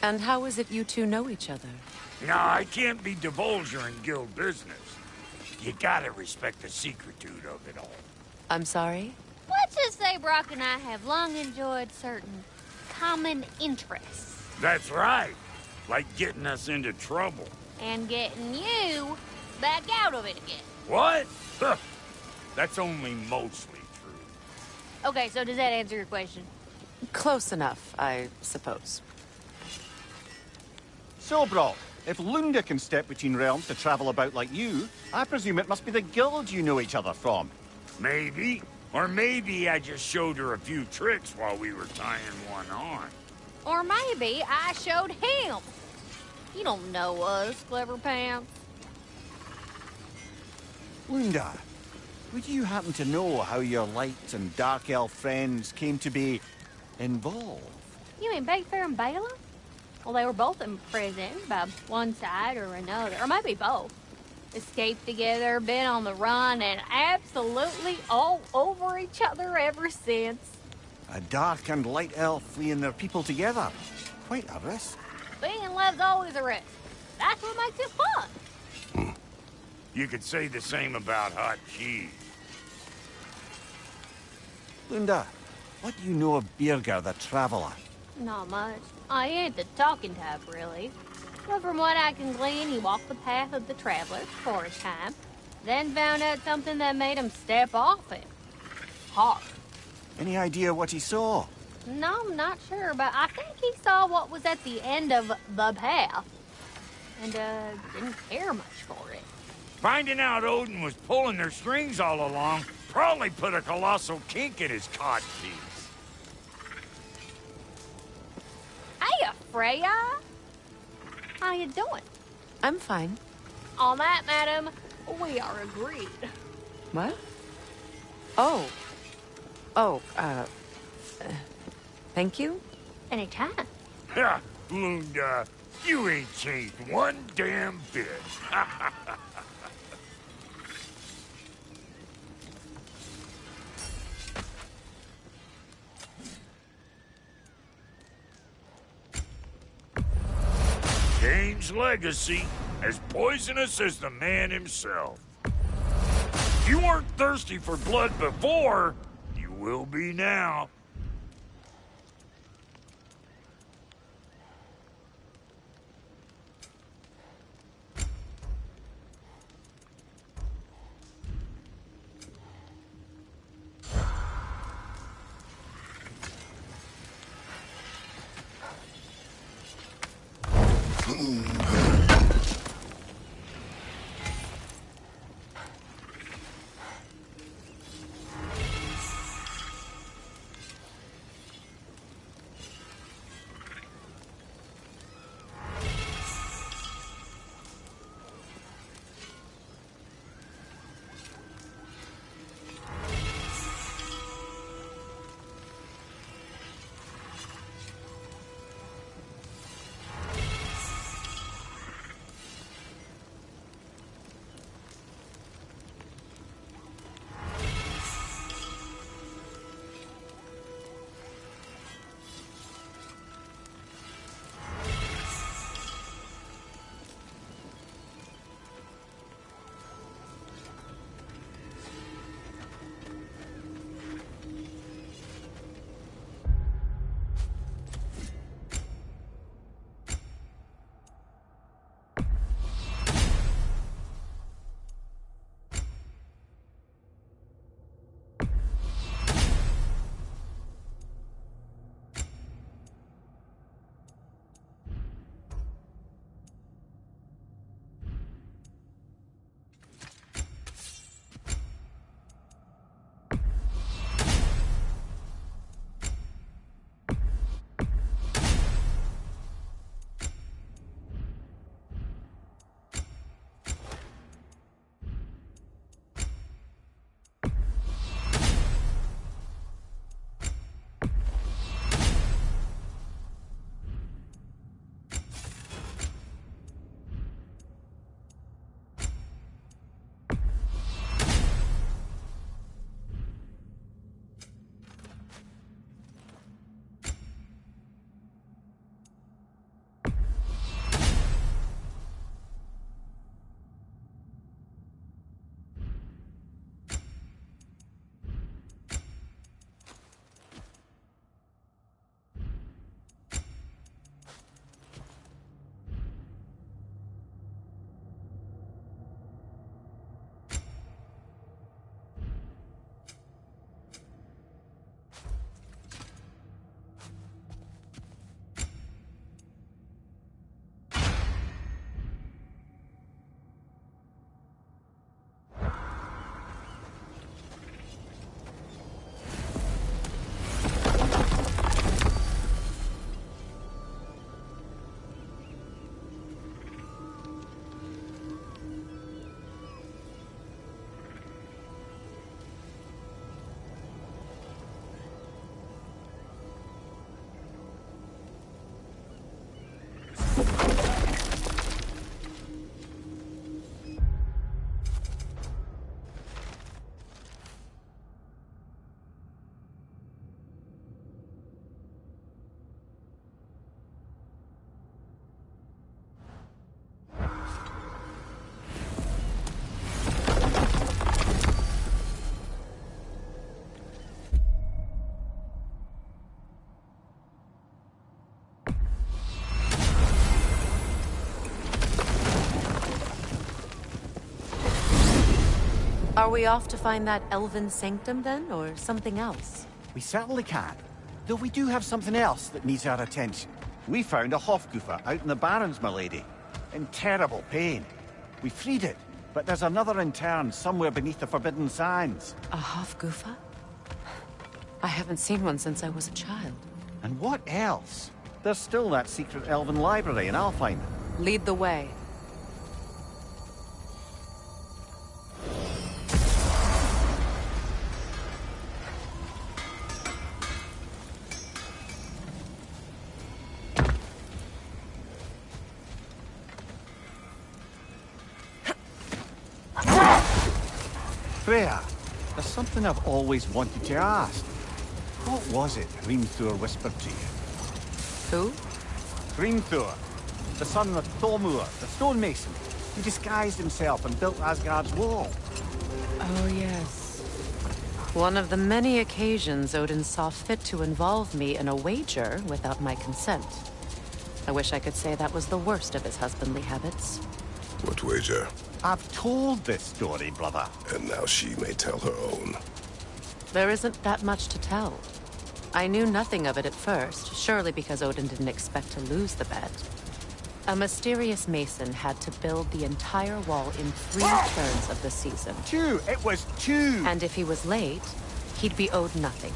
And how is it you two know each other? No, I can't be divulger in guild business. You gotta respect the secretude of it all. I'm sorry? Let's just say Brock and I have long enjoyed certain common interests. That's right. Like getting us into trouble. And getting you back out of it again. What? Huh. That's only mostly true. Okay, so does that answer your question? Close enough, I suppose. So, Brock, if Lunda can step between realms to travel about like you, I presume it must be the guild you know each other from. Maybe. Or maybe I just showed her a few tricks while we were tying one on. Or maybe I showed him. You don't know us, Clever Pants. Lunda, would you happen to know how your light and dark elf friends came to be involved? You mean Big Fair and Bala? Well, they were both imprisoned by one side or another, or maybe both. Escaped together, been on the run, and absolutely all over each other ever since. A dark and light elf fleeing their people together. Quite a risk. Being in love's always a risk. That's what makes it fun. You could say the same about hot cheese. Lunda, what do you know of Birger the Traveler? Not much. I ain't the talking type, really. But from what I can glean, he walked the path of the travelers for a time, then found out something that made him step off it. Hard. Any idea what he saw? No, I'm not sure, but I think he saw what was at the end of the path. And, didn't care much for it. Finding out Odin was pulling their strings all along probably put a colossal kink in his cod piece. Hey, Freya! How you doing? I'm fine. On that, madam, we are agreed. What? Oh. Oh, thank you? Anytime. Ha! Lunda, you ain't changed one damn bit. Kane's legacy, as poisonous as the man himself. If you weren't thirsty for blood before, you will be now. Are we off to find that elven sanctum then, or something else? We certainly can. Though we do have something else that needs our attention. We found a Hofgufa out in the Barrens, my lady. In terrible pain. We freed it, but there's another intern somewhere beneath the Forbidden Sands. A Hofgufa? I haven't seen one since I was a child. And what else? There's still that secret elven library in Alfheim. Lead the way. Freya, there's something I've always wanted to ask. What was it Hrimthur whispered to you? Who? Hrimthur, the son of Thormur, the stonemason. He disguised himself and built Asgard's wall. Oh, yes. One of the many occasions Odin saw fit to involve me in a wager without my consent. I wish I could say that was the worst of his husbandly habits. What wager? I've told this story, brother. And now she may tell her own. There isn't that much to tell. I knew nothing of it at first, surely because Odin didn't expect to lose the bet. A mysterious mason had to build the entire wall in 3 turns of the season. 2! It was 2! And if he was late, he'd be owed nothing.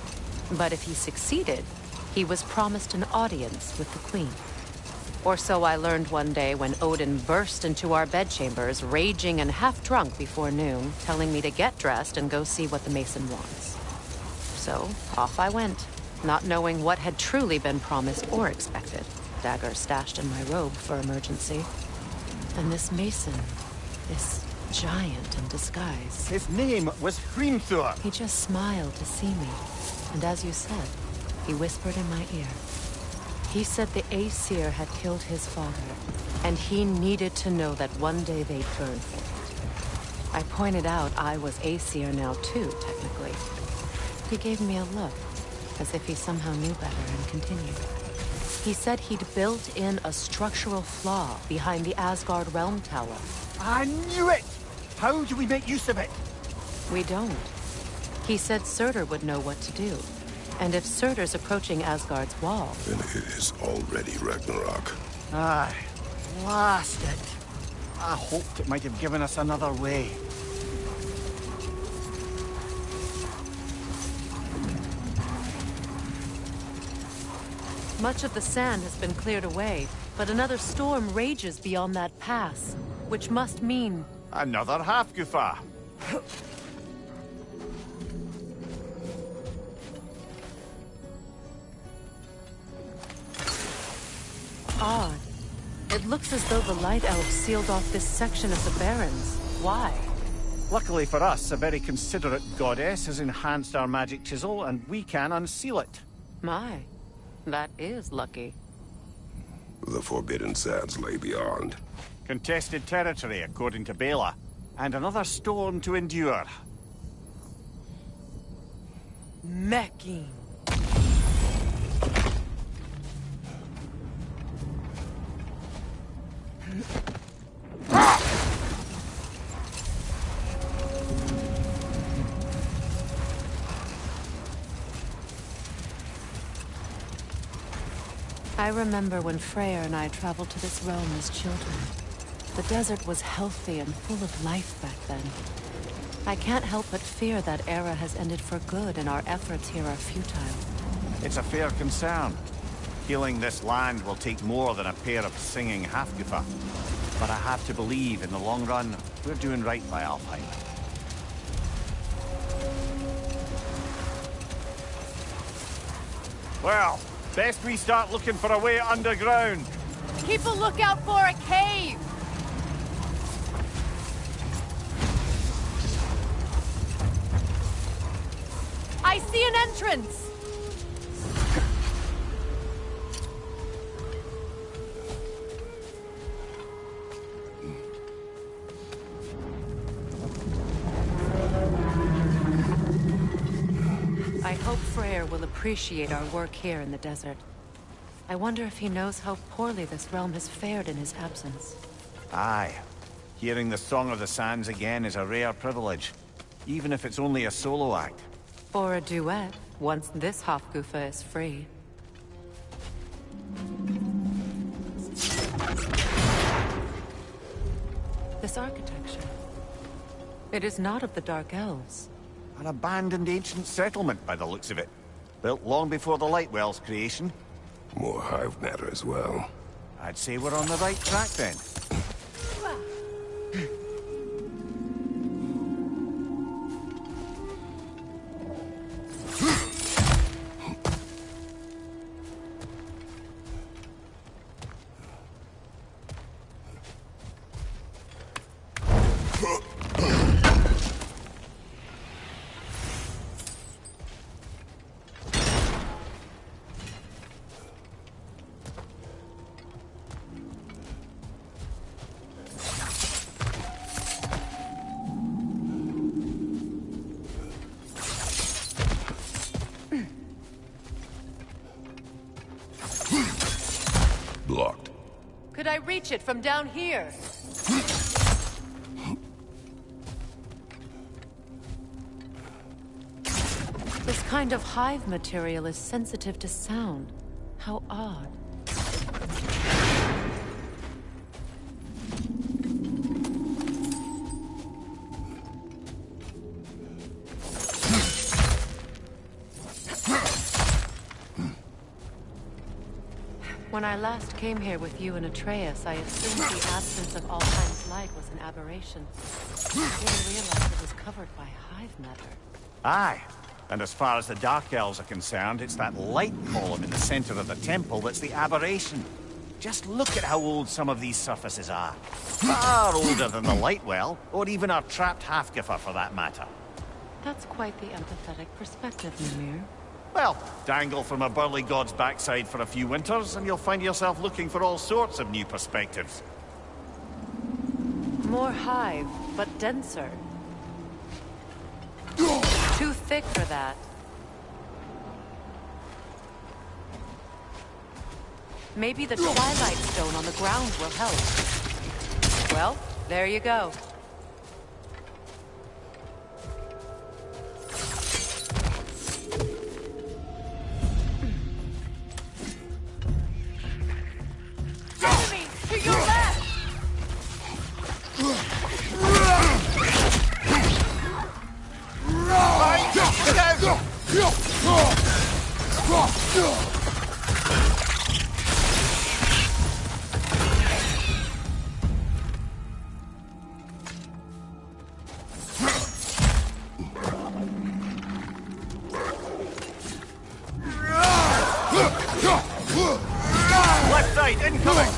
But if he succeeded, he was promised an audience with the queen. Or so I learned one day when Odin burst into our bedchambers, raging and half-drunk before noon, telling me to get dressed and go see what the mason wants. So, off I went, not knowing what had truly been promised or expected. Dagger stashed in my robe for emergency. And this mason, this giant in disguise. His name was Hrimthur. He just smiled to see me. And as you said, he whispered in my ear. He said the Aesir had killed his father, and he needed to know that one day they'd burn for it. I pointed out I was Aesir now too, technically. He gave me a look, as if he somehow knew better, and continued. He said he'd built in a structural flaw behind the Asgard Realm Tower. I knew it! How do we make use of it? We don't. He said Surtur would know what to do. And if Surtur's approaching Asgard's wall... Then it is already Ragnarok. Aye. Blast it. I hoped it might have given us another way. Much of the sand has been cleared away, but another storm rages beyond that pass, which must mean... Another Hafgufa. Odd. It looks as though the Light Elves sealed off this section of the Barrens. Why? Luckily for us, a very considerate goddess has enhanced our magic chisel, and we can unseal it. My, that is lucky. The Forbidden Sands lay beyond. Contested territory, according to Bela. And another storm to endure. Mecking. I remember when Freyr and I traveled to this realm as children. The desert was healthy and full of life back then. I can't help but fear that era has ended for good and our efforts here are futile. It's a fair concern. Healing this land will take more than a pair of singing Hafgufa. But I have to believe, in the long run, we're doing right by Alfheim. Well, best we start looking for a way underground. Keep a lookout for a cave! I see an entrance! I hope Freyr will appreciate our work here in the desert. I wonder if he knows how poorly this realm has fared in his absence. Aye. Hearing the Song of the Sands again is a rare privilege. even if it's only a solo act. Or a duet, once this Hofgufa is free. This architecture. It is not of the Dark Elves. An abandoned ancient settlement, by the looks of it. Built long before the Lightwell's creation. More hive matter as well. I'd say we're on the right track then. Blocked. Could I reach it from down here? This kind of hive material is sensitive to sound. How odd. When I last came here with you and Atreus, I assumed the absence of Altheim's light was an aberration. I didn't realize it was covered by hive matter. Aye. And as far as the Dark Elves are concerned, it's that light column in the center of the temple that's the aberration. Just look at how old some of these surfaces are. Far older than the Lightwell, or even our trapped Hafgifer for that matter. That's quite the empathetic perspective, Mimir. Well, dangle from a burly god's backside for a few winters, and you'll find yourself looking for all sorts of new perspectives. More hive, but denser. Too thick for that. Maybe the Twilight Stone on the ground will help. Well, there you go. Enemy to your left! Left side, incoming!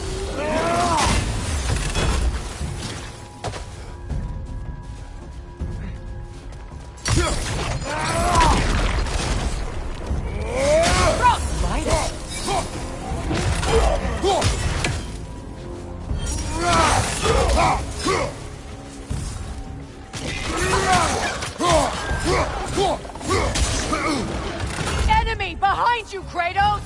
Enemy behind you, Kratos!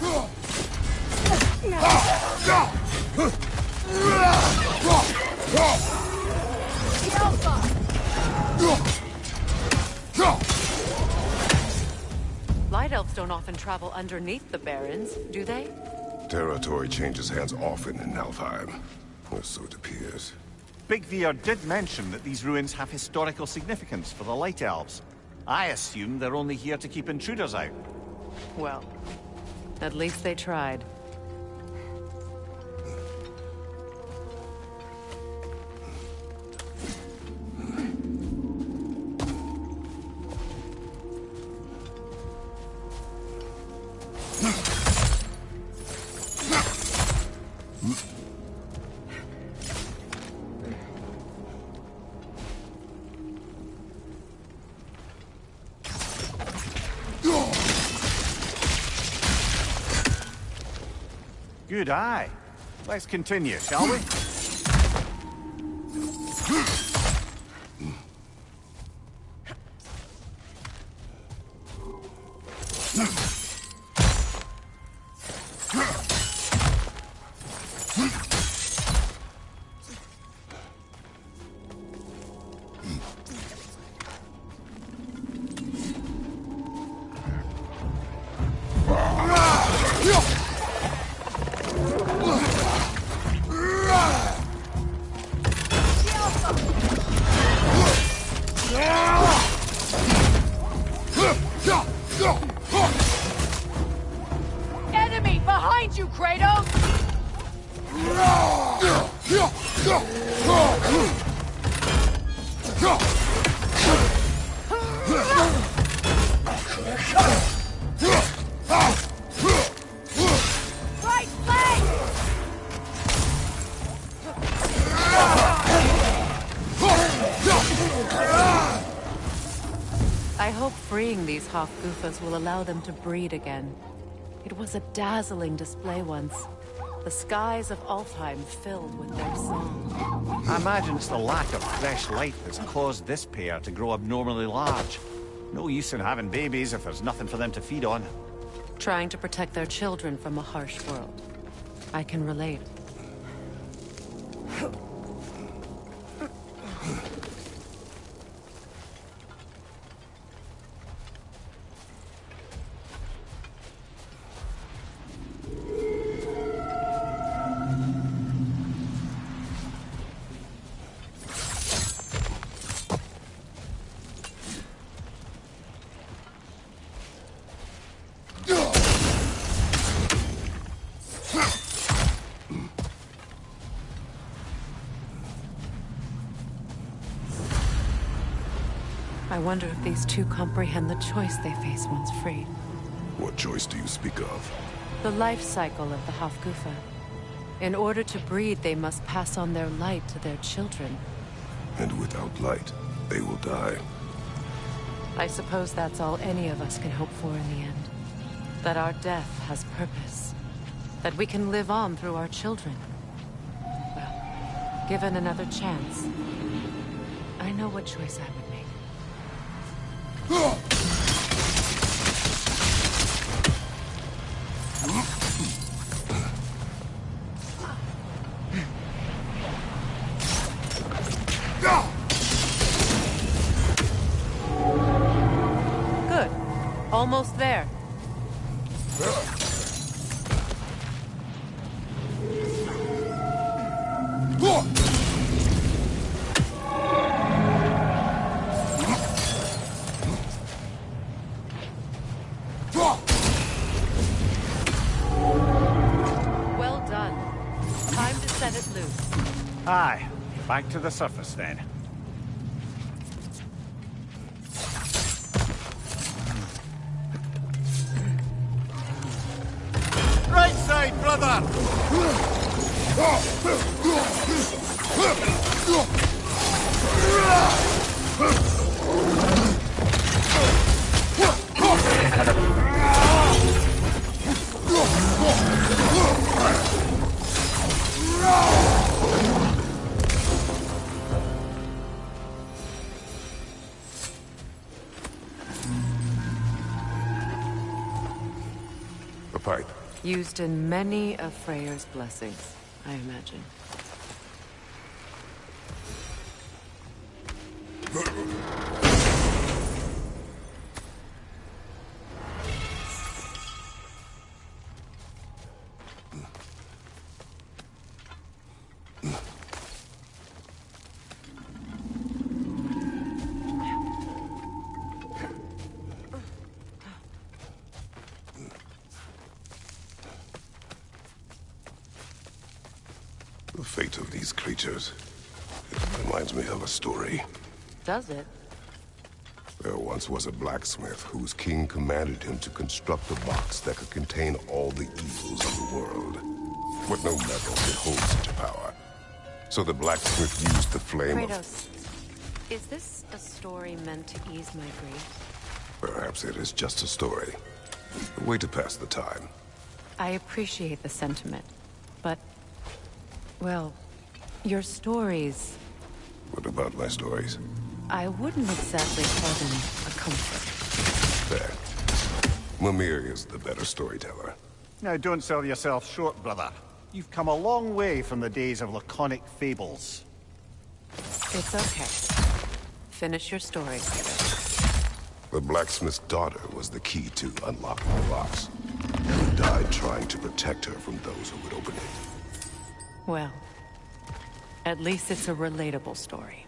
Light elves don't often travel underneath the barrens, do they? Territory changes hands often in Alfheim. Or so it appears. Big Veer did mention that these ruins have historical significance for the Light Elves. I assume they're only here to keep intruders out. Well, at least they tried. Good eye. Let's continue, shall we? Kratos! Right leg! I hope freeing these Hofgufas will allow them to breed again. It was a dazzling display once. The skies of Alfheim filled with their song. I imagine it's the lack of fresh light that's caused this pair to grow abnormally large. No use in having babies if there's nothing for them to feed on. Trying to protect their children from a harsh world. I can relate. I wonder if these two comprehend the choice they face once freed. What choice do you speak of? The life cycle of the Hofgufa. In order to breed, they must pass on their light to their children. And without light, they will die. I suppose that's all any of us can hope for in the end. That our death has purpose. That we can live on through our children. Well, given another chance, I know what choice I would make. Good. Almost there. Well done. Time to set it loose. Aye, back to the surface then. Right side, brother! A pipe. Used in many of Freyr's blessings, I imagine. The fate of these creatures. It reminds me of a story. Does it? There once was a blacksmith whose king commanded him to construct a box that could contain all the evils of the world. But no metal could hold such a power. So the blacksmith used the flame Kratos, is this a story meant to ease my grief? Perhaps it is just a story. A way to pass the time. I appreciate the sentiment, but... well, your stories... What about my stories? I wouldn't exactly call them a comfort. There. Mimir is the better storyteller. Now don't sell yourself short, brother. You've come a long way from the days of laconic fables. It's okay. Finish your story. The blacksmith's daughter was the key to unlocking the box. He died trying to protect her from those who would open it. Well, at least it's a relatable story.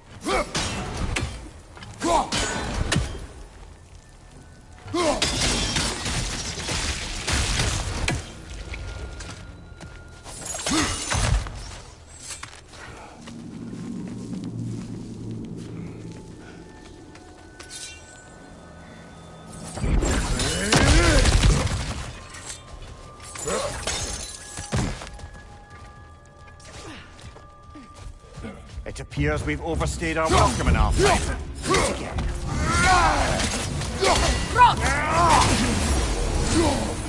appears we've overstayed our welcome in our fight.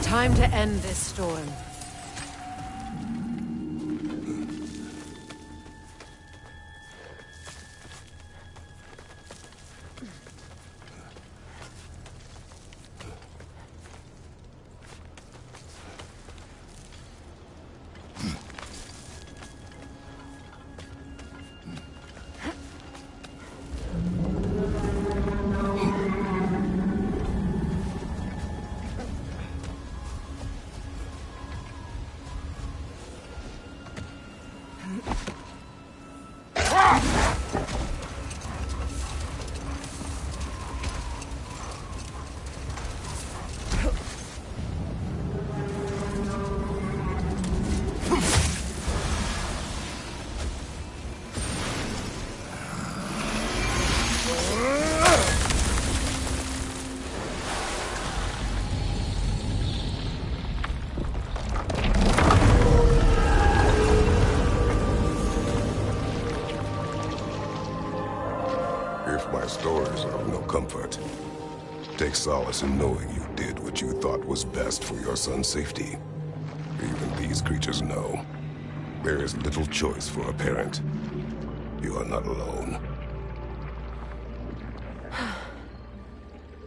Time to end this storm. Stories are of no comfort. Take solace in knowing you did what you thought was best for your son's safety. Even these creatures know. There is little choice for a parent. You are not alone.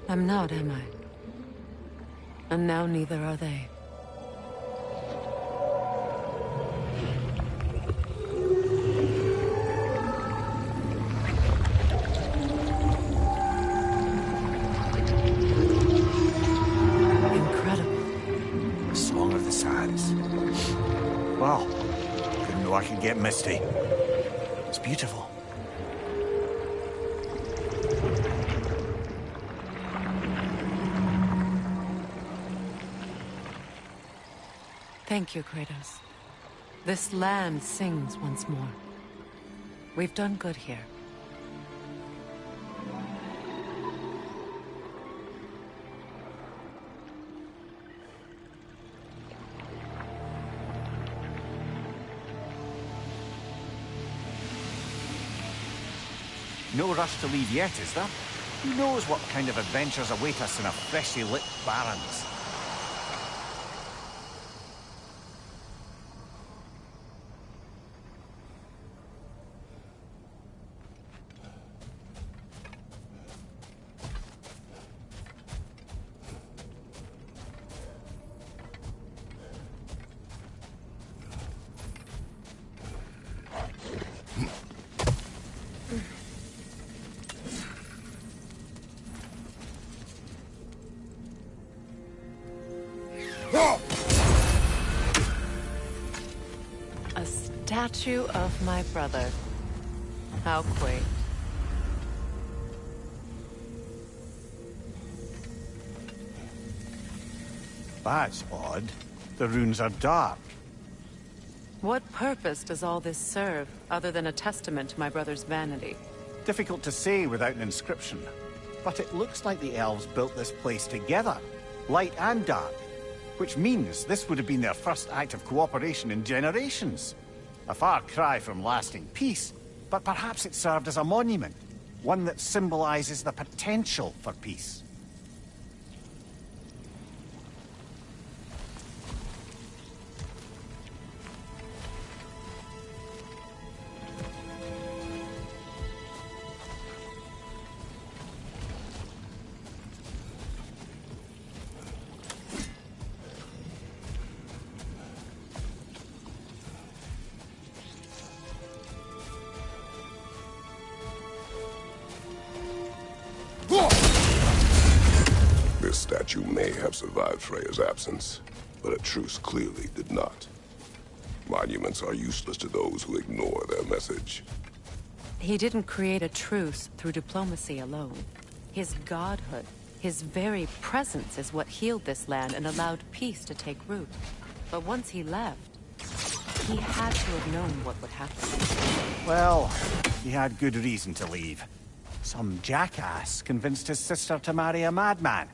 I'm not, am I? And now neither are they. Wow. Didn't know I could get misty. It's beautiful. Thank you, Kratos. This land sings once more. We've done good here. No rush to leave yet, is there? Who knows what kind of adventures await us in a freshly lit Barrens? A statue of my brother. How quaint. That's odd. The runes are dark. What purpose does all this serve, other than a testament to my brother's vanity? Difficult to say without an inscription. But it looks like the elves built this place together, light and dark. Which means this would have been their first act of cooperation in generations. A far cry from lasting peace, but perhaps it served as a monument. One that symbolizes the potential for peace. This statue may have survived Freya's absence, but a truce clearly did not. Monuments are useless to those who ignore their message. He didn't create a truce through diplomacy alone. His godhood, his very presence is what healed this land and allowed peace to take root. But once he left, he had to have known what would happen. Well, he had good reason to leave. Some jackass convinced his sister to marry a madman.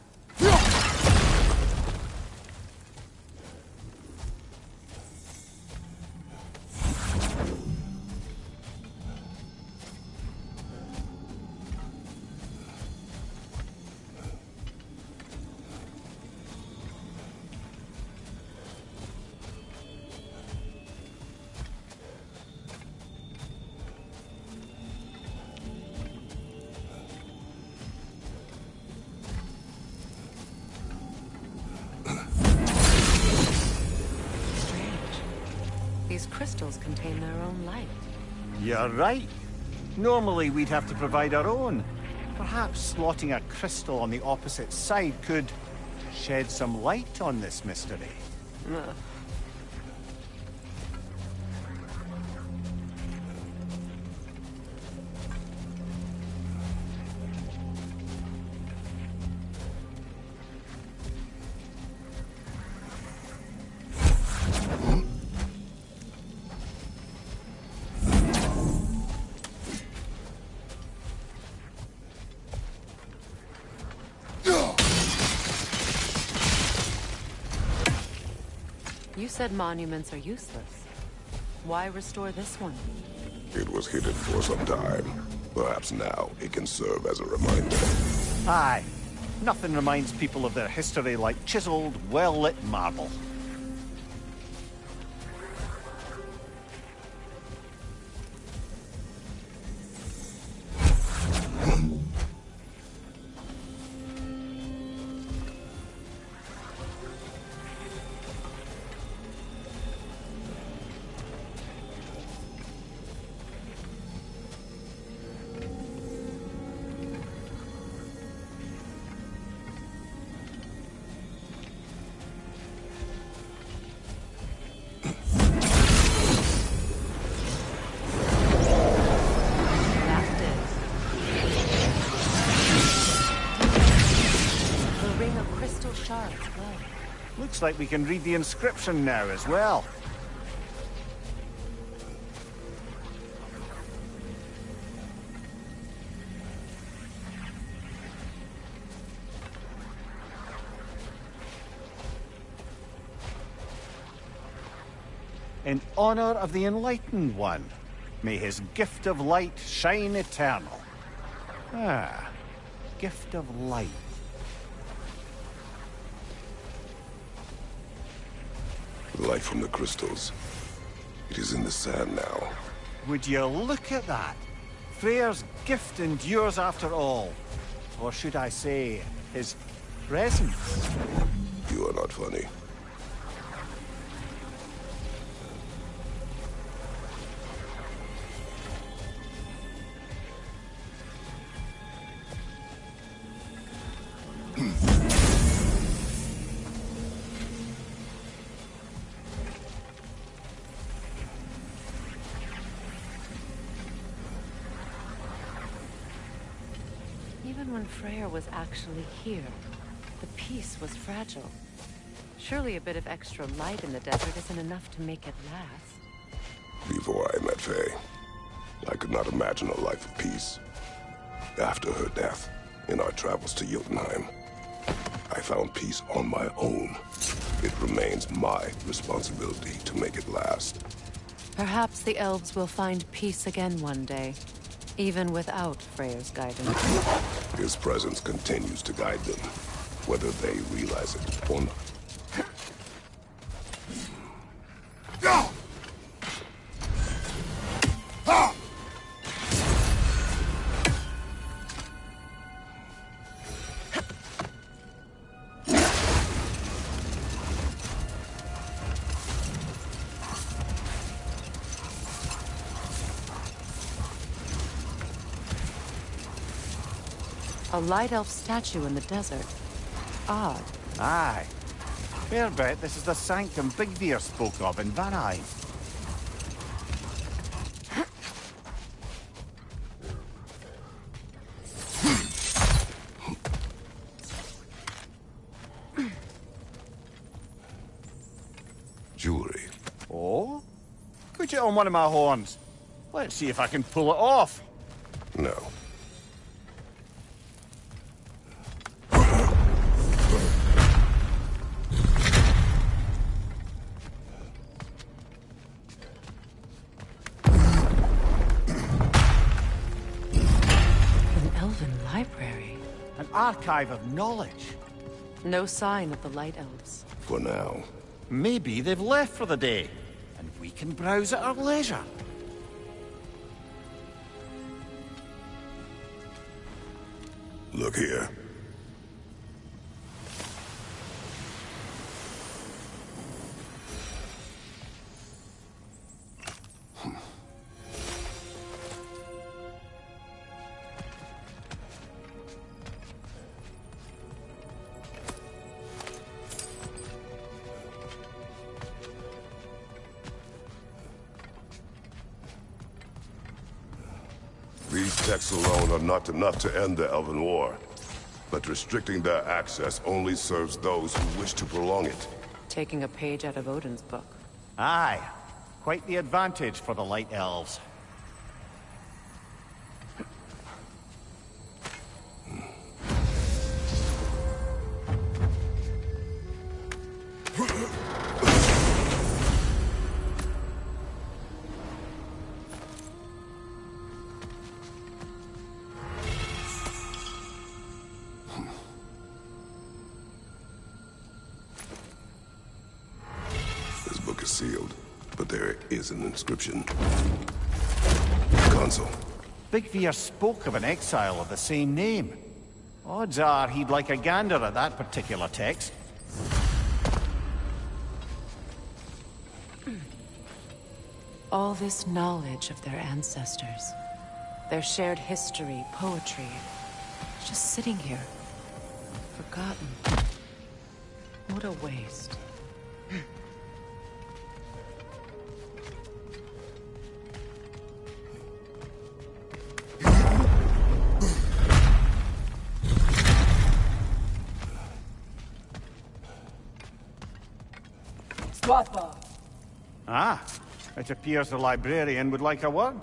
crystals contain their own light. You're right. Normally we'd have to provide our own. Perhaps slotting a crystal on the opposite side could shed some light on this mystery. Ugh. You said monuments are useless. Why restore this one? It was hidden for some time. Perhaps now it can serve as a reminder. Aye. Nothing reminds people of their history like chiseled, well-lit marble. Looks like we can read the inscription now as well. In honor of the Enlightened One, may his gift of light shine eternal. Ah, gift of light. Light from the crystals. It is in the sand now. Would you look at that? Freyr's gift endures after all. Or should I say, his presence? You are not funny. Even when Freyr was actually here, the peace was fragile. Surely a bit of extra light in the desert isn't enough to make it last. Before I met Faye, I could not imagine a life of peace. After her death, in our travels to Jotunheim, I found peace on my own. It remains my responsibility to make it last. Perhaps the elves will find peace again one day, even without Freyr's guidance. His presence continues to guide them, whether they realize it or not. A light elf statue in the desert. Odd. Aye. Fair bet this is the sanctum Bigbeer spoke of in Vanheim. Jewelry. Oh? Put it on one of my horns. Let's see if I can pull it off. No. An archive of knowledge. No sign of the Light Elves. For now. Maybe they've left for the day, and we can browse at our leisure. Look here. texts alone are not enough to end the Elven War. But restricting their access only serves those who wish to prolong it. Taking a page out of Odin's book. Aye. Quite the advantage for the Light Elves. This book is sealed, but there is an inscription. Console. Big Veer spoke of an exile of the same name. Odds are he'd like a gander at that particular text. All this knowledge of their ancestors, their shared history, poetry, just sitting here, forgotten. What a waste. Ah, it appears the librarian would like a word.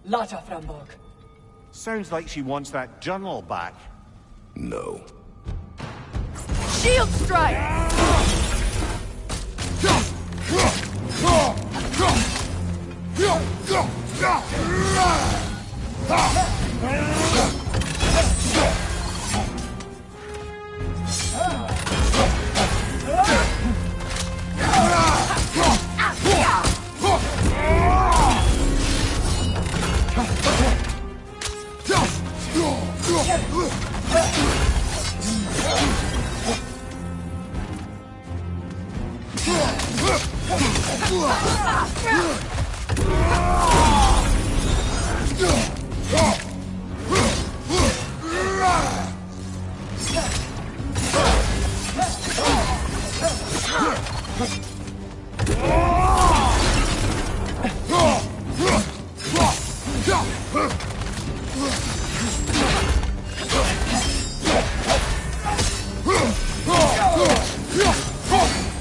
Lata Framborg. Sounds like she wants that journal back. No. Shield strike!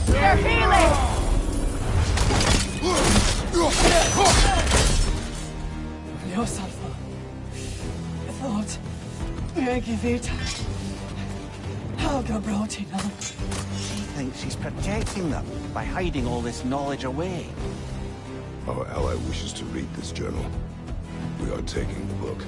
They're healing! Ljósalfa. Thought. Regivita. Helga Brotina. She thinks she's protecting them by hiding all this knowledge away. Our ally wishes to read this journal. We are taking the book.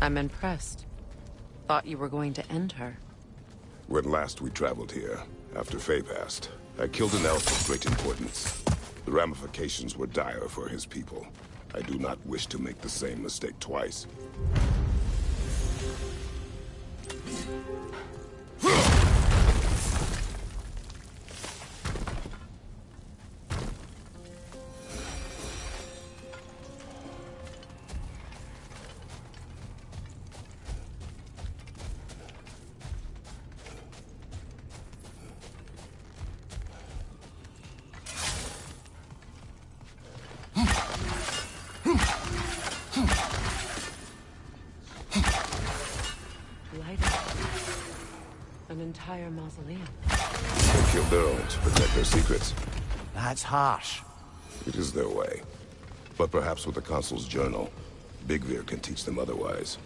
I'm impressed. Thought you were going to end her. When last we traveled here, after Faye passed, I killed an elf of great importance. The ramifications were dire for his people. I do not wish to make the same mistake twice. An entire mausoleum. They killed their own to protect their secrets. That's harsh. It is their way. But perhaps with the Consul's journal, Big Veer can teach them otherwise.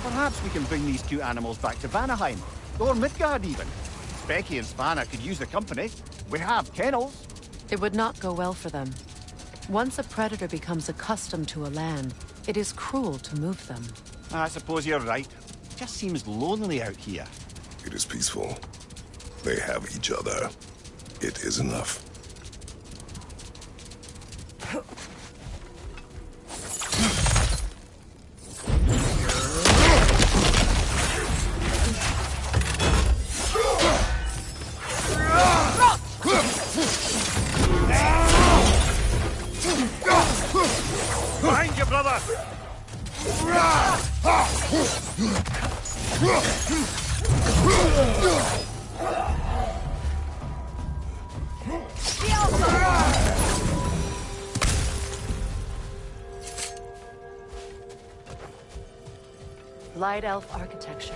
Perhaps we can bring these two animals back to Vanaheim, or Midgard even. Becky and Spanner could use the company. We have kennels. It would not go well for them. Once a predator becomes accustomed to a land, it is cruel to move them. I suppose you're right. It just seems lonely out here. It is peaceful. They have each other. It is enough. Behind you, brother! Light elf architecture.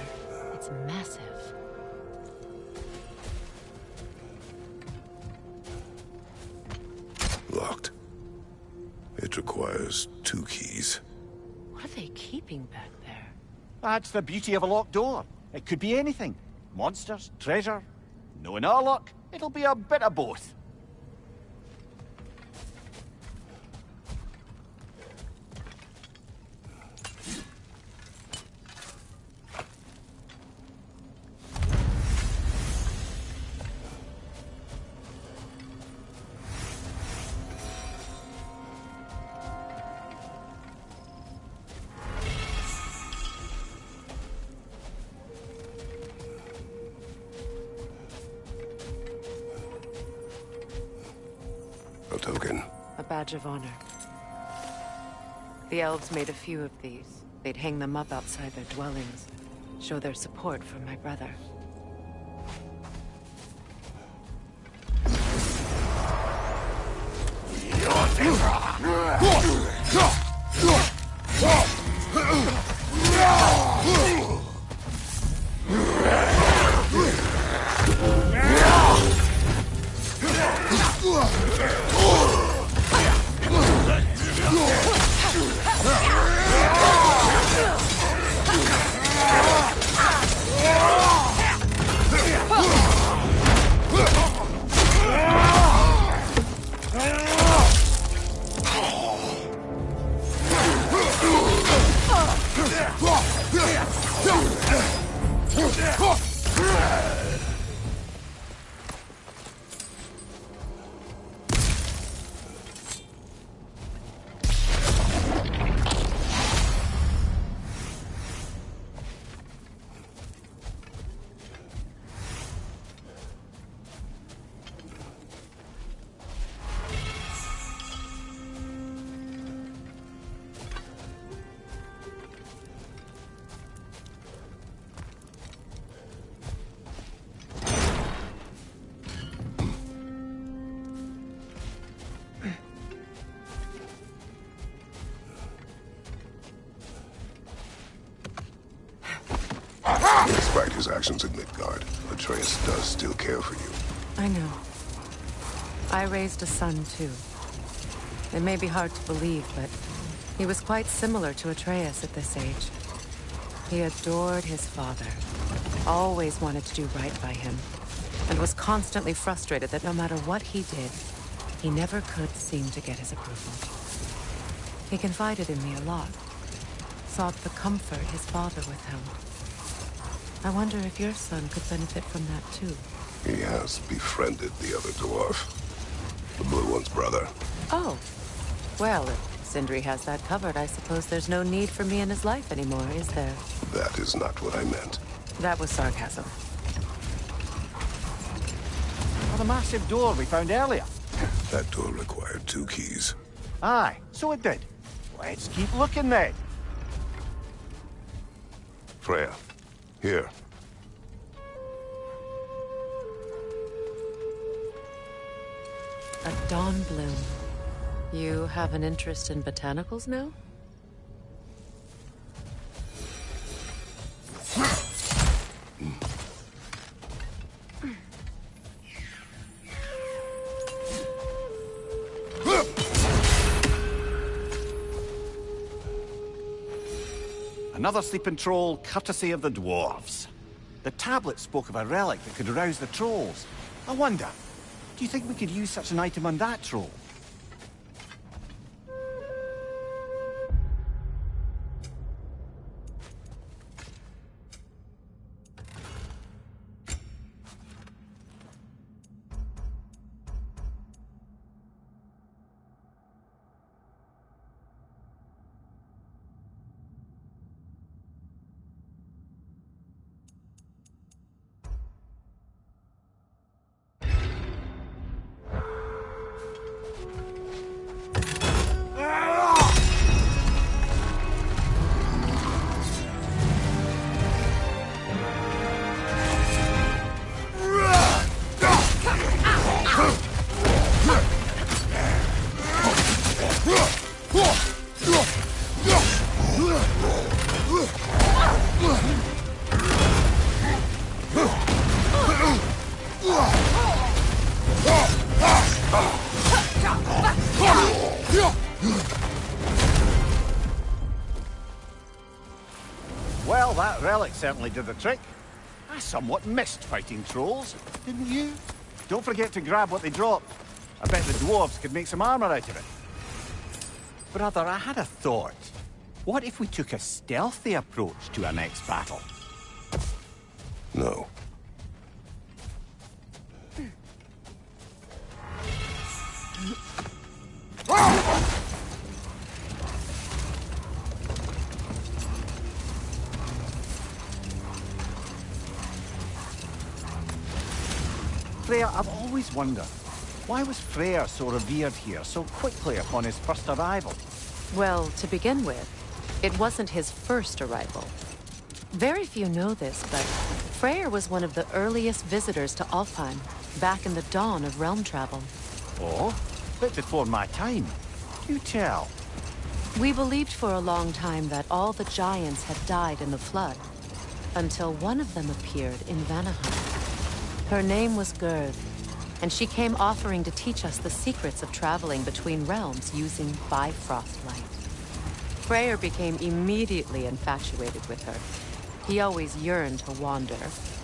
It's massive. Locked. It requires 2 keys. What are they keeping back there? That's the beauty of a locked door. It could be anything. Monsters, treasure. Knowing our luck, it'll be a bit of both. A token. A badge of honor. The elves made a few of these. They'd hang them up outside their dwellings. Show their support for my brother. Despite his actions in Midgard, Atreus does still care for you. I know. I raised a son, too. It may be hard to believe, but he was quite similar to Atreus at this age. He adored his father, always wanted to do right by him, and was constantly frustrated that no matter what he did, he never could seem to get his approval. He confided in me a lot, sought the comfort his father withheld. I wonder if your son could benefit from that, too. He has befriended the other dwarf. The blue one's brother. Oh. Well, if Sindri has that covered, I suppose there's no need for me in his life anymore, is there? That is not what I meant. That was sarcasm. Or the massive door we found earlier. That door required 2 keys. Aye, so it did. Let's keep looking then. Freya, here. A dawn bloom. You have an interest in botanicals now? Another sleeping troll, courtesy of the dwarves. The tablet spoke of a relic that could arouse the trolls. I wonder, do you think we could use such an item on that troll? Well, that relic certainly did the trick. I somewhat missed fighting trolls, didn't you? Don't forget to grab what they dropped. I bet the dwarves could make some armor out of it. Brother, I had a thought. What if we took a stealthy approach to our next battle? No. Freya, I've always wondered, why was Freyr so revered here so quickly upon his first arrival? Well, to begin with, it wasn't his first arrival. Very few know this, but Freyr was one of the earliest visitors to Alfheim, back in the dawn of realm travel. Oh, bit before my time. Do tell. We believed for a long time that all the giants had died in the flood, until one of them appeared in Vanaheim. Her name was Gerd, and she came offering to teach us the secrets of traveling between realms using Bifrost light. Freyr became immediately infatuated with her. He always yearned to wander,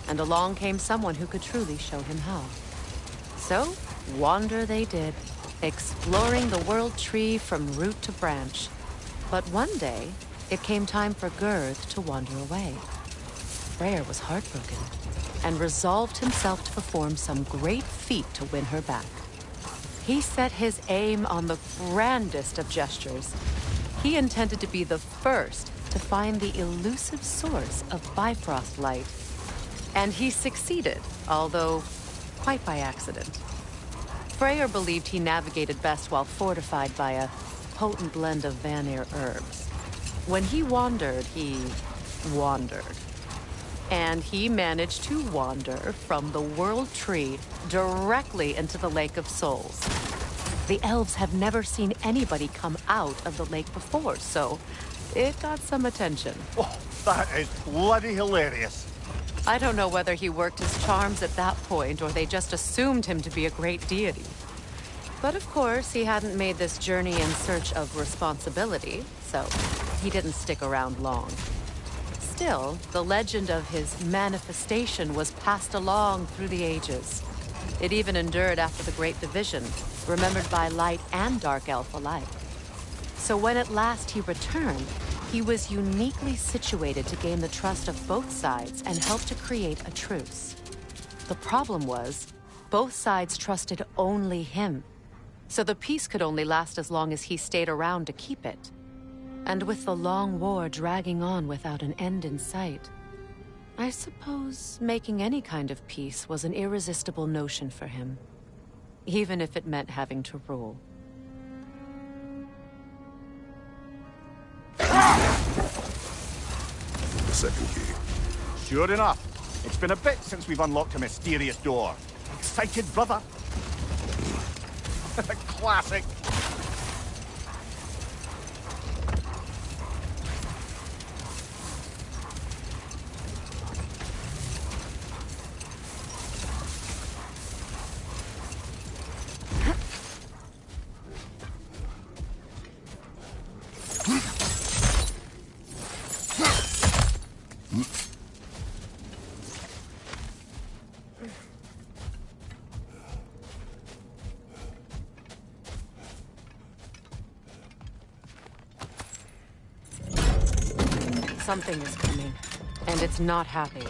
and along came someone who could truly show him how. So, wander they did, exploring the world tree from root to branch. But one day, it came time for Gerd to wander away. Freyr was heartbroken, and resolved himself to perform some great feat to win her back. He set his aim on the grandest of gestures. He intended to be the first to find the elusive source of Bifrost light. And he succeeded, although quite by accident. Freyr believed he navigated best while fortified by a potent blend of Vanir herbs. When he wandered, he wandered. And he managed to wander from the World Tree directly into the Lake of Souls. The elves have never seen anybody come out of the lake before, so it got some attention. Oh, that is bloody hilarious. I don't know whether he worked his charms at that point or they just assumed him to be a great deity. But of course, he hadn't made this journey in search of responsibility, so he didn't stick around long. Still, the legend of his manifestation was passed along through the ages. It even endured after the Great Division, remembered by light and dark elf alike. So when at last he returned, he was uniquely situated to gain the trust of both sides and help to create a truce. The problem was, both sides trusted only him. So the peace could only last as long as he stayed around to keep it. And with the long war dragging on without an end in sight, I suppose making any kind of peace was an irresistible notion for him, even if it meant having to rule. The second key. Sure enough. It's been a bit since we've unlocked a mysterious door. Excited, brother? Classic. Something is coming, and it's not happy.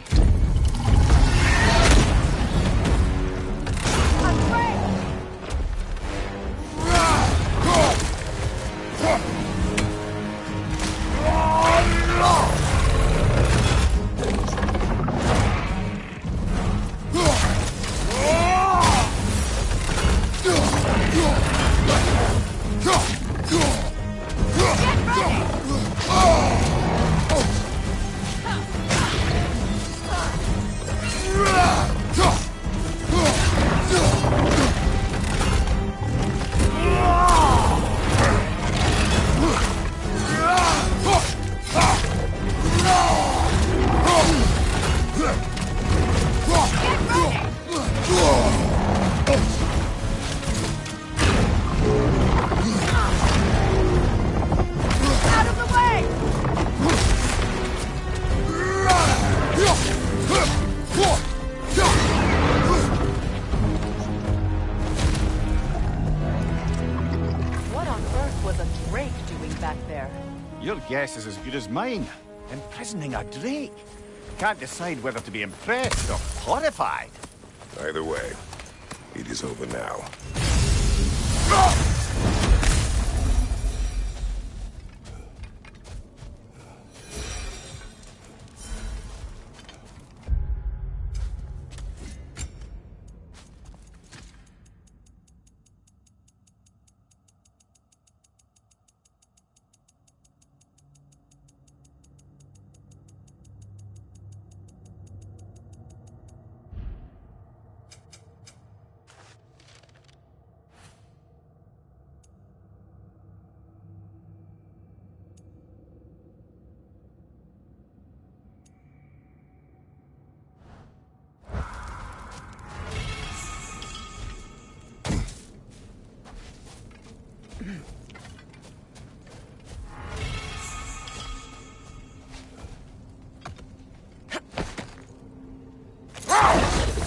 Your guess is as good as mine. Imprisoning a drake. Can't decide whether to be impressed or horrified. Either way, it is over now.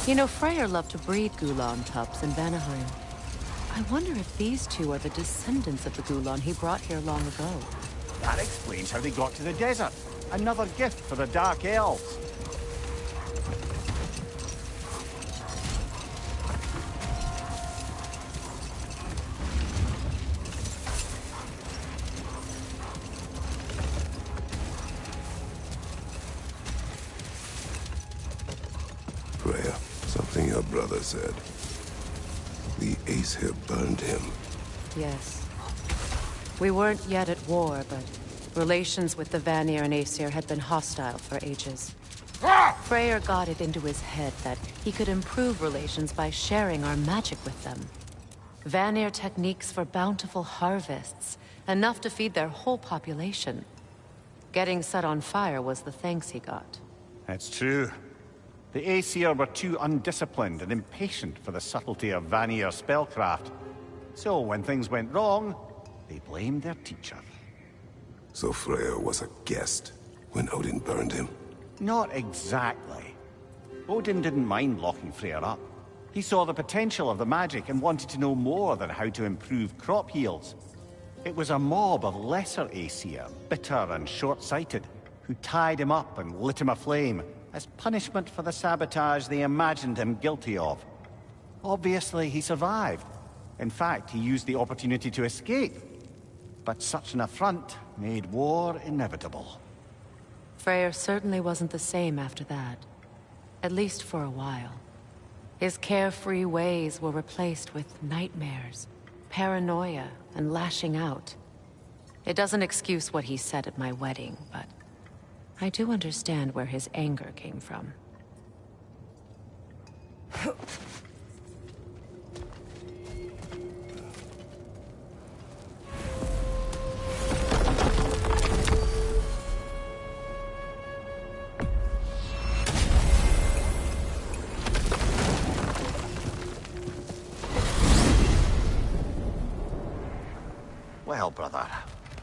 You know, Freyr loved to breed Gulan pups in Vanaheim. I wonder if these two are the descendants of the Gulan he brought here long ago. That explains how they got to the desert. Another gift for the Dark Elves. Freya, something your brother said. The Aesir burned him. Yes. We weren't yet at war, but relations with the Vanir and Aesir had been hostile for ages. Freyr got it into his head that he could improve relations by sharing our magic with them. Vanir techniques for bountiful harvests, enough to feed their whole population. Getting set on fire was the thanks he got. That's true. The Aesir were too undisciplined and impatient for the subtlety of Vanir spellcraft. So when things went wrong, they blamed their teacher. So Freya was a guest when Odin burned him? Not exactly. Odin didn't mind locking Freyr up. He saw the potential of the magic and wanted to know more than how to improve crop yields. It was a mob of lesser Aesir, bitter and short-sighted, who tied him up and lit him aflame as punishment for the sabotage they imagined him guilty of. Obviously, he survived. In fact, he used the opportunity to escape. But such an affront made war inevitable. Freyr certainly wasn't the same after that. At least for a while. His carefree ways were replaced with nightmares, paranoia, and lashing out. It doesn't excuse what he said at my wedding, but I do understand where his anger came from. Well, brother,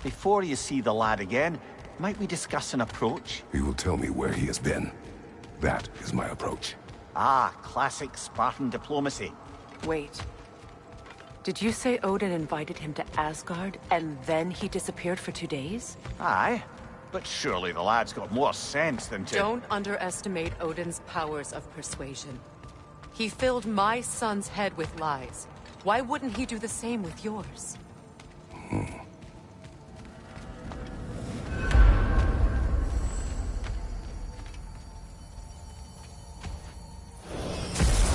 before you see the lad again, might we discuss an approach? He will tell me where he has been. That is my approach. Ah, classic Spartan diplomacy. Wait. Did you say Odin invited him to Asgard, and then he disappeared for 2 days? Aye. But surely the lad's got more sense than to... Don't underestimate Odin's powers of persuasion. He filled my son's head with lies. Why wouldn't he do the same with yours?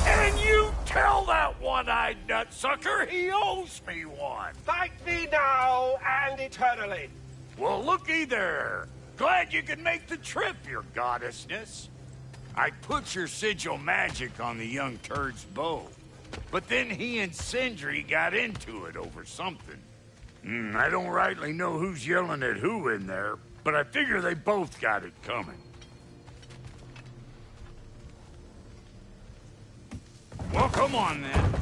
And you tell that one-eyed nutsucker he owes me one. Thank thee now and eternally. Well, looky there. Glad you could make the trip, your goddessness. I put your sigil magic on the young turd's bow. But then he and Sindri got into it over something. I don't rightly know who's yelling at who in there, but I figure they both got it coming. Well, come on then.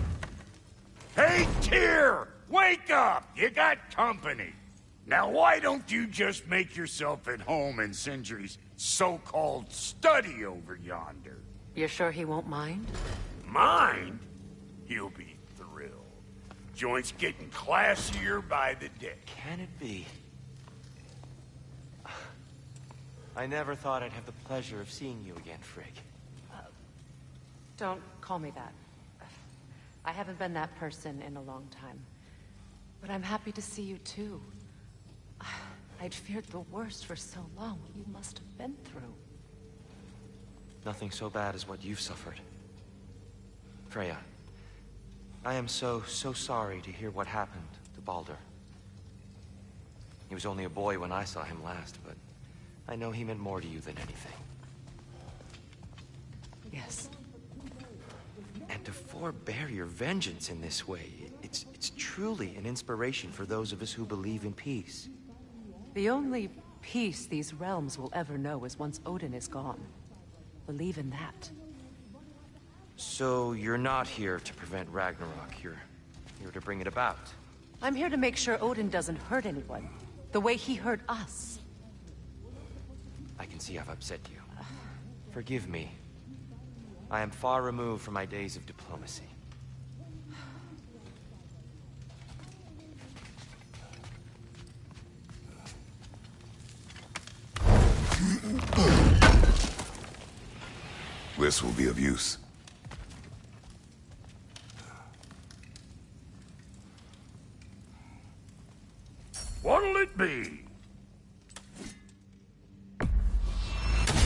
Hey, Tyr! Wake up! You got company. Now, why don't you just make yourself at home in Sindri's so-called study over yonder? You're sure he won't mind? Mind? He'll be thrilled. Joint's getting classier by the day. Can it be? I never thought I'd have the pleasure of seeing you again, Frigg. Don't call me that. I haven't been that person in a long time. But I'm happy to see you too. I'd feared the worst for so long. What you must have been through. Nothing so bad as what you've suffered. Freya, I am so sorry to hear what happened to Baldur. He was only a boy when I saw him last, but I know he meant more to you than anything. Yes. And to forbear your vengeance in this way, it's truly an inspiration for those of us who believe in peace. The only peace these realms will ever know is once Odin is gone. Believe in that. So you're not here to prevent Ragnarok, you're here to bring it about. I'm here to make sure Odin doesn't hurt anyone, the way he hurt us. I can see I've upset you. Forgive me. I am far removed from my days of diplomacy. This will be of use. What'll it be?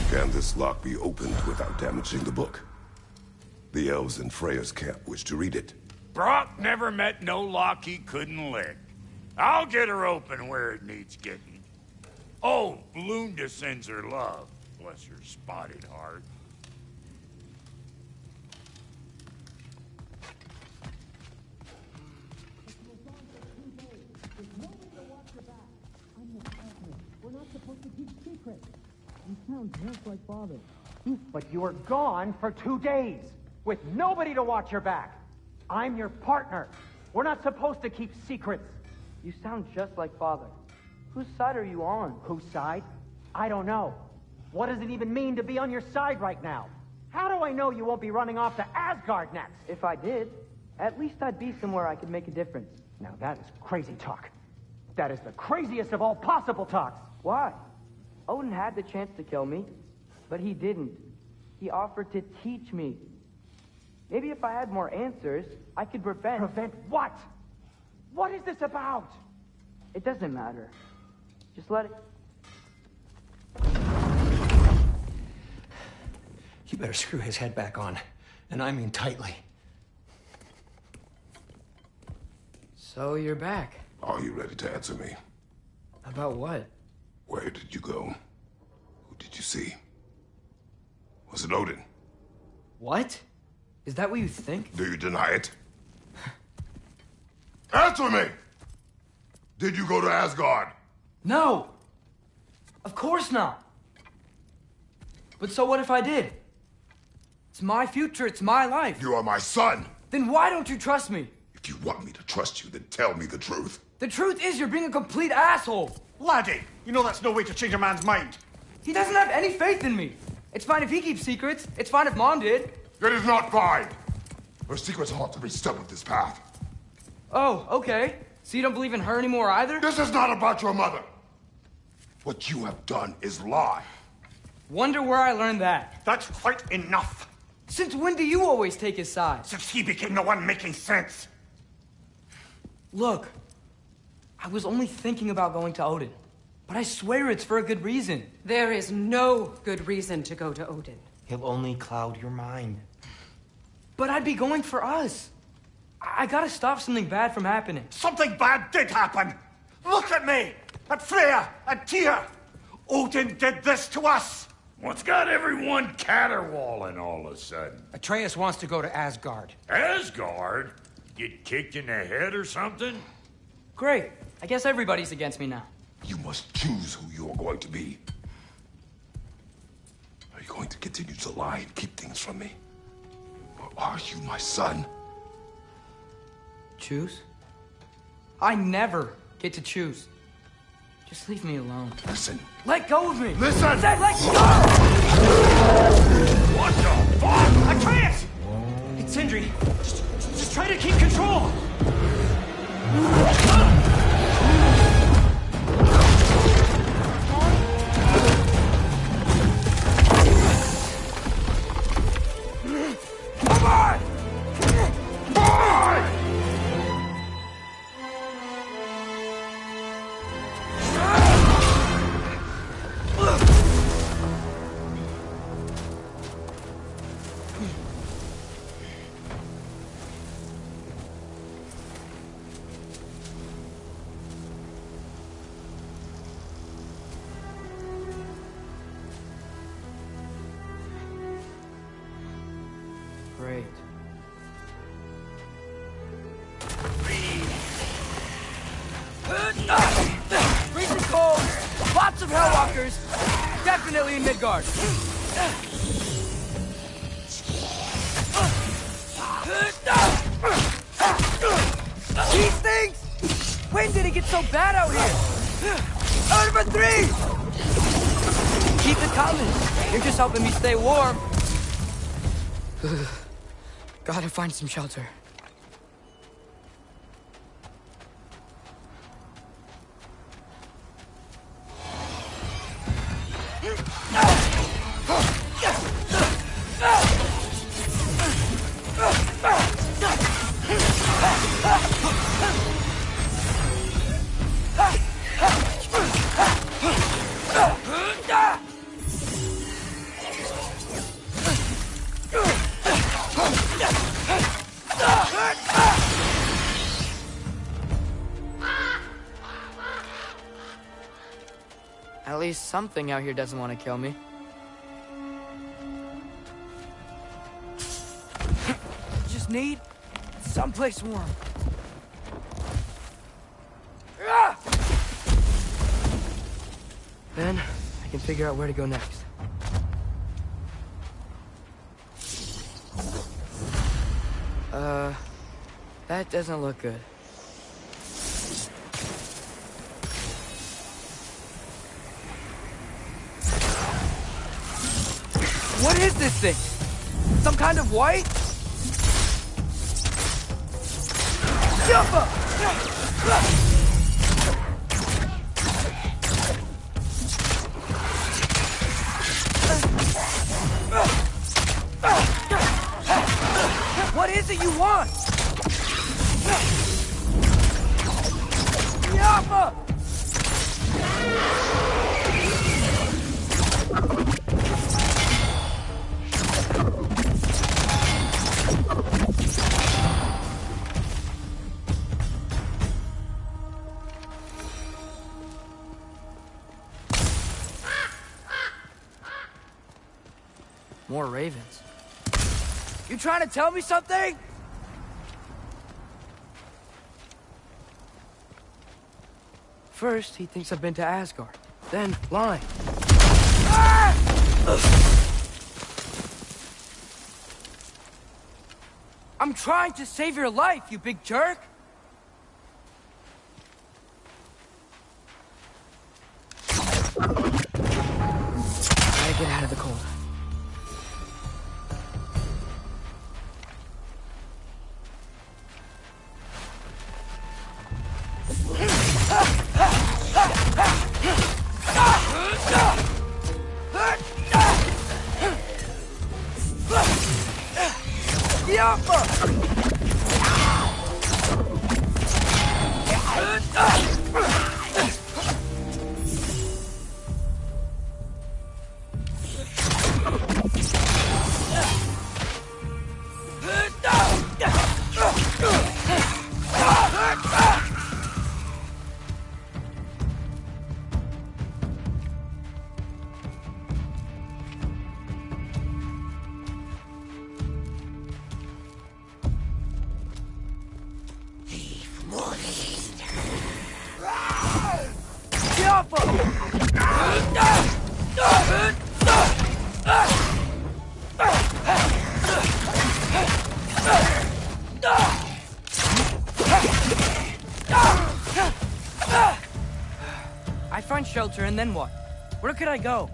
Can this lock be opened without damaging the book? The elves in Freya's camp wish to read it. Brock never met no lock he couldn't lick. I'll get her open where it needs getting. Oh, Lunda sends her love. Bless her spotted heart. But you're gone for 2 days, with nobody to watch your back. I'm your partner. We're not supposed to keep secrets. You sound just like Father. Whose side are you on? Whose side? I don't know. What does it even mean to be on your side right now? How do I know you won't be running off to Asgard next? If I did, at least I'd be somewhere I could make a difference. Now that is crazy talk. That is the craziest of all possible talks. Why? Odin had the chance to kill me, but he didn't. He offered to teach me. Maybe if I had more answers, I could prevent... Prevent what? What is this about? It doesn't matter. Just let it... You better screw his head back on, and I mean tightly. So you're back. Are you ready to answer me? About what? Where did you go? Who did you see? Was it Odin? What? Is that what you think? Do you deny it? Answer me! Did you go to Asgard? No! Of course not! But so what if I did? It's my future, it's my life. You are my son! Then why don't you trust me? If you want me to trust you, then tell me the truth. The truth is you're being a complete asshole! Laddie, you know that's no way to change a man's mind. He doesn't have any faith in me. It's fine if he keeps secrets. It's fine if Mom did. It is not fine! Her secrets ought to be stuck with this path. Oh, okay. So you don't believe in her anymore either? This is not about your mother. What you have done is lie. Wonder where I learned that. That's quite enough. Since when do you always take his side? Since he became the one making sense. Look, I was only thinking about going to Odin, but I swear it's for a good reason. There is no good reason to go to Odin. He'll only cloud your mind. But I'd be going for us. I gotta stop something bad from happening. Something bad did happen. Look at me, at Freya, at Tyr. Odin did this to us. What's got everyone caterwauling all of a sudden? Atreus wants to go to Asgard. Asgard? Get kicked in the head or something? Great. I guess everybody's against me now. You must choose who you're going to be. Are you going to continue to lie and keep things from me? Or are you my son? Choose? I never get to choose. Just leave me alone. Listen. Let go of me! Listen! I said let go! What the fuck? Atreus! It's Sindri. Just try to keep control! Come on! Boy! Great. Freezing cold, lots of Hellwalkers, definitely in Midgard. These things! When did it get so bad out here? Number 3! Keep it coming. You're just helping me stay warm. Gotta find some shelter. At least something out here doesn't want to kill me. Just need someplace warm. Then I can figure out where to go next. That doesn't look good. What is this thing? Some kind of white? Jump up! What is it you want? Yappa! More ravens. You trying to tell me something? First, he thinks I've been to Asgard. Then, lying. Ah! I'm trying to save your life, you big jerk! Gotta get out of the cold. Ah! shelter, and then what? Where could I go?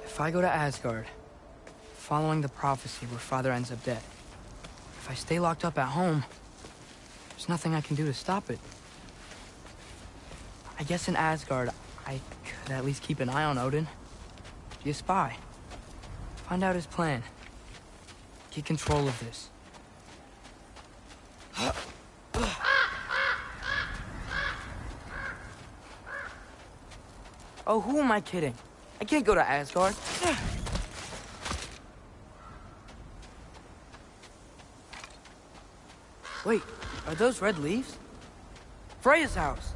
If I go to Asgard, following the prophecy where Father ends up dead, if I stay locked up at home, there's nothing I can do to stop it. I guess in Asgard, I could at least keep an eye on Odin. Be a spy. Find out his plan. Get control of this. Oh, who am I kidding? I can't go to Asgard. Wait, are those red leaves? Freya's house.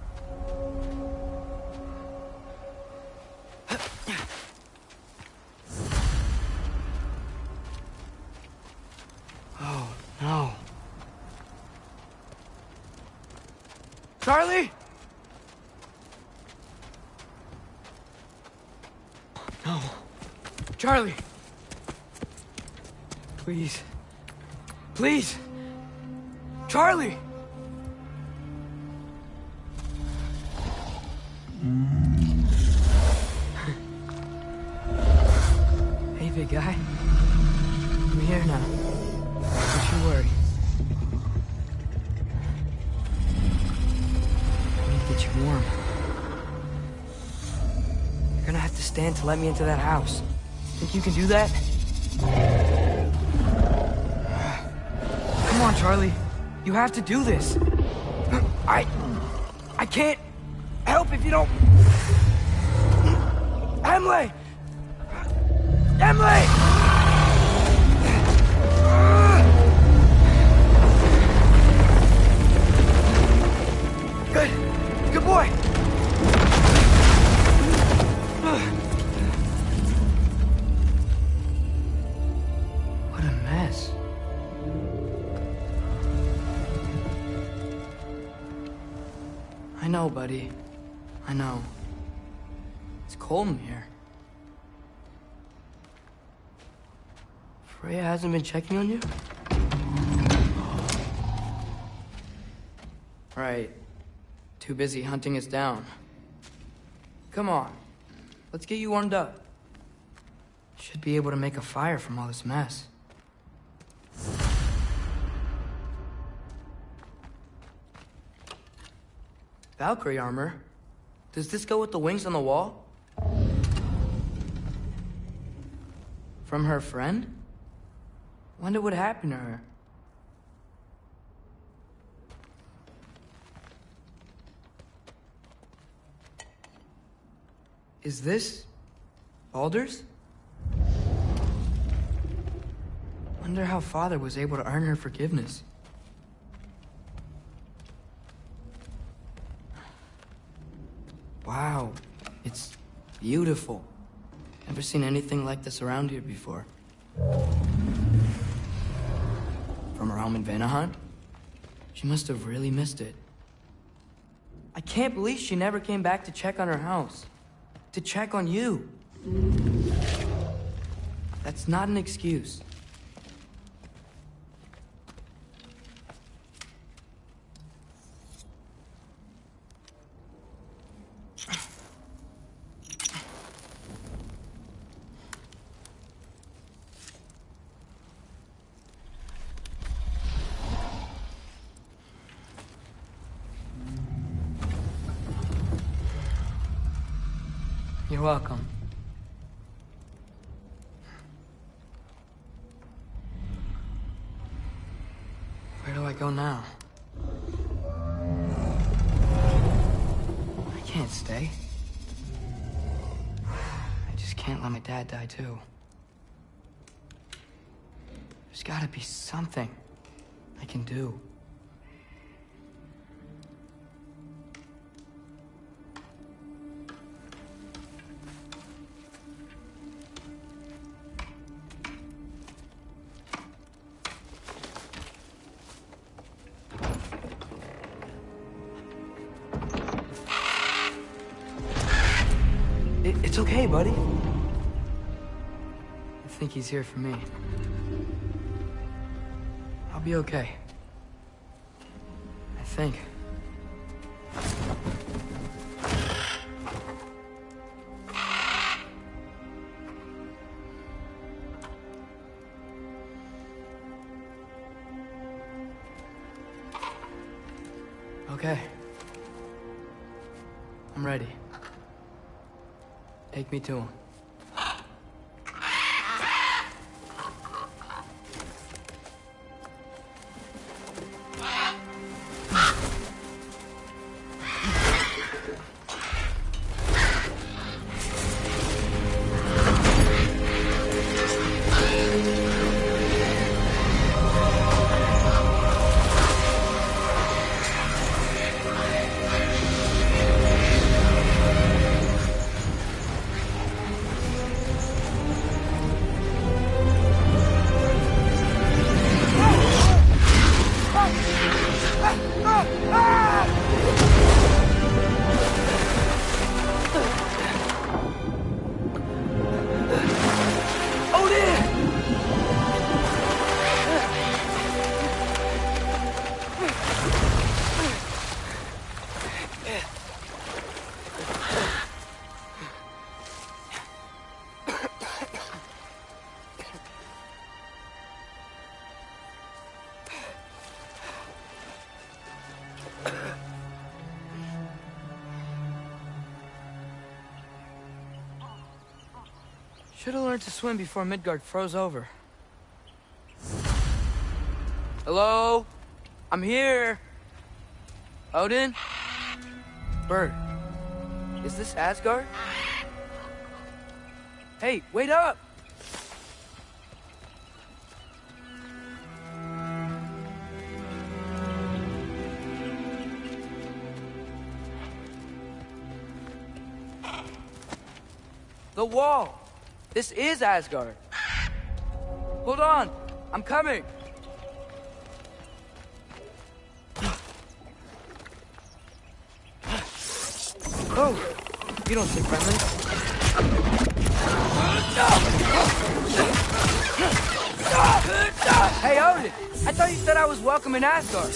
Oh, no. Charlie? No. Charlie! Please. Please! Charlie! Hey, big guy. I'm here now. Don't you worry. I need to get you warm. You're gonna have to stand to let me into that house. Think you can do that? Come on, Charlie. You have to do this. I can't help if you don't... Emily! Emily! Good. Good boy. What a mess. I know, buddy. I know. It's cold in here. Freya hasn't been checking on you? Right. Too busy hunting us down. Come on. Let's get you warmed up. Should be able to make a fire from all this mess. Valkyrie armor? Does this go with the wings on the wall? From her friend? Wonder what happened to her. Is this Baldur's? Wonder how Father was able to earn her forgiveness. Wow, it's beautiful. Never seen anything like this around here before. From her home in Vanaheim? She must have really missed it. I can't believe she never came back to check on her house. To check on you. That's not an excuse. You're welcome. Where do I go now? I can't stay. I just can't let my dad die too. There's gotta be something I can do. It's okay, buddy. I think he's here for me. I'll be okay. I think. Okay. I'm ready. Take me to him. Should have learned to swim before Midgard froze over. Hello? I'm here. Odin? Bird. Is this Asgard? Hey, wait up! The wall! This is Asgard. Hold on, I'm coming. Oh, you don't seem friendly. Hey, Odin, I thought you said I was welcome in Asgard.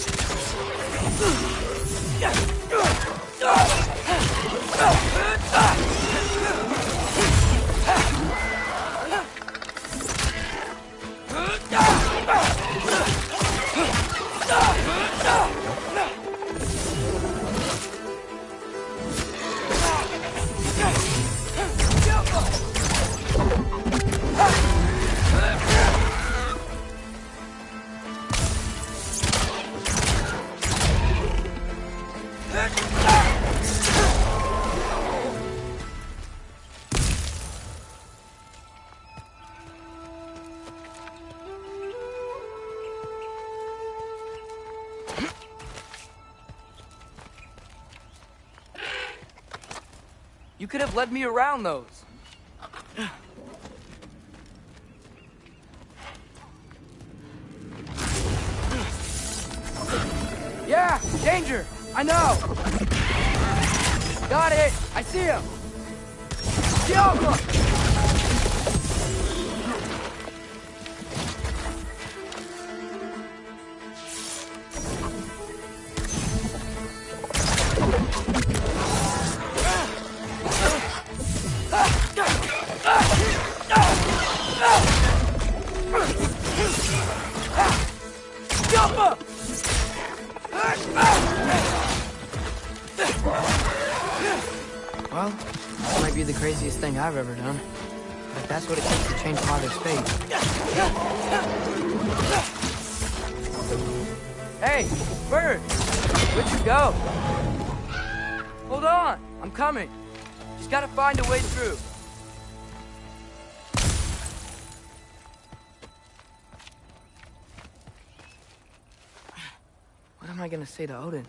You could have led me around those. Yeah, danger! I know! Got it! I see him! Diablo! Well, this might be the craziest thing I've ever done. But that's what it takes to change Father's fate. Hey, Bird! Where'd you go? Hold on! I'm coming. Just gotta find a way through. What am I gonna say to Odin?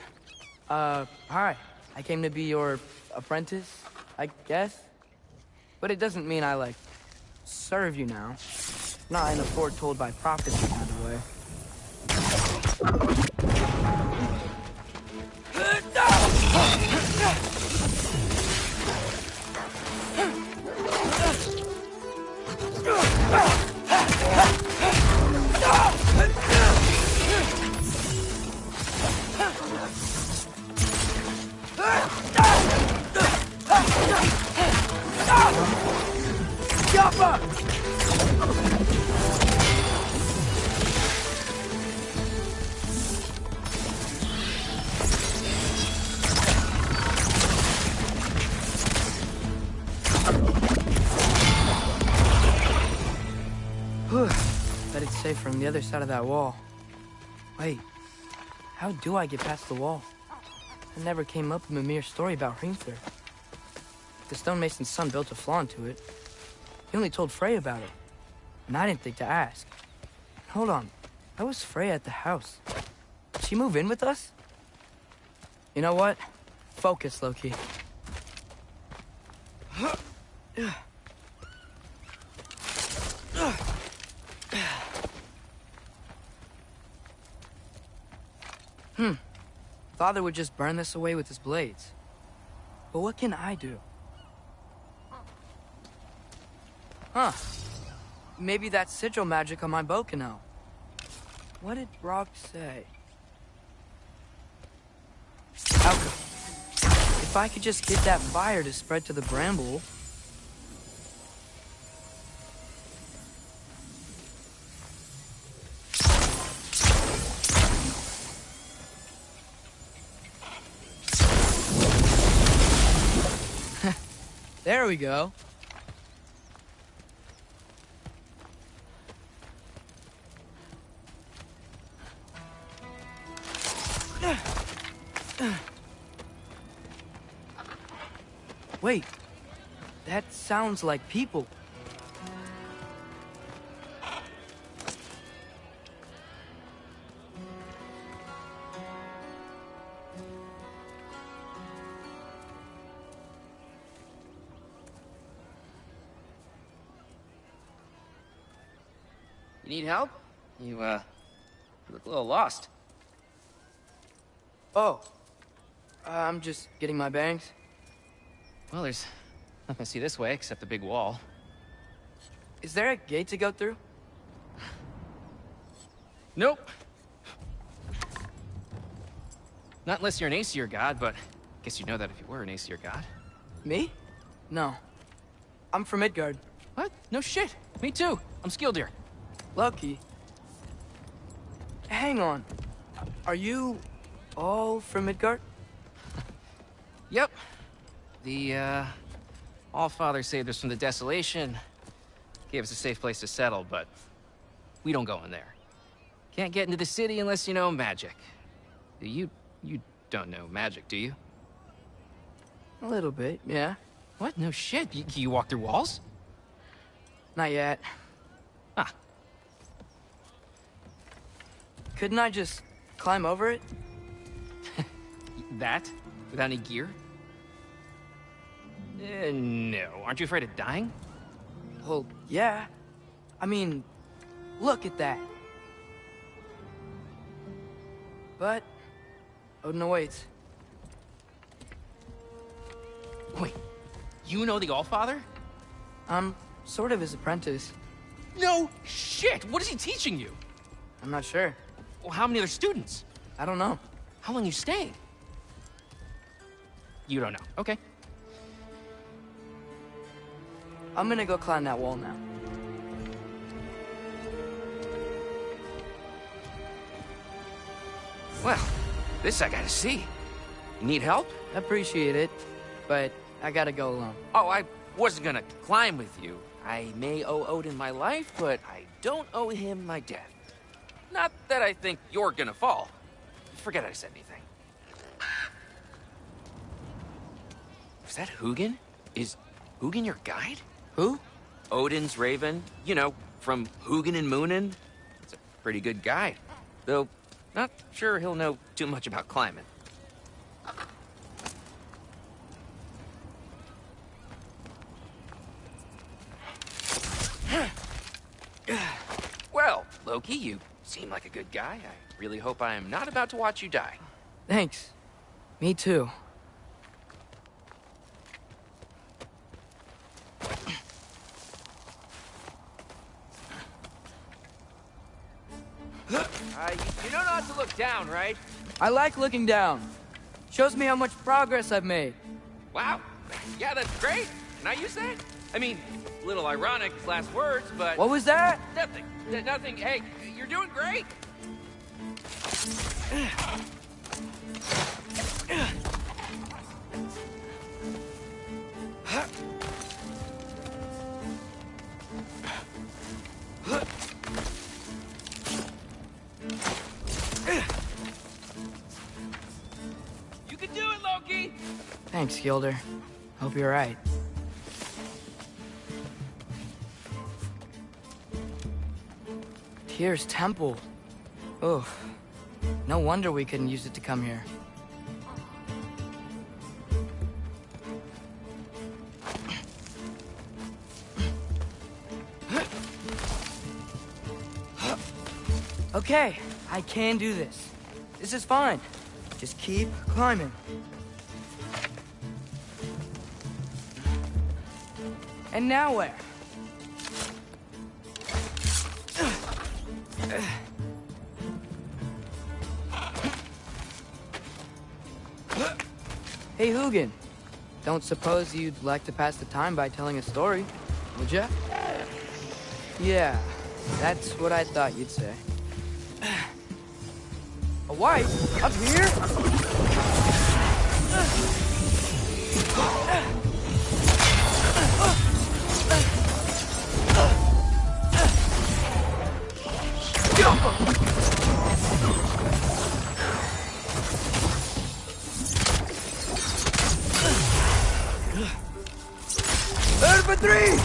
Hi. I came to be your apprentice, I guess? But it doesn't mean I, like, serve you now. Not in a foretold by prophecy kind of way. safe from the other side of that wall. Wait, how do I get past the wall? It never came up in Mimir's story about Hrimthur. The stonemason's son built a flaw into it. He only told Freya about it, and I didn't think to ask. Hold on, how was Freya at the house? Did she move in with us? You know what? Focus, Loki. Father would just burn this away with his blades. But what can I do? Huh. Maybe that sigil magic on my bow can help. What did Brock say? Alchemy. If I could just get that fire to spread to the bramble... There we go. Wait, that sounds like people. You need help? You look a little lost. Oh, I'm just getting my bearings. Well, there's nothing to see this way except the big wall. Is there a gate to go through? Nope. Not unless you're an Aesir god, but I guess you'd know that if you were an Aesir god. Me? No. I'm from Midgard. What? No shit. Me too. I'm Skildir. Loki. Hang on. Are you all from Midgard? Yep. The, Allfather saved us from the desolation. Gave us a safe place to settle, but we don't go in there. Can't get into the city unless you know magic. You don't know magic, do you? A little bit, yeah. What? No shit. You walk through walls? Not yet. Ah. Couldn't I just climb over it? That? Without any gear? No. Aren't you afraid of dying? Well, yeah. I mean, look at that. But Odin awaits. Wait, you know the Allfather? I'm sort of his apprentice. No shit! What is he teaching you? I'm not sure. Well, how many other students? I don't know. How long you stayed? You don't know. Okay. I'm gonna go climb that wall now. Well, this I gotta see. You need help? Appreciate it, but I gotta go alone. Oh, I wasn't gonna climb with you. I may owe Odin my life, but I don't owe him my death. Not that I think you're gonna fall. Forget I said anything. Is that Hugin? Is Hugin your guide? Who? Odin's raven. You know, from Hugin and Moonin. It's a pretty good guide. Though, not sure he'll know too much about climbing. Well, Loki, you seem like a good guy. I really hope I am not about to watch you die. Thanks. Me too. You know not to look down, right? I like looking down. Shows me how much progress I've made. Wow. Yeah, that's great. Can I use that? I mean, a little ironic, last words, but... What was that? Nothing. Nothing. Hey, you're doing great. Thanks, Gilder. Hope you're right. Tyr's temple. Oh, no wonder we couldn't use it to come here. Okay, I can do this. This is fine. Just keep climbing. And now where? Hey, Hugin. Don't suppose you'd like to pass the time by telling a story, would ya? Yeah, that's what I thought you'd say. A wife? Up here? Third for three!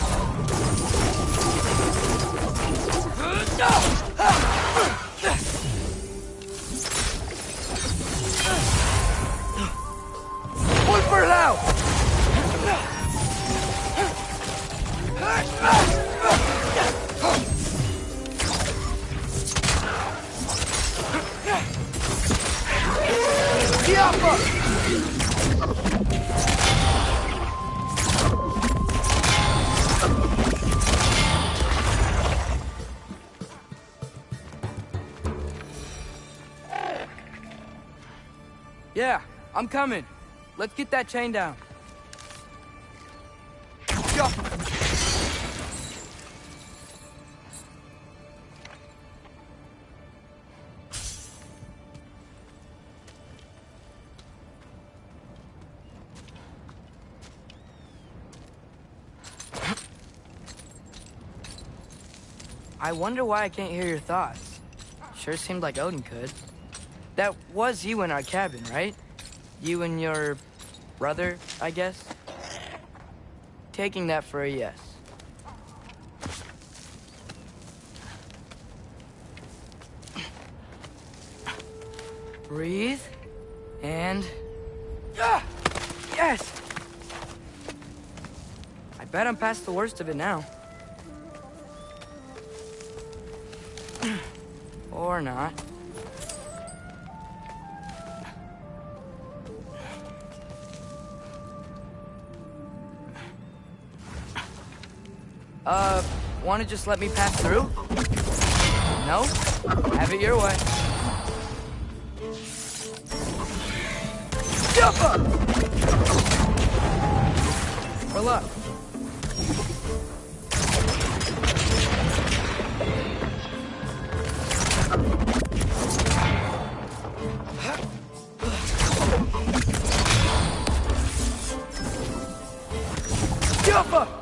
One for now! Yeah, I'm coming. Let's get that chain down. I wonder why I can't hear your thoughts. Sure seemed like Odin could. That was you in our cabin, right? You and your brother, I guess? Taking that for a yes. Breathe, and... Yes! I bet I'm past the worst of it now. Or not. Wanna just let me pass through? No? Have it your way. Jump up! For luck. Jump up!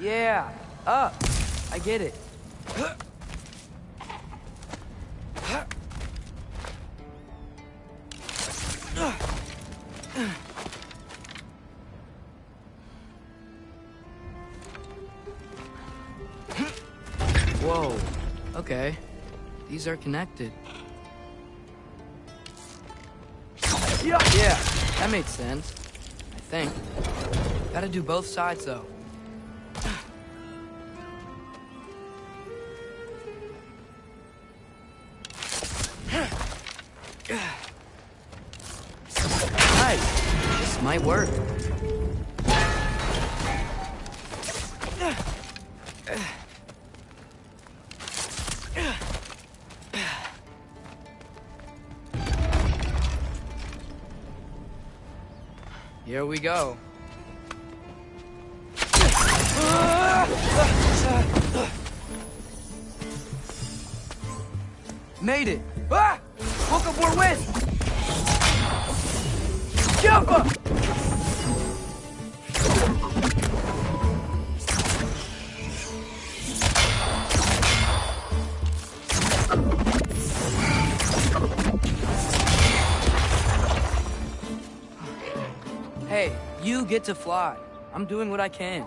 Yeah, up. I get it. Whoa. Okay. These are connected. Yeah, that makes sense. I think. Gotta do both sides, though. Nice. This might work. Here we go. Made it! Ah! Woke up more wind! Jump up! Hey, you get to fly. I'm doing what I can.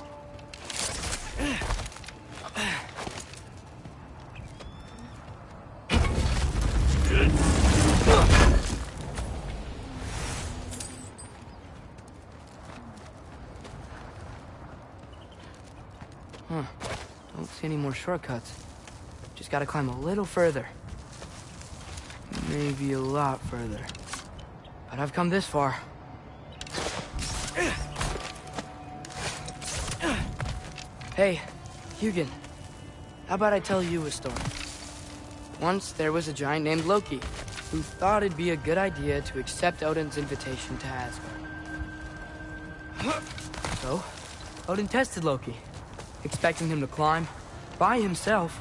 Huh. Don't see any more shortcuts. Just gotta climb a little further. Maybe a lot further. But I've come this far. Hey, Hugin. How about I tell you a story? Once there was a giant named Loki who thought it'd be a good idea to accept Odin's invitation to Asgard. So, Odin tested Loki, expecting him to climb by himself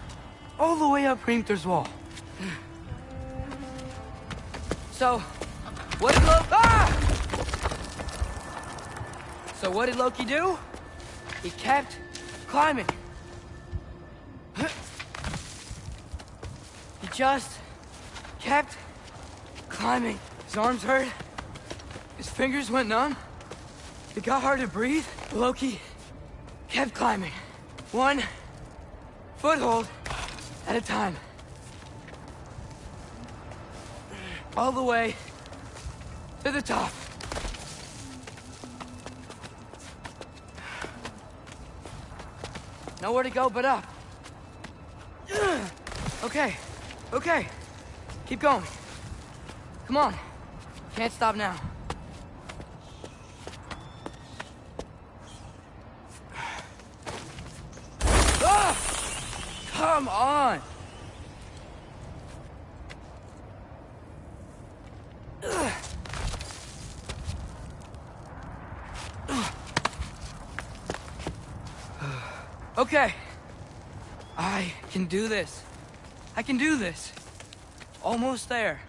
all the way up Hrimthur's wall. So, what did Loki do? He kept climbing. He just kept climbing. His arms hurt. His fingers went numb. It got hard to breathe. Loki kept climbing. One foothold at a time. All the way to the top. Nowhere to go but up. Okay, okay. Keep going. Come on. Can't stop now. Ah! Come on! Okay. I can do this. I can do this. Almost there.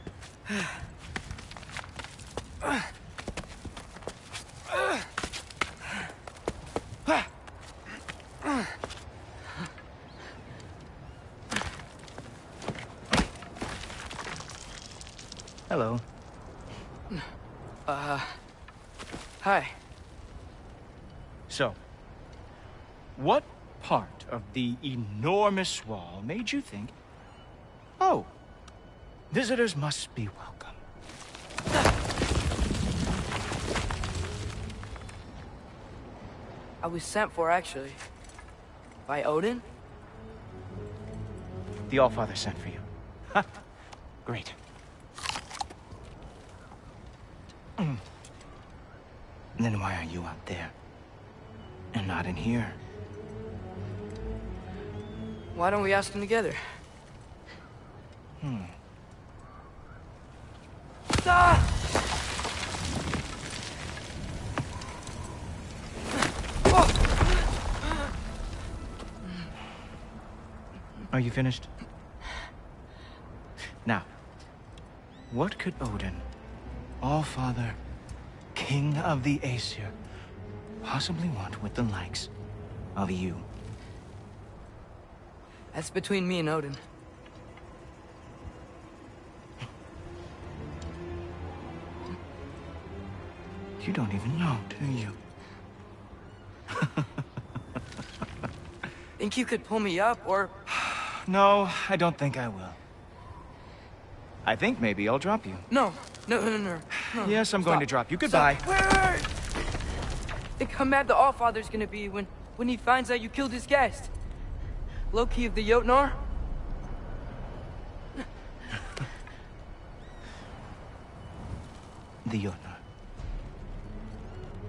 Hello. Hi. So, what part of the enormous wall made you think, oh, visitors must be welcome? I was sent for, actually. By Odin? The Allfather sent for you. Ha! Great. Then why are you out there? And not in here? Why don't we ask them together? Ah! Are you finished? Now, what could Odin, Allfather, King of the Aesir, possibly want with the likes of you? That's between me and Odin. You don't even know, do you? Think you could pull me up, or... No, I don't think I will. I think maybe I'll drop you. No. Yes, I'm going to drop you. Goodbye. Wait. Think how mad the Allfather's gonna be when he finds out you killed his guest. Loki of the Jotnar? The Jotnar.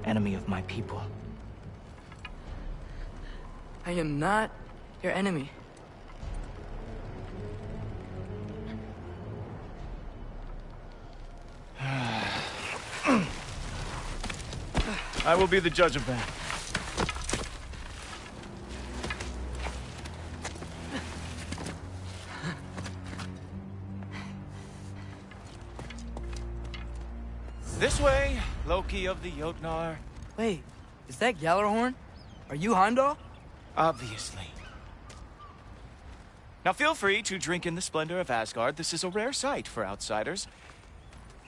Enemy of my people. I am not your enemy. will be the judge of that. This way, Loki of the Jotnar. Wait, is that Gjallarhorn? Are you Heimdall? Obviously. Now feel free to drink in the splendor of Asgard. This is a rare sight for outsiders.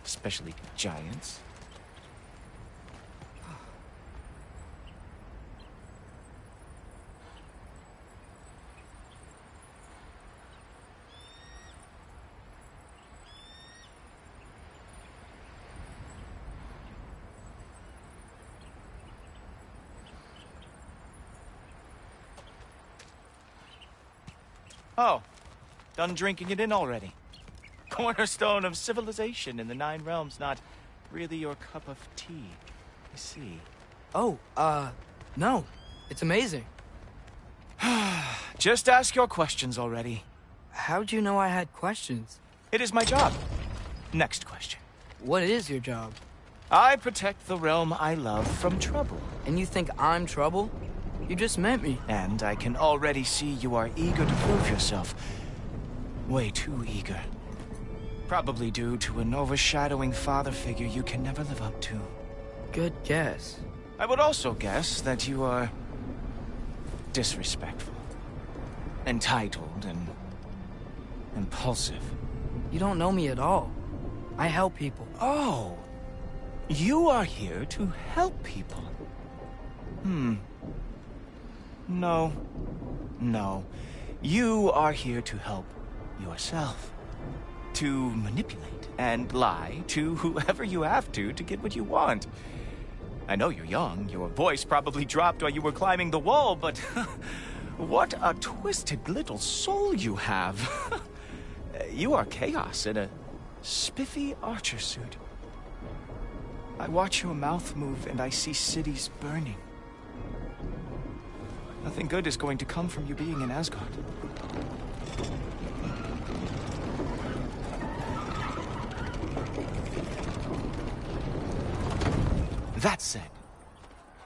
Especially giants. Oh, done drinking it in already. Cornerstone of civilization in the Nine Realms, not really your cup of tea. I see. Oh, no. It's amazing. Just ask your questions already. How'd you know I had questions? It is my job. Next question. What is your job? I protect the realm I love from trouble. And you think I'm trouble? You just met me. And I can already see you are eager to prove yourself. Way too eager. Probably due to an overshadowing father figure you can never live up to. Good guess. I would also guess that you are disrespectful, entitled, and impulsive. You don't know me at all. I help people. Oh, you are here to help people. No. You are here to help yourself. To manipulate and lie to whoever you have to get what you want. I know you're young. Your voice probably dropped while you were climbing the wall, but what a twisted little soul you have. You are chaos in a spiffy archer suit. I watch your mouth move and I see cities burning. Nothing good is going to come from you being in Asgard. That said,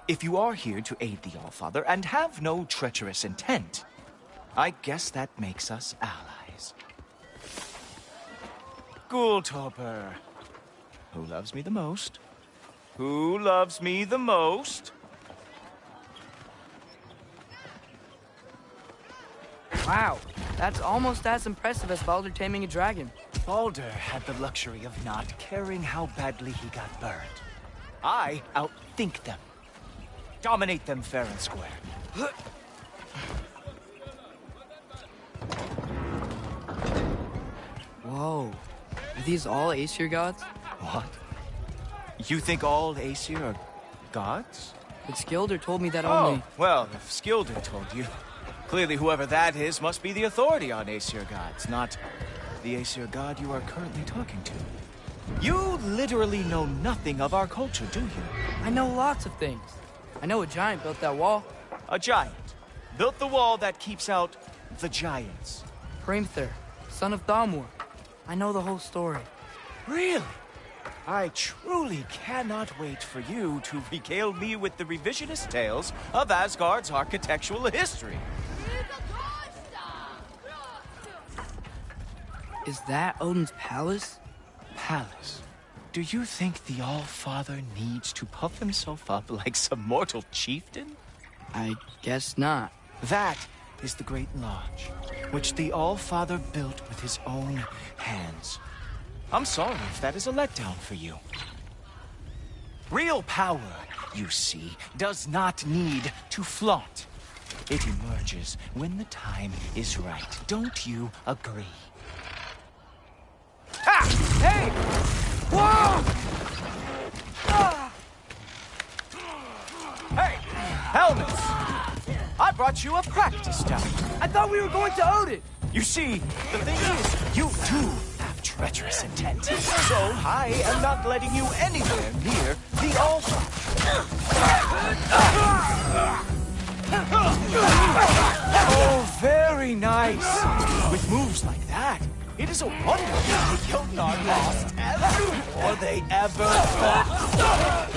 if you are here to aid the Allfather and have no treacherous intent, I guess that makes us allies. Gultoper. Who loves me the most? Who loves me the most? Wow, that's almost as impressive as Baldur taming a dragon. Baldur had the luxury of not caring how badly he got burned. I outthink them. Dominate them fair and square. Whoa. Are these all Aesir gods? What? You think all Aesir are gods? But Skilder told me that only... Oh, well, if Skilder told you, clearly whoever that is must be the authority on Aesir gods, not the Aesir god you are currently talking to. You literally know nothing of our culture, do you? I know lots of things. I know a giant built that wall. A giant built the wall that keeps out the giants. Hrimthur, son of Thamur. I know the whole story. Really? I truly cannot wait for you to regale me with the revisionist tales of Asgard's architectural history. Is that Odin's palace? Palace? Do you think the All-Father needs to puff himself up like some mortal chieftain? I guess not. That is the Great Lodge, which the All-Father built with his own hands. I'm sorry if that is a letdown for you. Real power, you see, does not need to flaunt. It emerges when the time is right. Don't you agree? Ah! Hey! Whoa! Ah! Hey! Helmets! I brought you a practice down. I thought we were going to Odin! You see, the thing is, you too have treacherous intent. So I am not letting you anywhere near the altar. Oh, very nice. With moves like that, it is a wonder that the Jotnar lost before they ever thought.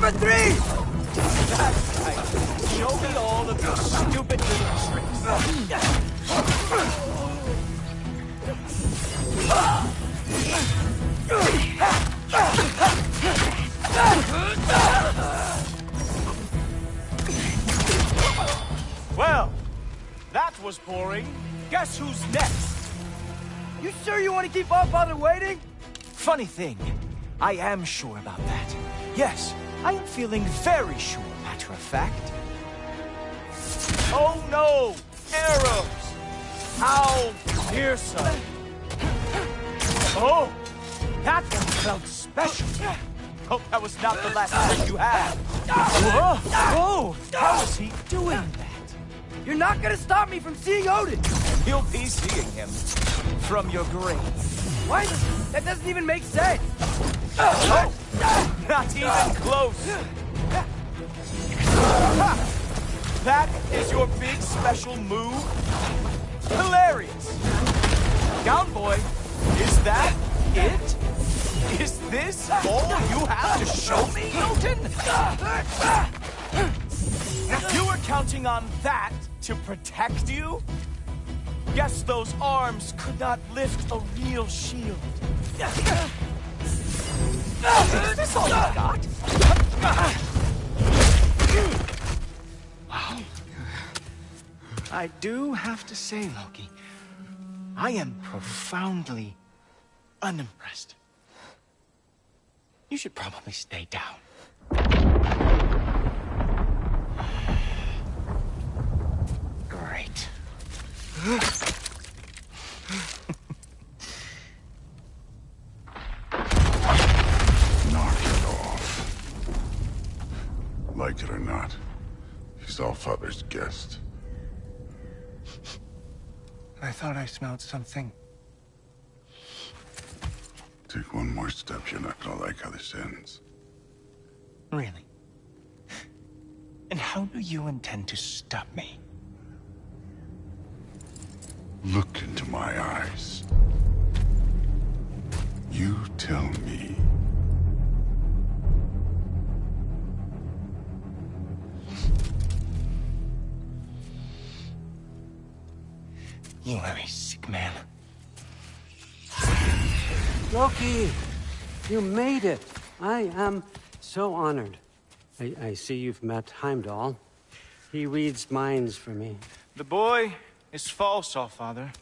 Number 3! That's right. Show me all of your stupid little tricks. Well, that was boring. Guess who's next? You sure you want to keep our father waiting? Funny thing, I am sure about that. Yes, I am feeling very sure, matter of fact. Oh no! Arrows! How fearsome! Oh! That one felt special! Hope that was not the last one you had! Whoa! Whoa! How is he doing that? You're not gonna stop me from seeing Odin! You'll be seeing him from your grave. What? That doesn't even make sense! Oh! Not even close! Ha! That is your big special move? Hilarious! Down, boy! Is that it? Is this all you have to show me, Milton? You were counting on that to protect you? Guess those arms could not lift a real shield. Is this all you got? Wow. I do have to say, Loki, I am profoundly unimpressed. You should probably stay down. Great. Knock it off. Like it or not, he's Allfather's guest. I thought I smelled something. Take one more step, you're not gonna like how this ends. Really? And how do you intend to stop me? Look into my eyes. You tell me. You are a sick man. Loki, you made it. I am so honored. I see you've met Heimdall. He reads minds for me. The boy is false, Allfather.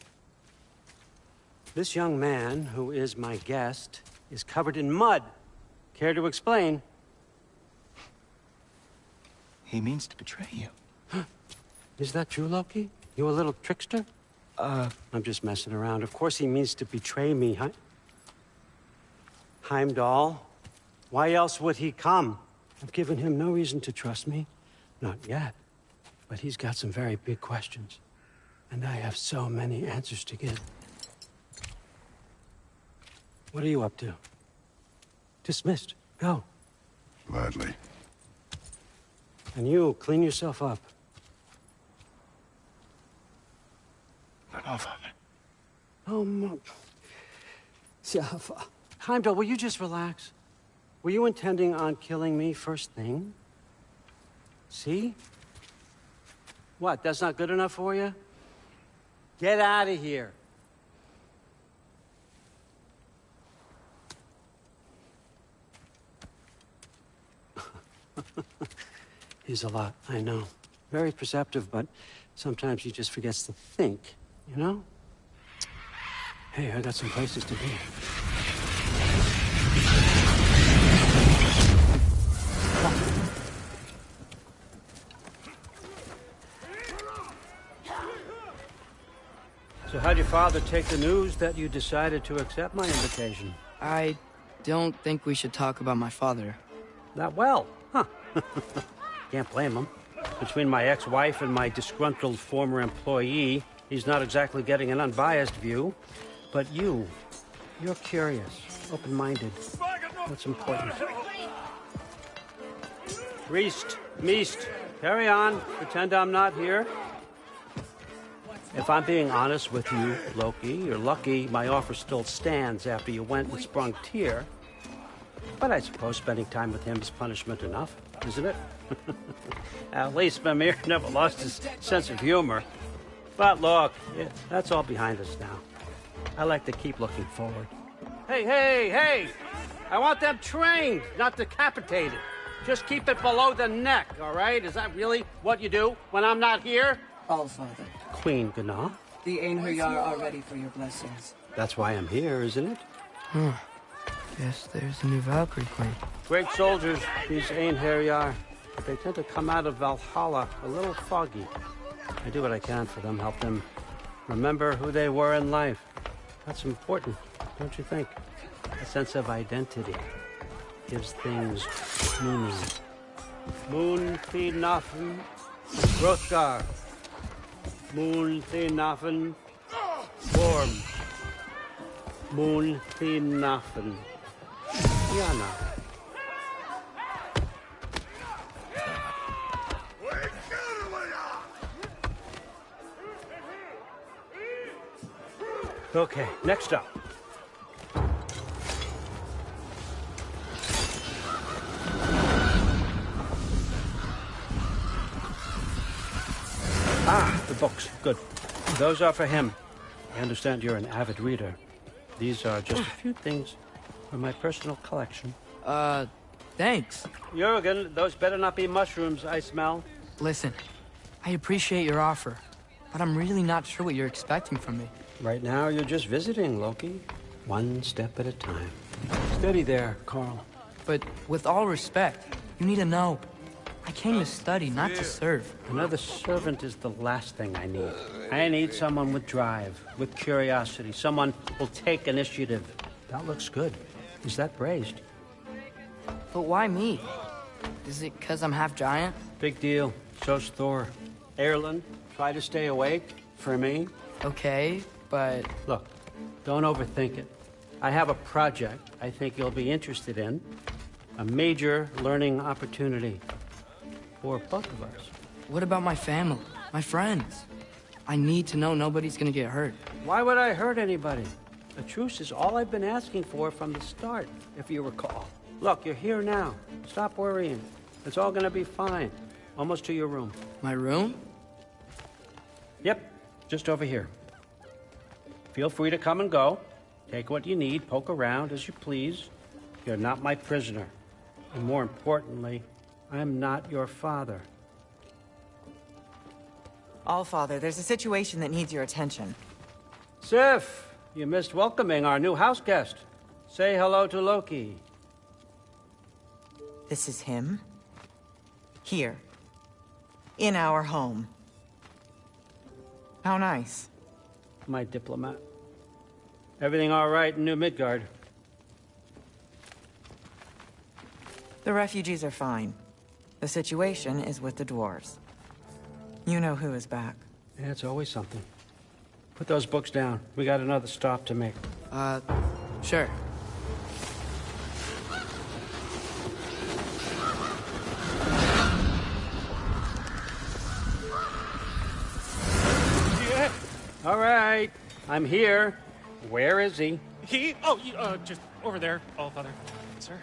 This young man, who is my guest, is covered in mud. Care to explain? He means to betray you. Is that true, Loki? You a little trickster? I'm just messing around. Of course he means to betray me, huh? Heimdall? Why else would he come? I've given him no reason to trust me. Not yet. But he's got some very big questions. And I have so many answers to give. What are you up to? Dismissed. Go. Gladly. And you, clean yourself up. But Allfather. Oh, Heimdall, will you just relax? Were you intending on killing me first thing? See? What, that's not good enough for you? Get out of here. He's a lot, I know. Very perceptive, but sometimes he just forgets to think, you know? Hey, I got some places to be. So how'd your father take the news that you decided to accept my invitation? I don't think we should talk about my father. Not well, huh? Can't blame him. Between my ex-wife and my disgruntled former employee, he's not exactly getting an unbiased view. But you're curious, open-minded. That's important. Reist, Meest, carry on. Pretend I'm not here. If I'm being honest with you, Loki, you're lucky my offer still stands after you went and sprung Tyr. But I suppose spending time with him is punishment enough, isn't it? At least Mimir never lost his sense of humor. But look, that's all behind us now. I like to keep looking forward. Hey, hey, hey! I want them trained, not decapitated. Just keep it below the neck, all right? Is that really what you do when I'm not here? Allfather. Queen Gná. The Einherjar are ready for your blessings. That's why I'm here, isn't it? Guess there's a new Valkyrie Queen. Great soldiers, these Einherjar. But they tend to come out of Valhalla a little foggy. I do what I can for them, help them remember who they were in life. That's important, don't you think? A sense of identity gives things meaning. Moon Thinafen, Hrothgar. Moon Thinafen, Worm. Moon Thinafen, Yana. Okay, next up. The books. Good. Those are for him. I understand you're an avid reader. These are just a few things from my personal collection. Thanks. Jurgen, those better not be mushrooms I smell. Listen, I appreciate your offer, but I'm really not sure what you're expecting from me. Right now, you're just visiting, Loki. One step at a time. Steady there, Carl. But with all respect, you need to know. I came to study, not to serve. Another servant is the last thing I need. I need someone with drive, with curiosity, someone who'll take initiative. That looks good. Is that praised? But why me? Is it because I'm half giant? Big deal. So's Thor. Erlen, try to stay awake for me. Okay, but... Look, don't overthink it. I have a project I think you'll be interested in. A major learning opportunity. For both of us. What about my family? My friends? I need to know nobody's gonna get hurt. Why would I hurt anybody? A truce is all I've been asking for from the start, if you recall. Look, you're here now. Stop worrying. It's all gonna be fine. Almost to your room. My room? Yep, just over here. Feel free to come and go. Take what you need, poke around as you please. You're not my prisoner. And more importantly, I'm not your father. Allfather, there's a situation that needs your attention. Sif, you missed welcoming our new house guest. Say hello to Loki. This is him? Here. In our home. How nice. My diplomat. Everything all right in New Midgard? The refugees are fine. The situation is with the dwarves. You know who is back. Yeah, it's always something. Put those books down. We got another stop to make. Sure. Yeah. All right. I'm here. Where is he? He? Oh, just over there, Allfather. Sir?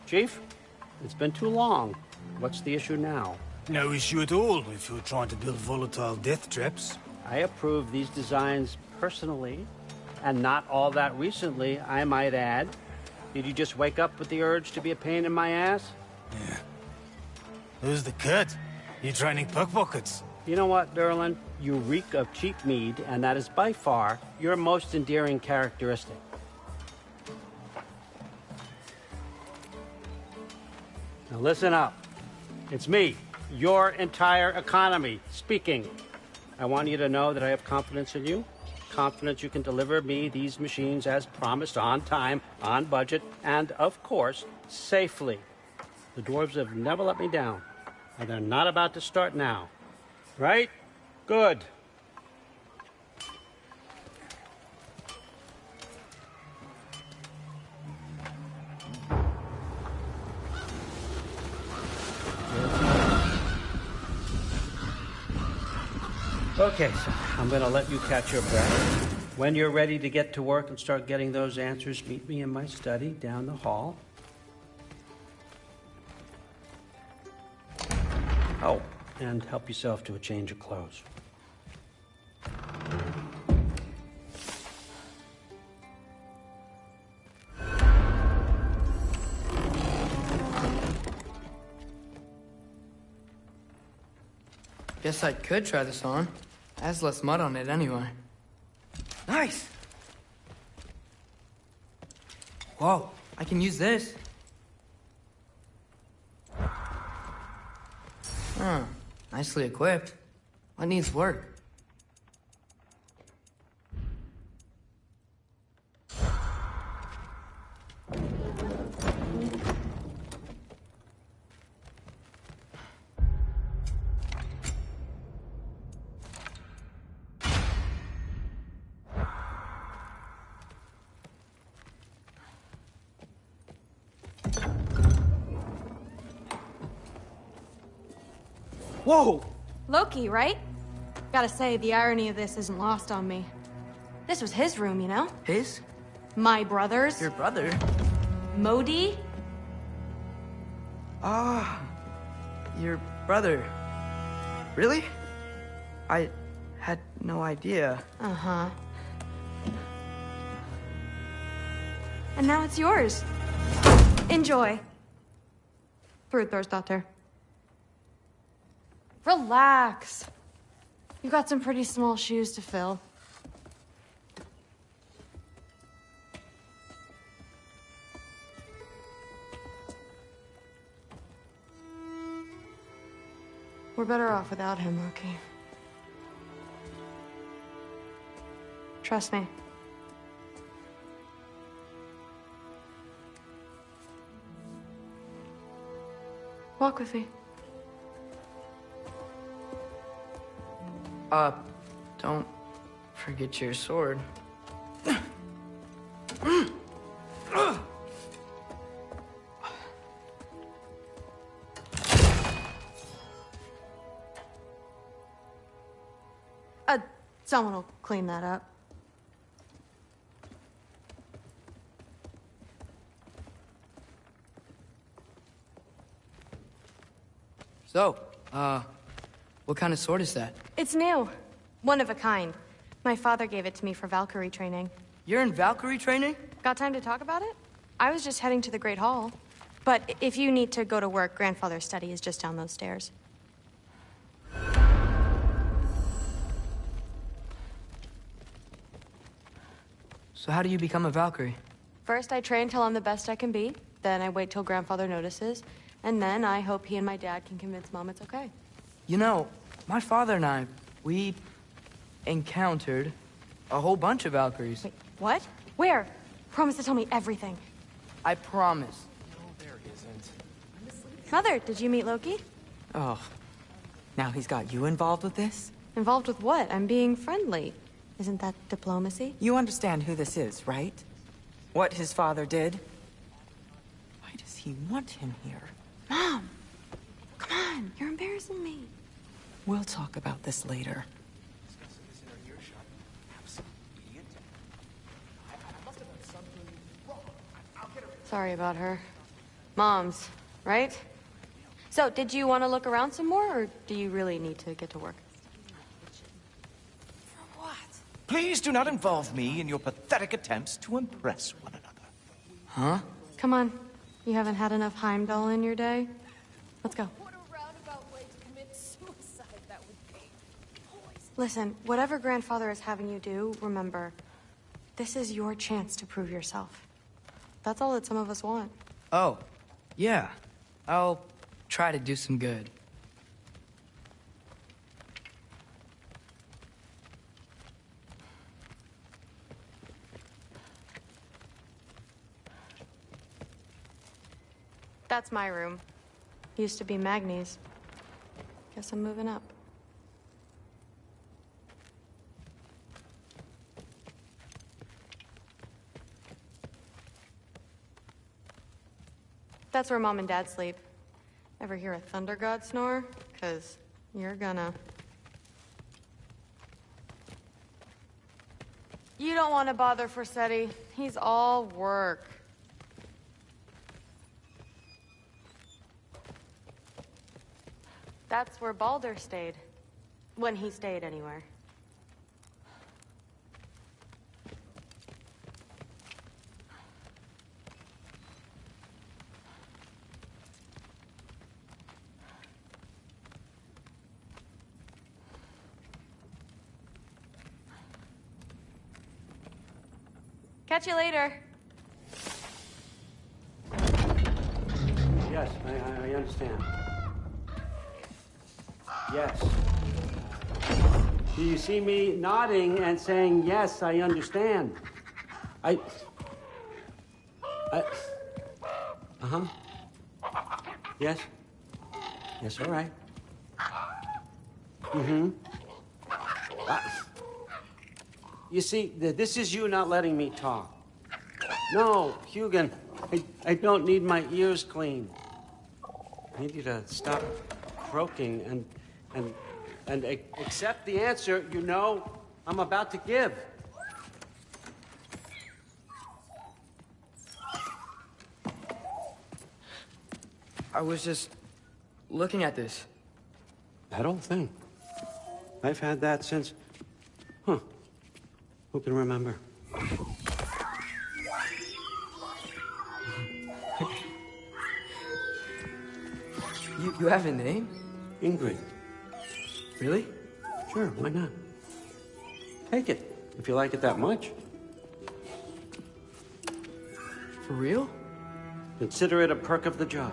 Chief, it's been too long. What's the issue now? No issue at all if you're trying to build volatile death traps. I approve these designs personally, and not all that recently, I might add. Did you just wake up with the urge to be a pain in my ass? Yeah. Who's the cut? You training pickpockets? You know what, Derlin? You reek of cheap mead, and that is by far your most endearing characteristic. Now listen up. It's me, your entire economy, speaking. I want you to know that I have confidence in you. Confidence you can deliver me these machines as promised, on time, on budget, and, of course, safely. The dwarves have never let me down, and they're not about to start now. Right? Good. Okay, so I'm going to let you catch your breath. When you're ready to get to work and start getting those answers, meet me in my study down the hall. Oh, and help yourself to a change of clothes. Guess I could try this on. It has less mud on it anyway. Nice! Whoa, I can use this. Huh, nicely equipped. What needs work? Whoa! Loki, right? Gotta say, the irony of this isn't lost on me. This was his room, you know? His? My brother's. Your brother? Modi? Ah, your brother. Really? I had no idea. Uh-huh. And now it's yours. Enjoy. Fruthdóttir. Relax. You've got some pretty small shoes to fill. We're better off without him, Loki. Trust me. Walk with me. Don't forget your sword. Someone will clean that up. So, what kind of sword is that? It's new. One of a kind. My father gave it to me for Valkyrie training. You're in Valkyrie training? Got time to talk about it? I was just heading to the Great Hall. But if you need to go to work, Grandfather's study is just down those stairs. So how do you become a Valkyrie? First, I train till I'm the best I can be. Then I wait till Grandfather notices. And then I hope he and my dad can convince Mom it's okay. You know, my father and I, we encountered a whole bunch of Valkyries. Wait, what? Where? Promise to tell me everything. I promise. No, there isn't. Mother, did you meet Loki? Oh, now he's got you involved with this? Involved with what? I'm being friendly. Isn't that diplomacy? You understand who this is, right? What his father did? Why does he want him here? Mom! Come on, you're embarrassing me. We'll talk about this later. Sorry about her. Mom's, right? So, did you want to look around some more, or do you really need to get to work? Please do not involve me in your pathetic attempts to impress one another. Huh? Come on. You haven't had enough Heimdall in your day? Let's go. Listen, whatever Grandfather is having you do, remember, this is your chance to prove yourself. That's all that some of us want. Oh, yeah. I'll try to do some good. That's my room. Used to be Magni's. Guess I'm moving up. That's where Mom and Dad sleep. Ever hear a thunder god snore? 'Cause you're gonna. You don't want to bother Forseti. He's all work. That's where Baldur stayed. When he stayed anywhere. Catch you later. Yes, I understand. Yes. Do you see me nodding and saying, yes, I understand? Uh-huh. Yes? Yes, all right. Mm-hmm. You see, this is you not letting me talk. No, Hugin, I don't need my ears cleaned. I need you to stop croaking and accept the answer you know I'm about to give. I was just looking at this. That old thing. I've had that since... Huh. Who can remember? You have a name? Ingrid. Really? Sure, why not? Take it, if you like it that much. For real? Consider it a perk of the job.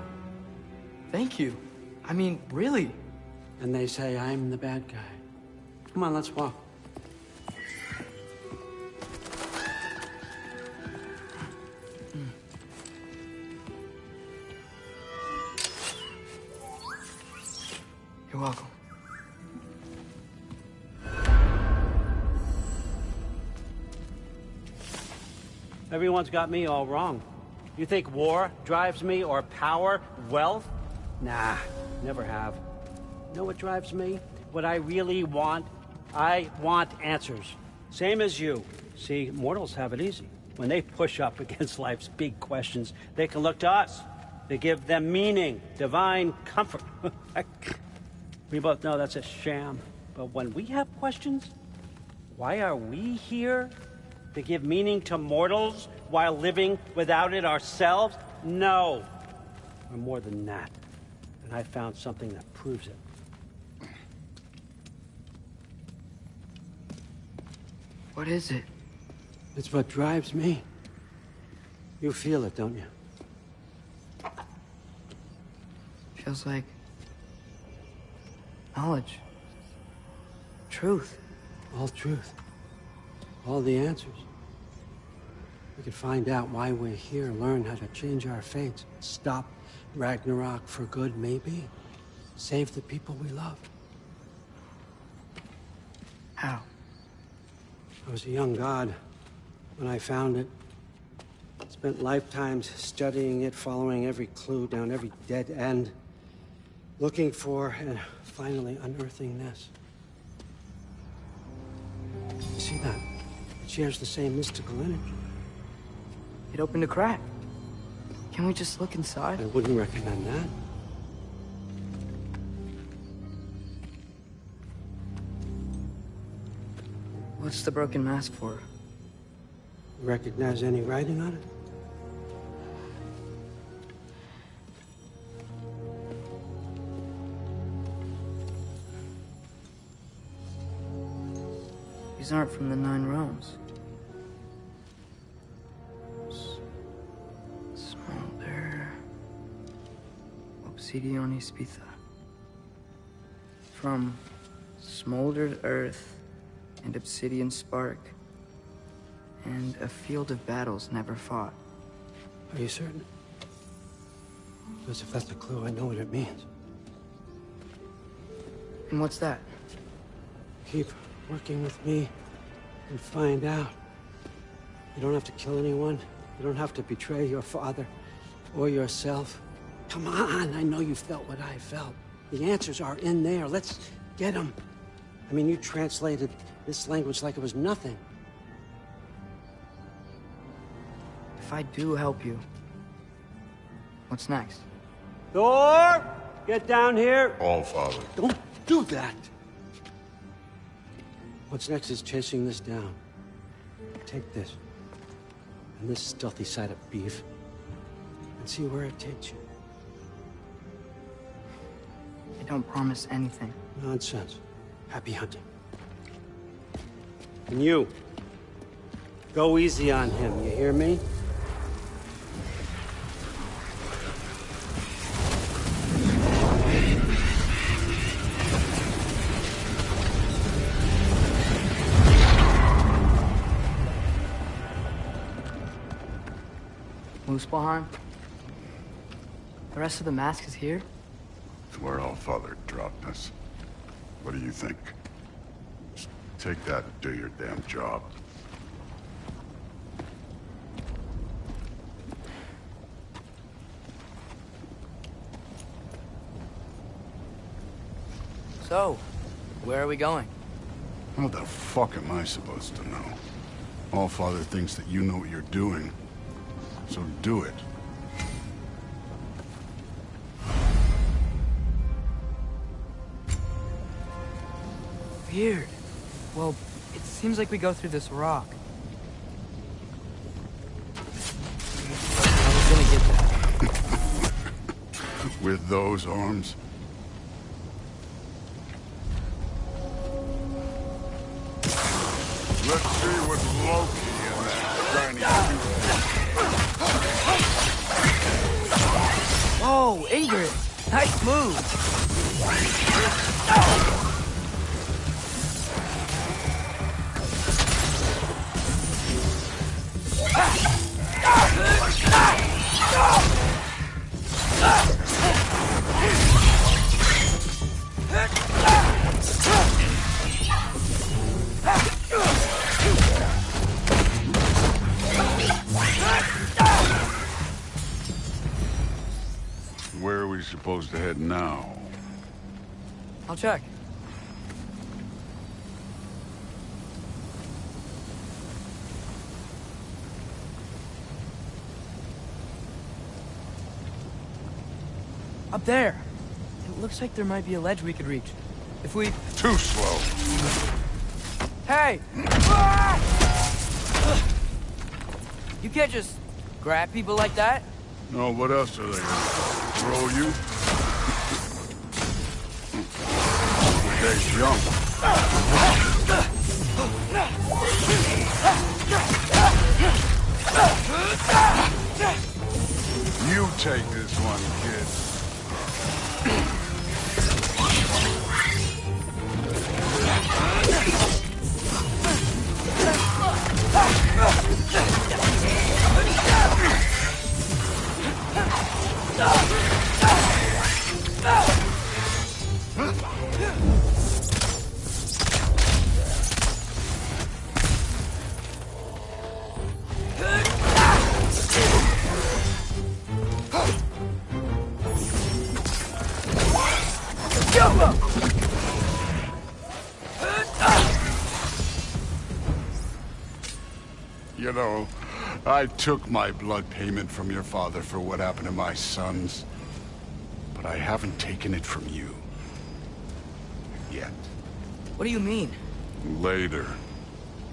Thank you. I mean, really. And they say I'm the bad guy. Come on, let's walk. You're welcome. Everyone's got me all wrong. You think war drives me, or power, wealth? Nah, never have. You know what drives me? What I really want? I want answers. Same as you. See, mortals have it easy. When they push up against life's big questions, they can look to us. They give them meaning, divine comfort. We both know that's a sham. But when we have questions, why are we here? To give meaning to mortals while living without it ourselves? No. We're more than that. And I found something that proves it. What is it? It's what drives me. You feel it, don't you? Feels like knowledge. Truth. All truth. All the answers. We could find out why we're here, learn how to change our fates, stop Ragnarok for good, maybe. Save the people we love. How? I was a young god when I found it. Spent lifetimes studying it, following every clue down every dead end, looking for and finally unearthing this. You see that? It shares the same mystical energy. It opened a crack. Can we just look inside? I wouldn't recommend that. What's the broken mask for? Recognize any writing on it? These aren't from the Nine Realms. Smolder. Obsidion Ispitha. From smoldered earth and obsidian spark, and a field of battles never fought. Are you certain? Because if that's a clue, I know what it means. And what's that? Keep working with me and find out. You don't have to kill anyone. You don't have to betray your father or yourself. Come on, I know you felt what I felt. The answers are in there. Let's get them. I mean, you translated this language like it was nothing. If I do help you, what's next? Thor! Get down here! All Father. Don't do that! What's next is chasing this down. Take this, and this stealthy side of beef, and see where it takes you. I don't promise anything. Nonsense. Happy hunting. And you, go easy on him, you hear me? Muspelheim? The rest of the mask is here? It's where All Father dropped us. What do you think? Just take that and do your damn job. So, where are we going? How the fuck am I supposed to know? All Father thinks that you know what you're doing. So do it. Weird. Well, it seems like we go through this rock. I was gonna get that. With those arms? Let's see what Loki and that shiny Whoa, Ingrid! Nice move! Where are we supposed to head now? I'll check. Up there. It looks like there might be a ledge we could reach. If we... Too slow. Hey! You can't just grab people like that. No, what else are they gonna throw you? Okay, jump. You take this one, kid. You know, I took my blood payment from your father for what happened to my sons. But I haven't taken it from you. Yet. What do you mean? Later.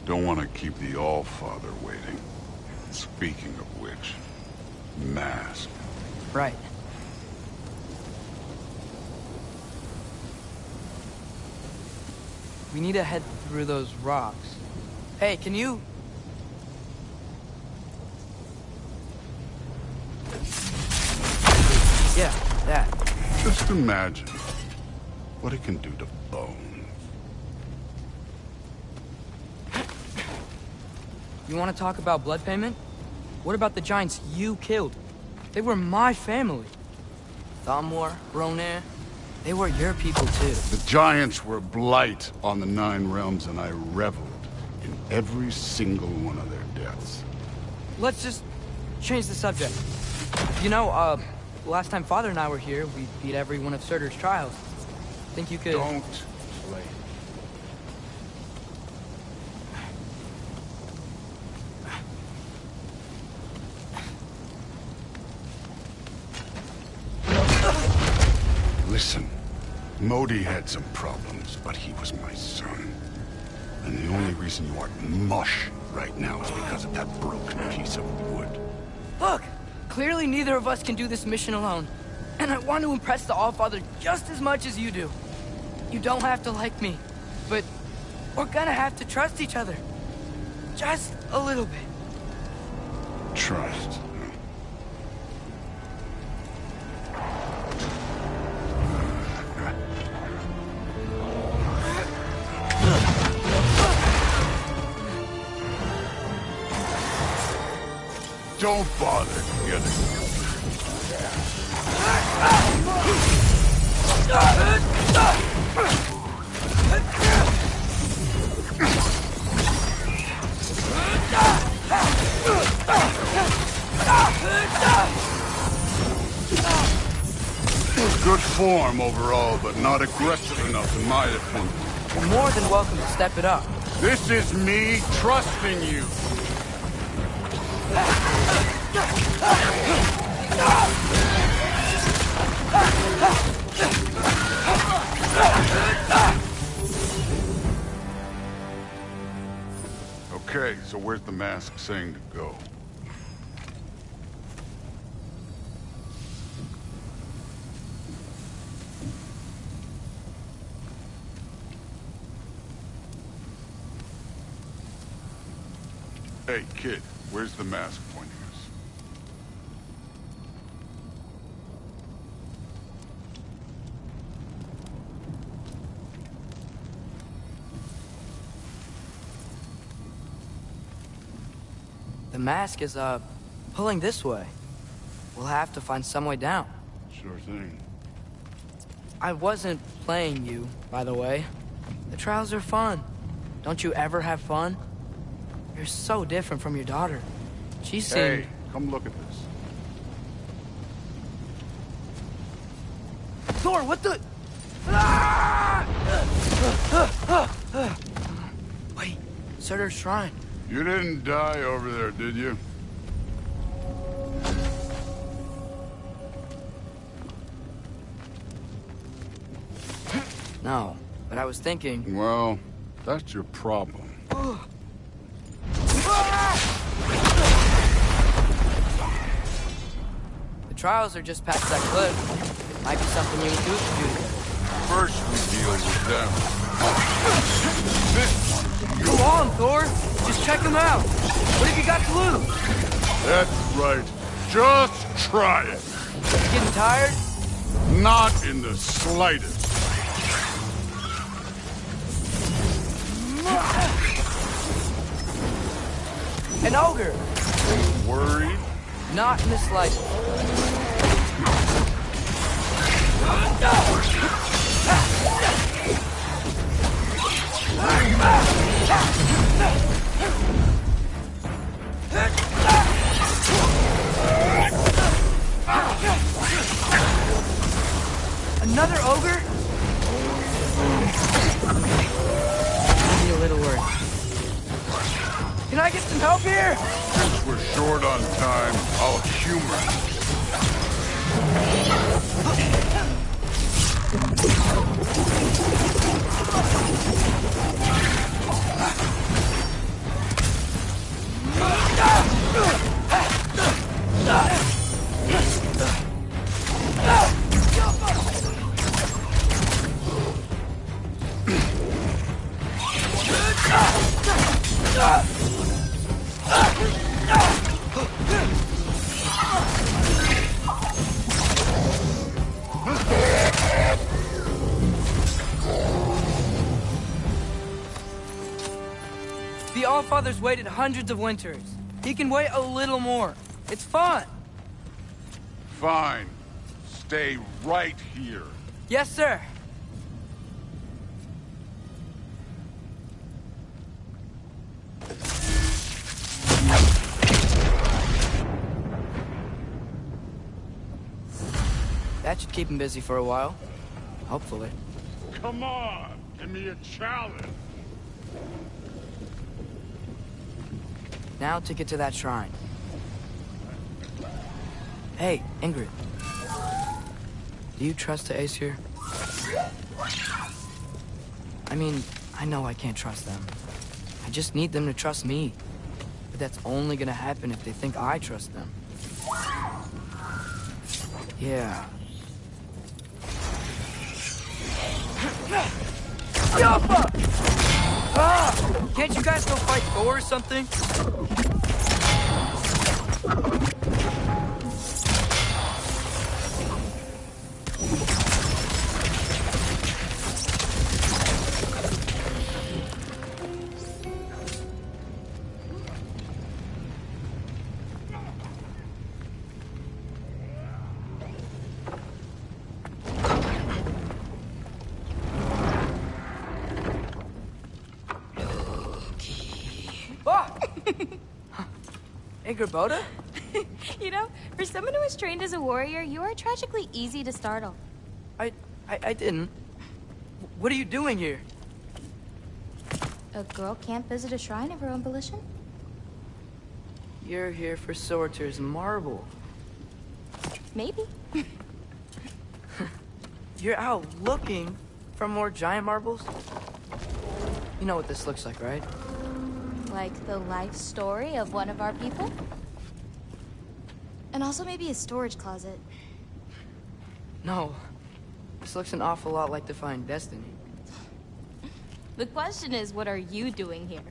Don't want to keep the All-Father waiting. Speaking of which, mask. Right. We need to head through those rocks. Hey, can you... Yeah, that. Just imagine what it can do to bone. You want to talk about blood payment? What about the giants you killed? They were my family. Thamur, Ronir, they were your people too. The giants were blight on the Nine Realms, and I reveled in every single one of their deaths. Let's just change the subject. You know, last time Father and I were here, we beat every one of Surtur's trials. Think you could... Don't play. Listen, Modi had some problems, but he was my son. And the only reason you aren't mush right now is because of that broken piece of wood. Look! Clearly neither of us can do this mission alone. And I want to impress the Allfather just as much as you do. You don't have to like me, but we're gonna have to trust each other. Just a little bit. Trust. Don't bother getting good form overall, but not aggressive enough in my opinion. You're more than welcome to step it up. This is me trusting you. Okay, so where's the mask saying to go? Hey, kid, where's the mask pointing us? The mask is, pulling this way. We'll have to find some way down. Sure thing. I wasn't playing you, by the way. The trials are fun. Don't you ever have fun? You're so different from your daughter. She seemed... Hey, come look at this. Thor, what the... Wait, Surtur's shrine. You didn't die over there, did you? No, but I was thinking... Well, that's your problem. The trials are just past that cliff. Might be something you and Goose can do together. First we deal with them. This one. Come on, Thor! Just check them out! What have you got to lose? That's right. Just try it. You getting tired? Not in the slightest. An ogre! Worried? Not in the slightest. Another ogre? Maybe a little worse. Can I get some help here? Since we're short on time, I'll humor you. The Allfather's waited hundreds of winters. He can wait a little more. It's fun. Fine. Stay right here. Yes, sir. That should keep him busy for a while. Hopefully. Come on, give me a challenge. Now to get to that shrine. Hey, Ingrid. Do you trust the Aesir? I mean, I know I can't trust them. I just need them to trust me. But that's only gonna happen if they think I trust them. Yeah. Can't you guys go fight Thor or something? Boda? You know, for someone who was trained as a warrior, you are tragically easy to startle. I didn't. What are you doing here? A girl can't visit a shrine of her own volition? You're here for Sorter's marble. Maybe. You're out looking for more giant marbles? You know what this looks like, right? Like the life story of one of our people? And also maybe a storage closet. No. This looks an awful lot like Defying Destiny. The question is, what are you doing here?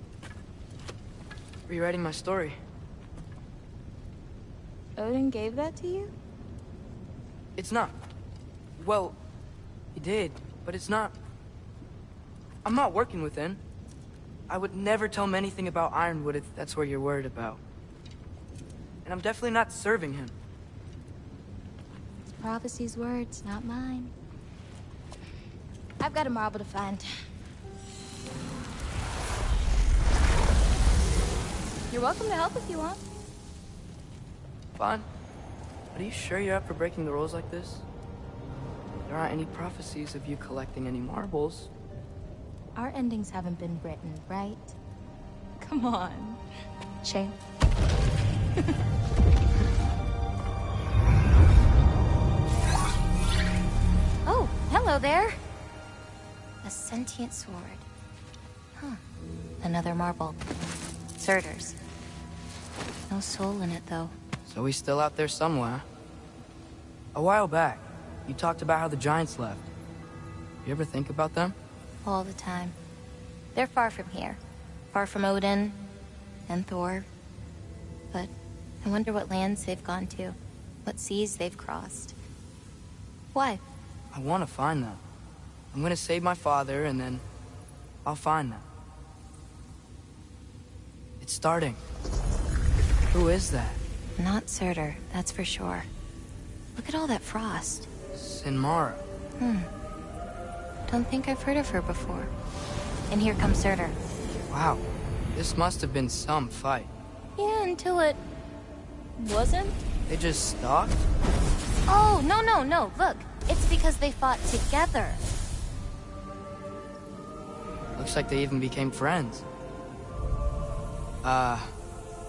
Rewriting my story. Odin gave that to you? It's not. Well, he did, but it's not. I'm not working with him. I would never tell him anything about Ironwood if that's what you're worried about. And I'm definitely not serving him. It's prophecy's words, not mine. I've got a marble to find. You're welcome to help if you want. Fine. But are you sure you're up for breaking the rules like this? There aren't any prophecies of you collecting any marbles. Our endings haven't been written, right? Come on, champ. Oh, hello there. A sentient sword. Huh. Another marble. Surtur's. No soul in it, though. So he's still out there somewhere. A while back, you talked about how the giants left. You ever think about them? All the time. They're far from here. Far from Odin and Thor. But I wonder what lands they've gone to. What seas they've crossed. Why? I want to find them. I'm gonna save my father, and then I'll find them. It's starting. Who is that? Not Surtur, that's for sure. Look at all that frost. Sinmara. Don't think I've heard of her before. And here comes Surtur. Wow. This must have been some fight. Yeah, until it... wasn't? They just stalked? Oh, no. Look, it's because they fought together. Looks like they even became friends.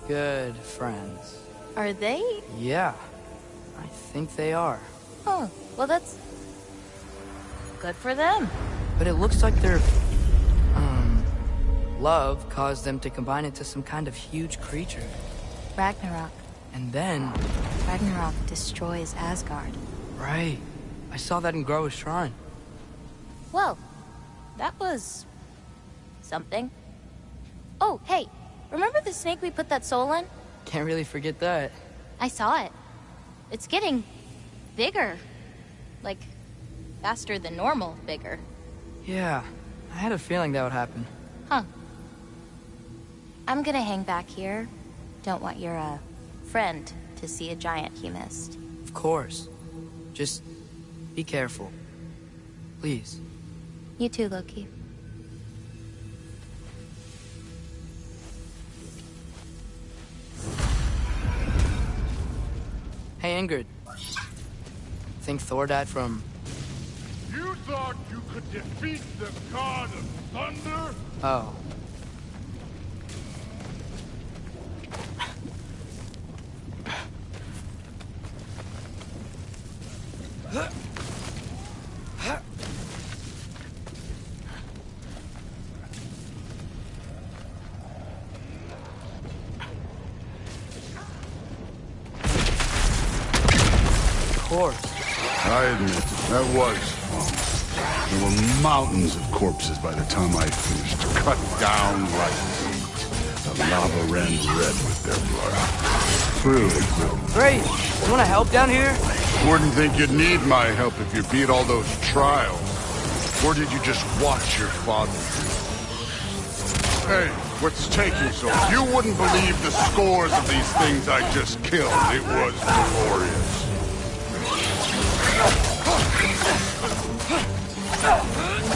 Good friends. Are they? Yeah, I think they are. Oh, well that's... good for them. But it looks like their... love caused them to combine into some kind of huge creature. Ragnarok. And then... Ragnarok destroys Asgard. Right. I saw that in Groa's shrine. Well, that was... something. Oh, hey, remember the snake we put that soul in? Can't really forget that. I saw it. It's getting... bigger. Like, faster than normal bigger. Yeah, I had a feeling that would happen. Huh. I'm gonna hang back here. Don't want your, friend to see a giant he missed. Of course. Just be careful. Please. You too, Loki. Hey, Ingrid. think Thor died from... You thought you could defeat the god of thunder? Oh. I admit, that was fun. There were mountains of corpses by the time I finished, cut down like meat. The lava ran red with their blood. Truly good. Great! You wanna help down here? Wouldn't think you'd need my help if you beat all those trials. Or did you just watch your father do it? Hey, what's taking so long? You wouldn't believe the scores of these things I just killed. It was glorious.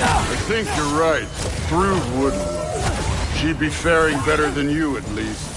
I think you're right. Through would love. She'd be faring better than you, at least.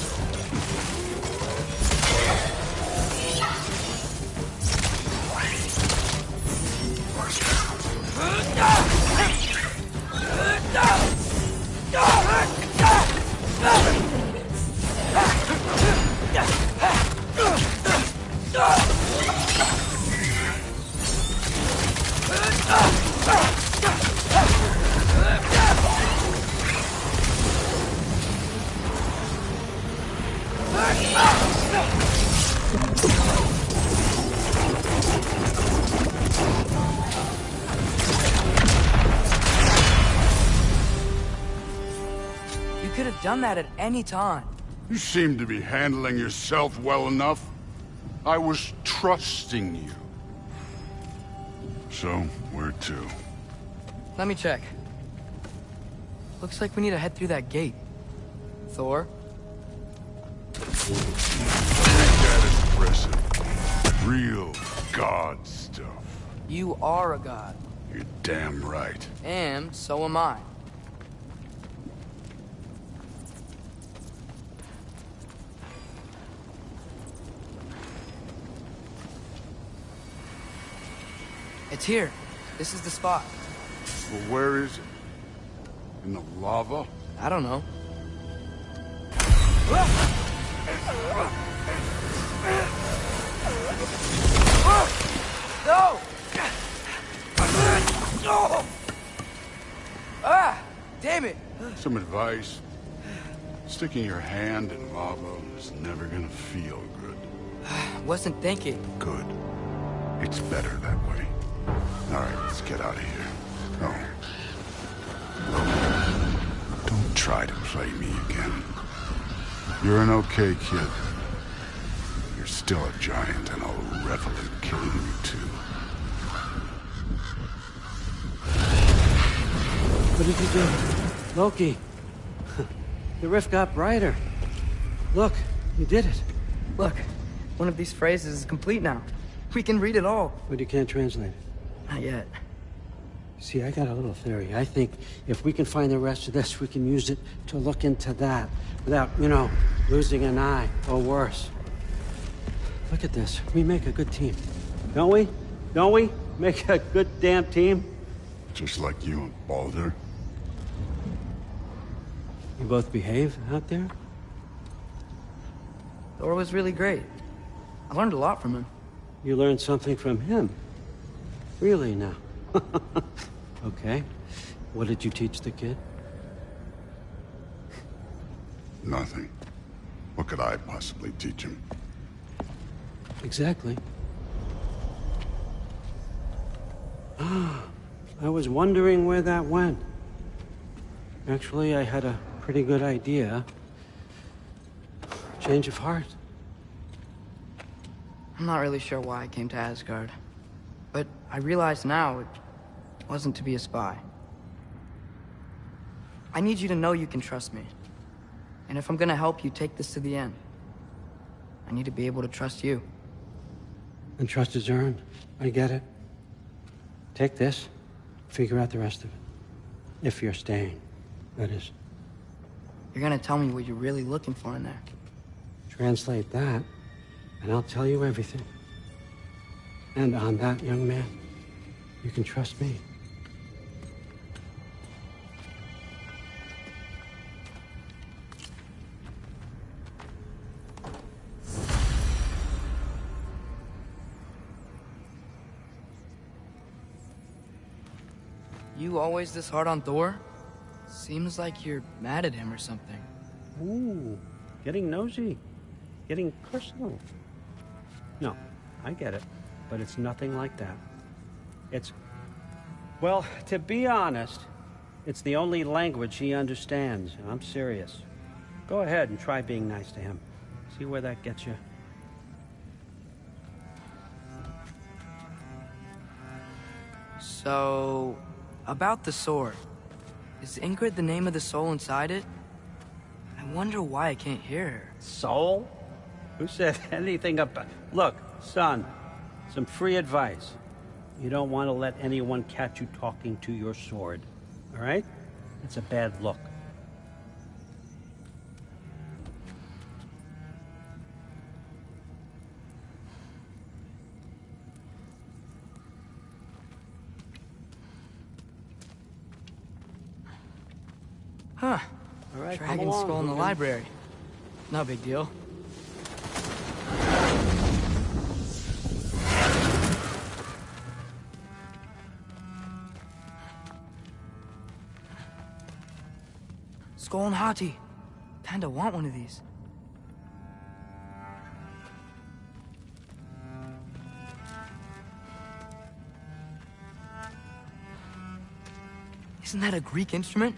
You could have done that at any time. You seem to be handling yourself well enough. I was trusting you. So, where to? Let me check. Looks like we need to head through that gate. Thor? That is impressive. Real god stuff. You are a god. You're damn right. And so am I. It's here. This is the spot. Well, where is it? In the lava? I don't know. No! Ah! Damn it! Some advice. Sticking your hand in lava is never gonna feel good. Wasn't thinking. Good. It's better that way. Alright, let's get out of here. Oh. Don't try to play me again. You're an okay kid. You're still a giant, and I'll revel in killing you too. What did you do? Loki. The rift got brighter. Look, you did it. Look, one of these phrases is complete now. We can read it all. But you can't translate it. Not yet. See, I got a little theory. I think if we can find the rest of this, we can use it to look into that without, you know, losing an eye or worse. Look at this. We make a good team. Don't we? Don't we? Make a good damn team? Just like you and Baldur. You both behave out there? Thor was really great. I learned a lot from him. You learned something from him? Really now? Okay. What did you teach the kid? Nothing. What could I possibly teach him? Exactly. I was wondering where that went. Actually, I had a pretty good idea. Change of heart. I'm not really sure why I came to Asgard. But I realize now it wasn't to be a spy. I need you to know you can trust me. And if I'm gonna help you take this to the end, I need to be able to trust you. And trust is earned. I get it. Take this, figure out the rest of it. If you're staying, that is. You're gonna tell me what you're really looking for in there. Translate that, and I'll tell you everything. And on that, young man, you can trust me. You always this hard on Thor? Seems like you're mad at him or something. Ooh, getting nosy. Getting personal. No, I get it. But it's nothing like that. It's... Well, to be honest, it's the only language he understands. And I'm serious. Go ahead and try being nice to him. See where that gets you. So... about the sword. Is Ingrid the name of the soul inside it? I wonder why I can't hear her. Soul? Who said anything about... Look, son, some free advice. You don't want to let anyone catch you talking to your sword. All right? It's a bad look. Huh. All right, come Dragon along, skull in the Hogan. library. No big deal. Skull and Hati. Kinda want one of these. Isn't that a Greek instrument?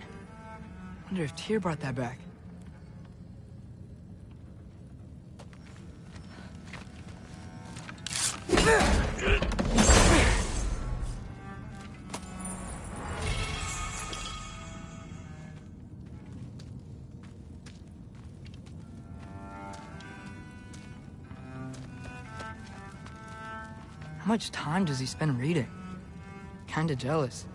Wonder if Tyr brought that back. How much time does he spend reading? Kinda jealous.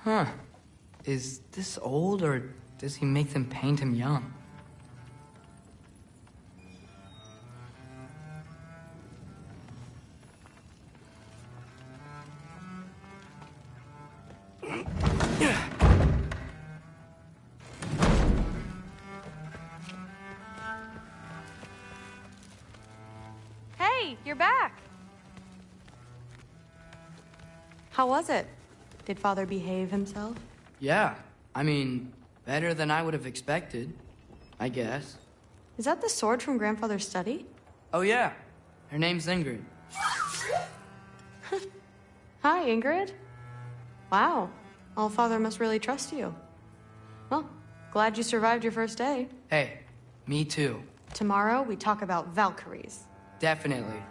Huh. Is this old, or does he make them paint him young? Hey, you're back. How was it? Did Father behave himself? Yeah. I mean, better than I would have expected, I guess. Is that the sword from Grandfather's study? Oh, yeah. Her name's Ingrid. Hi, Ingrid. Wow. Allfather must really trust you. Well, glad you survived your first day. Hey, me too. Tomorrow, we talk about Valkyries. Definitely.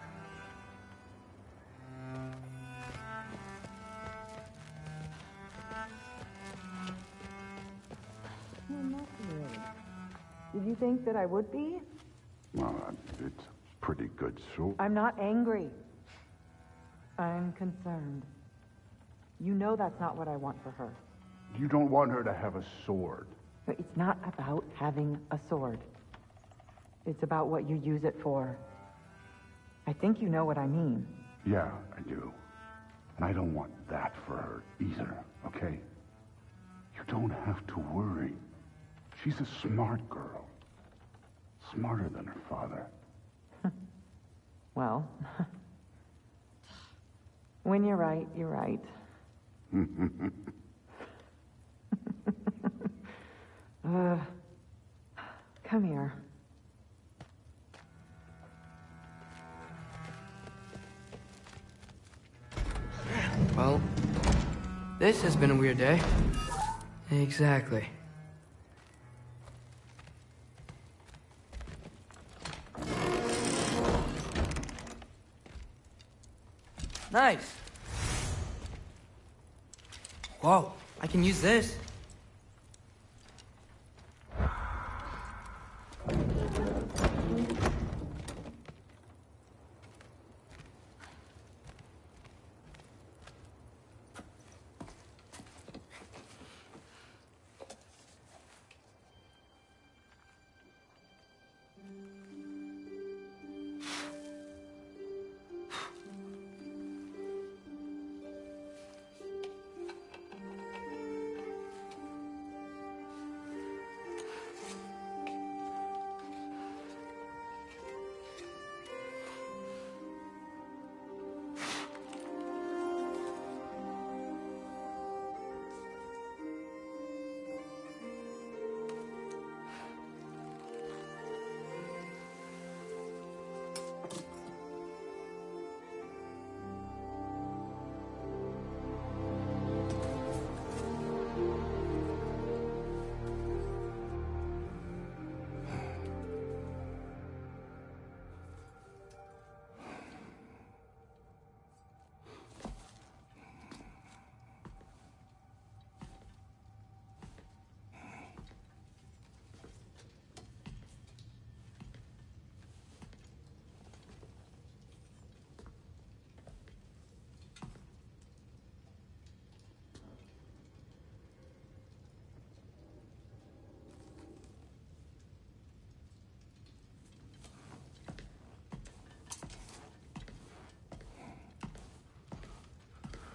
Did you think that I would be? Well, it's pretty good, so... I'm not angry. I'm concerned. You know that's not what I want for her. You don't want her to have a sword. But it's not about having a sword. It's about what you use it for. I think you know what I mean. Yeah, I do. And I don't want that for her either, okay? You don't have to worry. She's a smart girl. Smarter than her father. Well, when you're right, you're right. Come here. This has been a weird day. Exactly. Nice. Whoa, I can use this.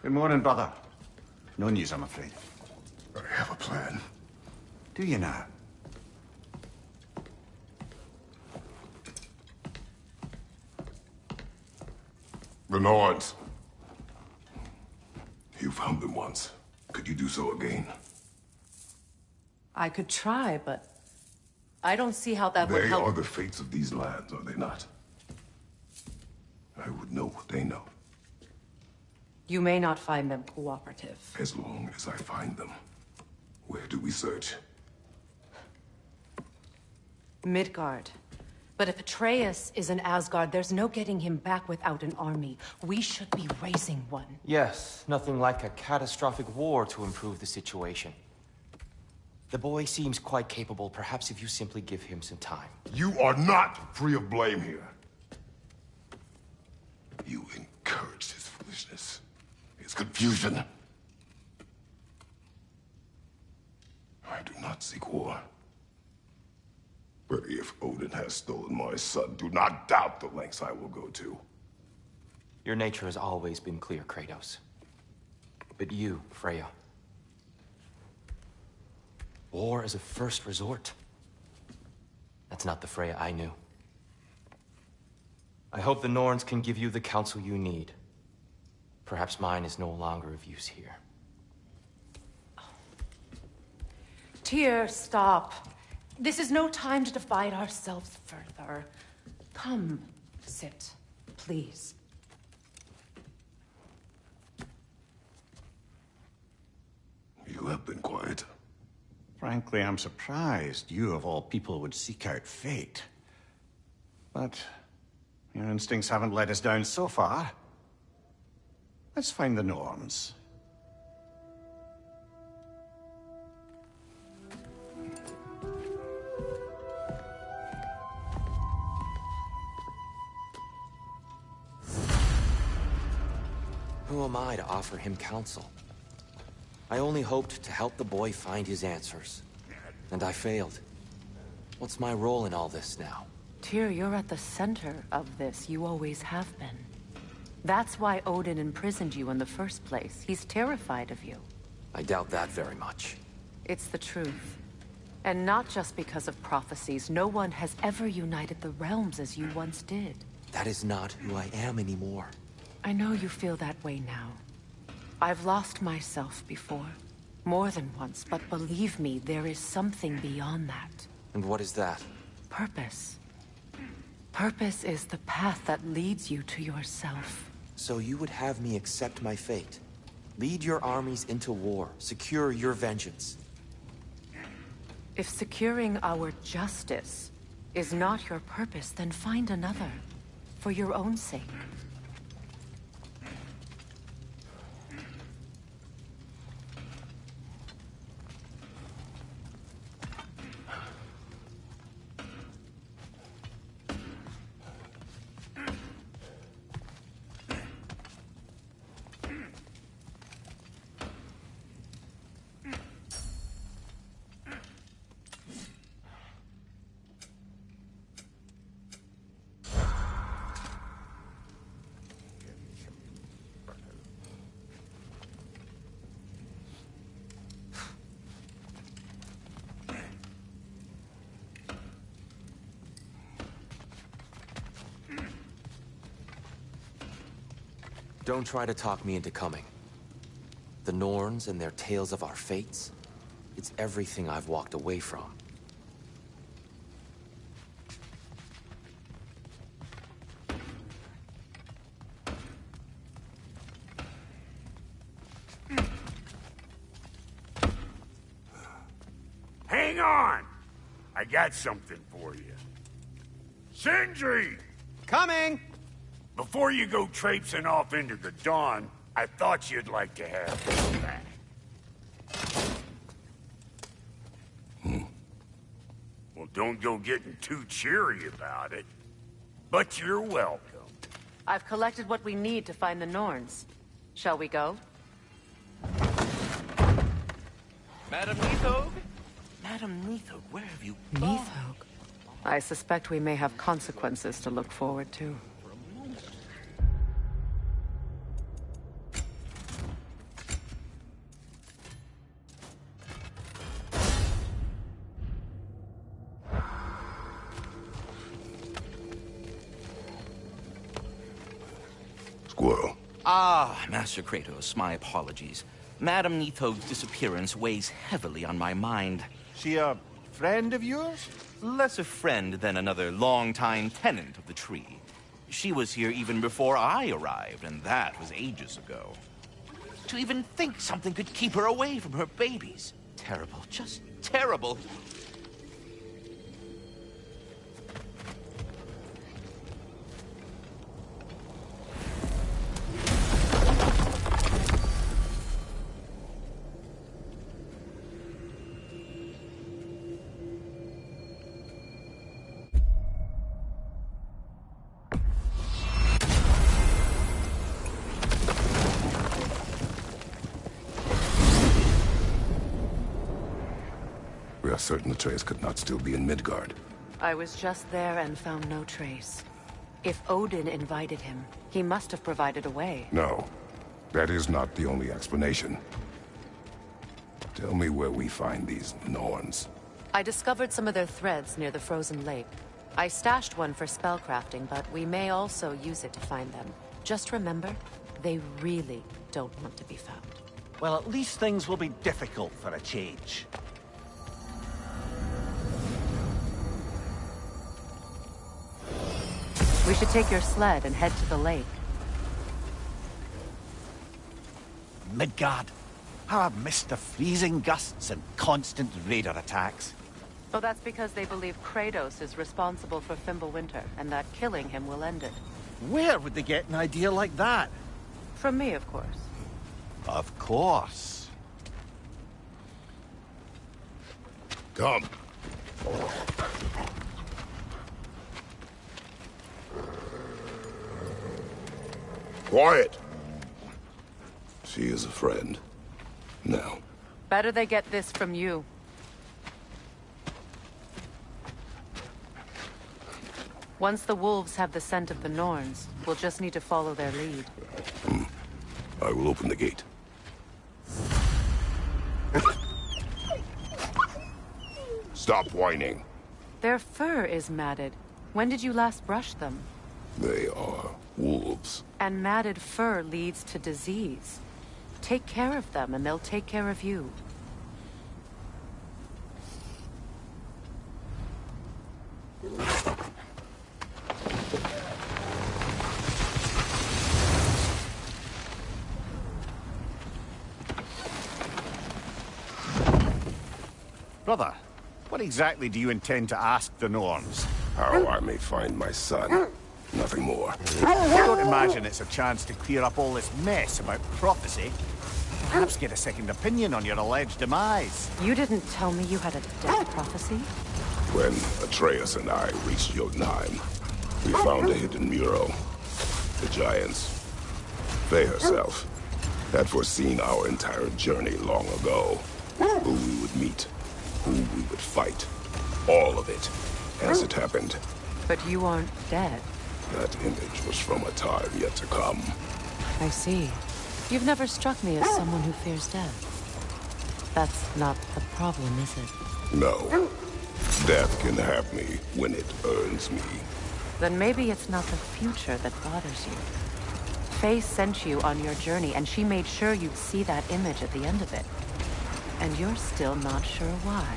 Good morning, brother. No news, I'm afraid. I have a plan. Do you now? The Norns. You found them once. Could you do so again? I could try, but I don't see how that would They help. are the fates of these lands, are they not? I would know what they know, You may not find them cooperative. as long as I find them. Where do we search? Midgard. But if Atreus is in Asgard, there's no getting him back without an army. We should be raising one. Yes, nothing like a catastrophic war to improve the situation. The boy seems quite capable. Perhaps if you simply give him some time. You are not free of blame here. You encouraged his foolishness, his confusion. I do not seek war. But if Odin has stolen my son, do not doubt the lengths I will go to. Your nature has always been clear, Kratos. But you, Freya. War as a first resort. That's not the Freya I knew. I hope the Norns can give you the counsel you need. Perhaps mine is no longer of use here. Tyr, stop. This is no time to divide ourselves further. Come, sit, please. You have been quiet. Frankly, I'm surprised you, of all people, would seek out fate. But your instincts haven't let us down so far. Let's find the Norns. Who am I to offer him counsel? I only hoped to help the boy find his answers. And I failed. What's my role in all this now? Tyr, you're at the center of this. You always have been. That's why Odin imprisoned you in the first place. He's terrified of you. I doubt that very much. It's the truth. And not just because of prophecies. No one has ever united the realms as you once did. That is not who I am anymore. I know you feel that way now. I've lost myself before. More than once, but believe me, there is something beyond that. And what is that? Purpose. Purpose is the path that leads you to yourself. So you would have me accept my fate? Lead your armies into war. Secure your vengeance. If securing our justice is not your purpose, then find another. For your own sake. Don't try to talk me into coming. The Norns and their tales of our fates, it's everything I've walked away from. Hang on! I got something for you. Sindri! Coming! Before you go traipsing off into the dawn, I thought you'd like to have this back. Well, don't go getting too cheery about it. But you're welcome. I've collected what we need to find the Norns. Shall we go? Madam Neathog? Madam Neathog, where have you gone? Neathog? I suspect we may have consequences to look forward to. Squirrel. Ah, Master Kratos, my apologies. Madam Neathog's disappearance weighs heavily on my mind. She a friend of yours? Less a friend than another longtime tenant of the tree. She was here even before I arrived, and that was ages ago. To even think something could keep her away from her babies. Terrible, just terrible. We are certain Atreus could not still be in Midgard. I was just there and found no trace. If Odin invited him, he must have provided a way. No, that is not the only explanation. Tell me where we find these Norns. I discovered some of their threads near the frozen lake. I stashed one for spellcrafting, but we may also use it to find them. Just remember, they really don't want to be found. Well, at least things will be difficult for a change. We should take your sled and head to the lake. Midgard. How I've missed the freezing gusts and constant raider attacks. Oh, that's because they believe Kratos is responsible for Fimbulwinter, and that killing him will end it. Where would they get an idea like that? From me, of course. Of course. Come. Quiet! She is a friend. Now. Better they get this from you. Once the wolves have the scent of the Norns, we'll just need to follow their lead. I will open the gate. Stop whining. Their fur is matted. When did you last brush them? They are wolves. And matted fur leads to disease. Take care of them, and they'll take care of you. Brother, what exactly do you intend to ask the Norns? How I may find my son. Nothing more. I don't imagine it's a chance to clear up all this mess about prophecy. Perhaps get a second opinion on your alleged demise. You didn't tell me you had a death prophecy? When Atreus and I reached Jotunheim, we found a hidden mural. The Giants, Faye herself, had foreseen our entire journey long ago. Who we would meet, who we would fight. All of it, as it happened. But you aren't dead. That image was from a time yet to come. I see. You've never struck me as someone who fears death. That's not the problem, is it? No. Death can have me when it earns me. Then maybe it's not the future that bothers you. Faye sent you on your journey, and she made sure you'd see that image at the end of it. And you're still not sure why.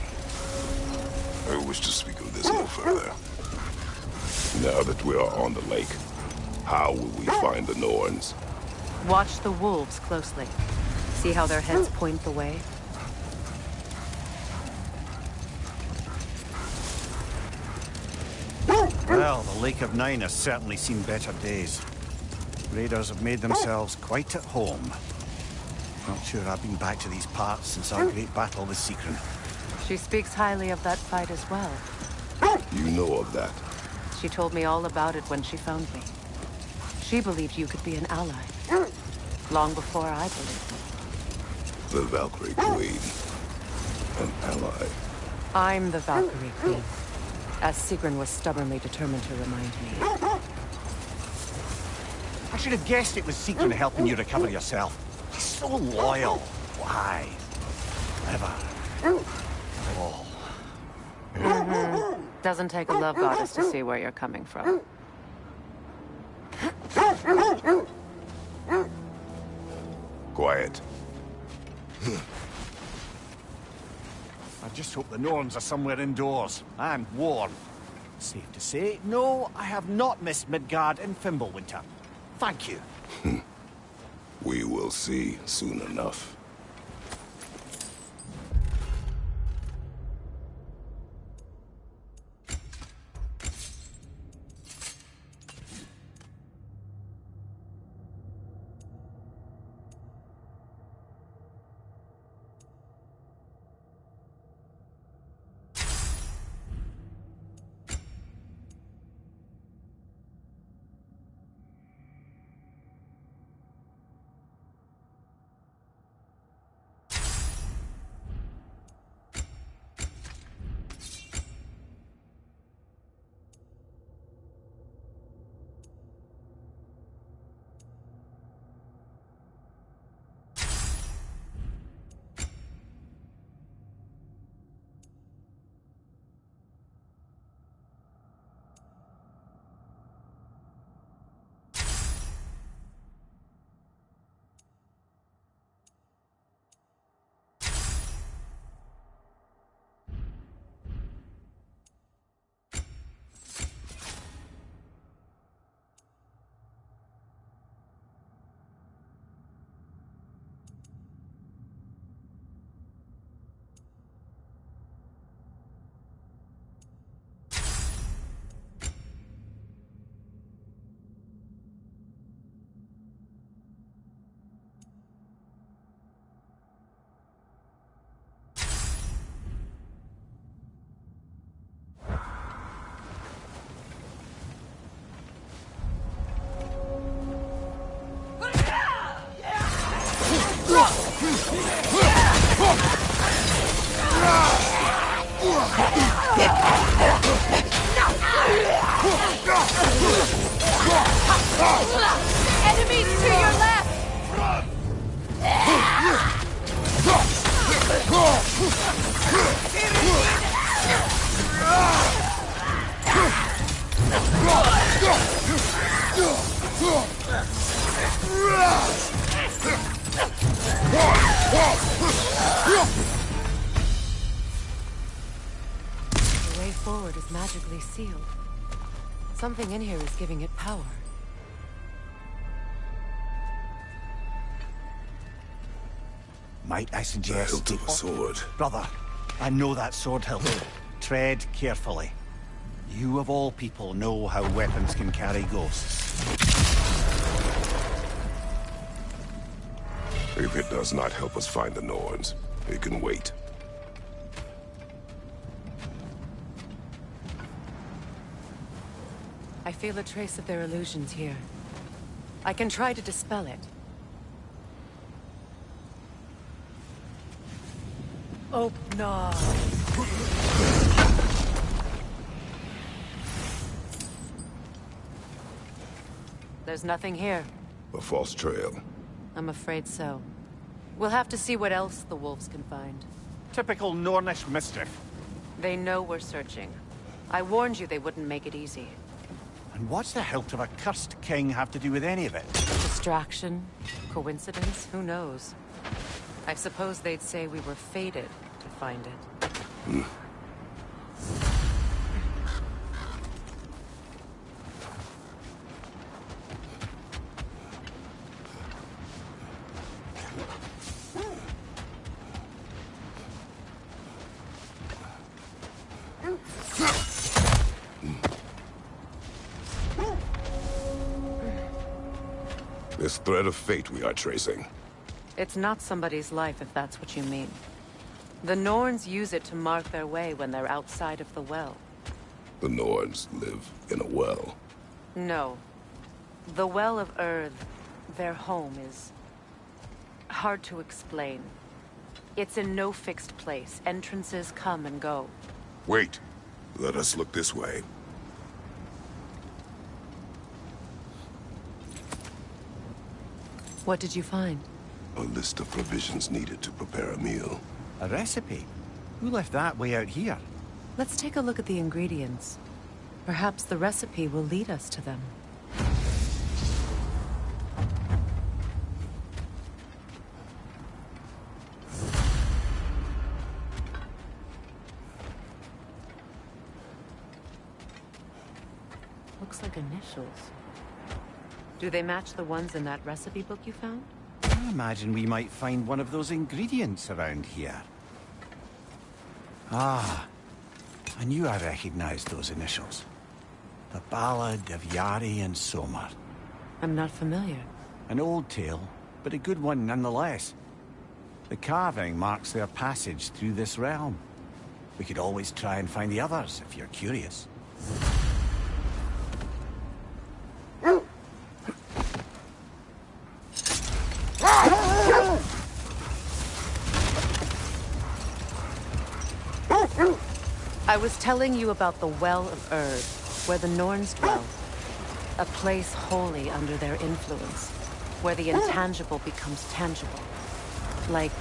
I wish to speak of this no further. Now that we are on the lake, how will we find the Norns? Watch the wolves closely. See how their heads point the way? Well, the Lake of Nine has certainly seen better days. Raiders have made themselves quite at home. Not sure I've been back to these parts since our great battle with Seekron. She speaks highly of that fight as well. You know of that? She told me all about it when she found me. She believed you could be an ally. Long before I believed it. The Valkyrie Queen. An ally. I'm the Valkyrie Queen, as Sigrun was stubbornly determined to remind me. I should have guessed it was Seekron helping you recover yourself. She's so loyal. Why? Clever. Oh. Doesn't take a love goddess to see where you're coming from. Quiet. I just hope the Norns are somewhere indoors and warm. Safe to say, no, I have not missed Midgard in Fimbulwinter. Thank you. We will see soon enough. Enemies to your left! The way forward is magically sealed. Something in here is giving it power. Might I suggest... The hilt of a sword. Brother, I know that sword hilt. Tread carefully. You of all people know how weapons can carry ghosts. If it does not help us find the Norns, it can wait. I feel a trace of their illusions here. I can try to dispel it. Oh, no. There's nothing here. A false trail. I'm afraid so. We'll have to see what else the wolves can find. Typical Nornish mischief. They know we're searching. I warned you they wouldn't make it easy. And what's the hilt of a cursed king have to do with any of it? Distraction? Coincidence? Who knows? I suppose they'd say we were fated to find it. This thread of fate we are tracing. It's not somebody's life, if that's what you mean. The Norns use it to mark their way when they're outside of the well. The Norns live in a well. No. The Well of Earth, their home, is hard to explain. It's in no fixed place. Entrances come and go. Wait. Let us look this way. What did you find? A list of provisions needed to prepare a meal. A recipe? Who left that way out here? Let's take a look at the ingredients. Perhaps the recipe will lead us to them. Looks like initials. Do they match the ones in that recipe book you found? I imagine we might find one of those ingredients around here. Ah, I knew I recognized those initials. The Ballad of Yari and Somar. I'm not familiar. An old tale, but a good one nonetheless. The carving marks their passage through this realm. We could always try and find the others, if you're curious. I was telling you about the Well of Erd, where the Norns dwell. A place wholly under their influence, where the intangible becomes tangible. Like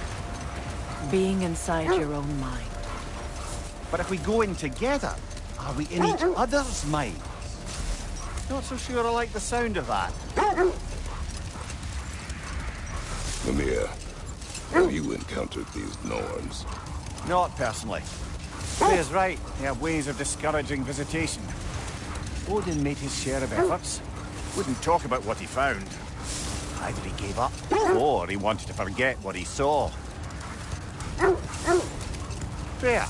being inside your own mind. But if we go in together, are we in each other's minds? Not so sure I like the sound of that. Mimir, have you encountered these Norns? Not personally. Freya's right. They have ways of discouraging visitation. Odin made his share of efforts. Wouldn't talk about what he found. Either he gave up, or he wanted to forget what he saw. Freya,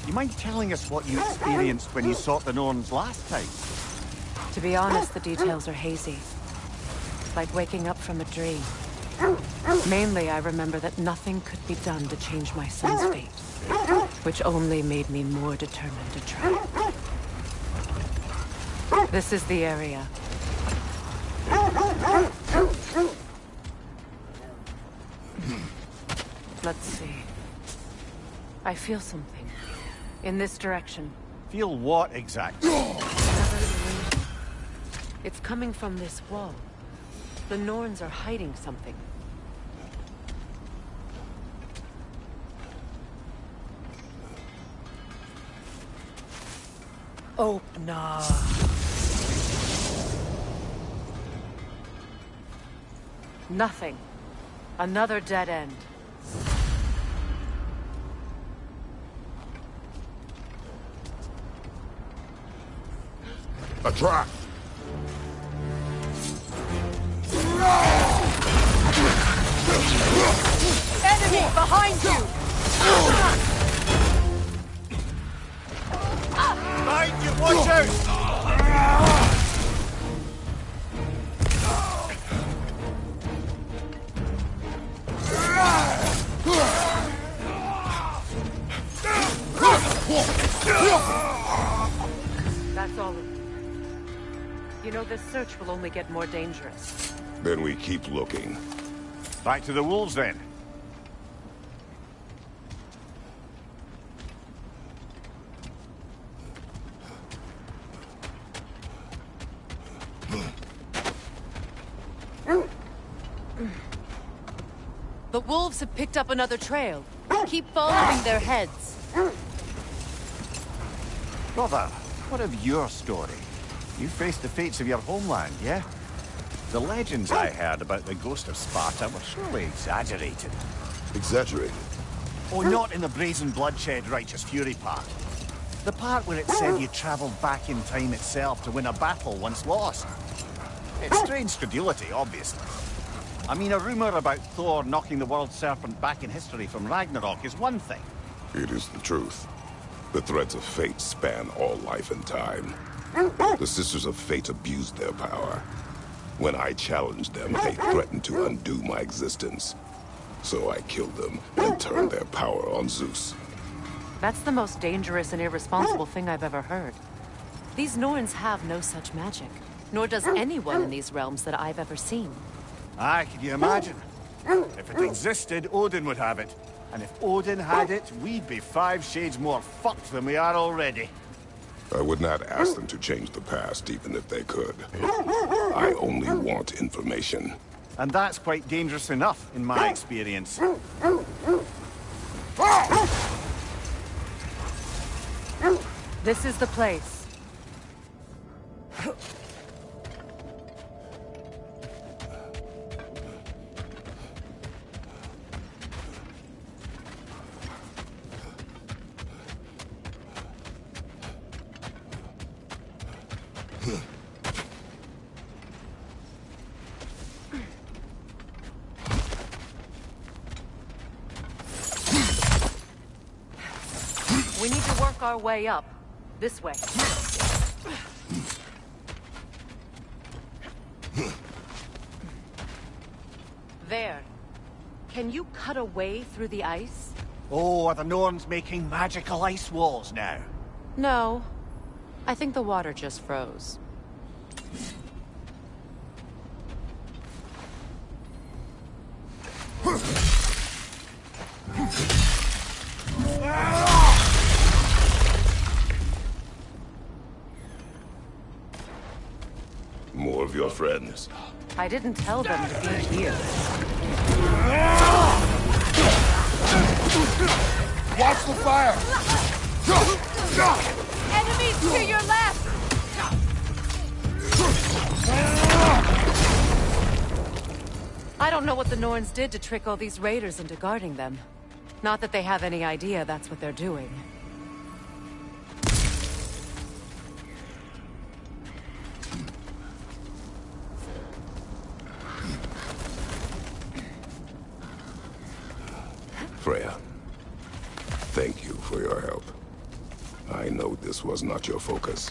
you mind telling us what you experienced when you sought the Norns last time? To be honest, the details are hazy. Like waking up from a dream. Mainly, I remember that nothing could be done to change my son's fate. Which only made me more determined to try. This is the area. Let's see. I feel something. In this direction. Feel what exactly? It's coming from this wall. The Norns are hiding something. Oh, no. Nothing. Another dead end. A trap! Enemy behind you! Watch out! That's all of them. You know, this search will only get more dangerous. Then we keep looking. Back to the wolves, then. The wolves have picked up another trail. Keep following their heads. Brother, what of your story? You faced the fates of your homeland, yeah? The legends I heard about the ghost of Sparta were surely exaggerated. Exaggerated? Oh, not in the brazen bloodshed righteous fury part. The part where it said you travelled back in time itself to win a battle once lost. It's strange credulity, obviously. I mean, a rumour about Thor knocking the world serpent back in history from Ragnarok is one thing. It is the truth. The threads of fate span all life and time. The Sisters of Fate abused their power. When I challenged them, they threatened to undo my existence. So I killed them and turned their power on Zeus. That's the most dangerous and irresponsible thing I've ever heard. These Norns have no such magic, nor does anyone in these realms that I've ever seen. Aye, can you imagine? If it existed, Odin would have it. And if Odin had it, we'd be 5 shades more fucked than we are already. I would not ask them to change the past, even if they could. I only want information. And that's quite dangerous enough, in my experience. This is the place. We need to work our way up. This way. There. Can you cut a way through the ice? Oh, are the Norns making magical ice walls now? No. I think the water just froze. More of your friends. I didn't tell them to be here. Watch the fire! Enemies to your left! I don't know what the Norns did to trick all these raiders into guarding them. Not that they have any idea that's what they're doing. Freya, thank you for your help. I know this was not your focus.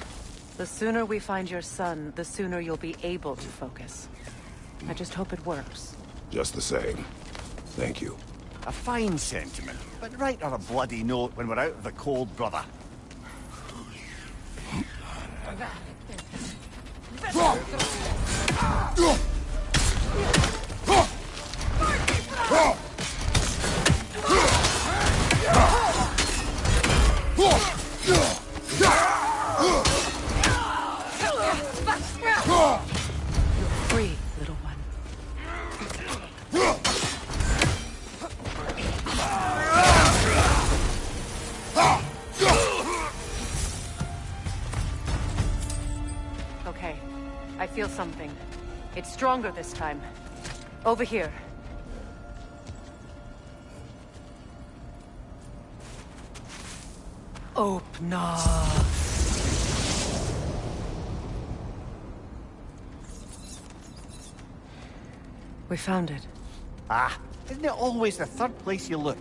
The sooner we find your son, the sooner you'll be able to focus. I just hope it works. Just the same, thank you. A fine sentiment, but write her a bloody note when we're out of the cold, brother. Free, little one. Okay, I feel something. It's stronger this time. Over here. Opna. We found it. Ah, isn't it always the third place you look?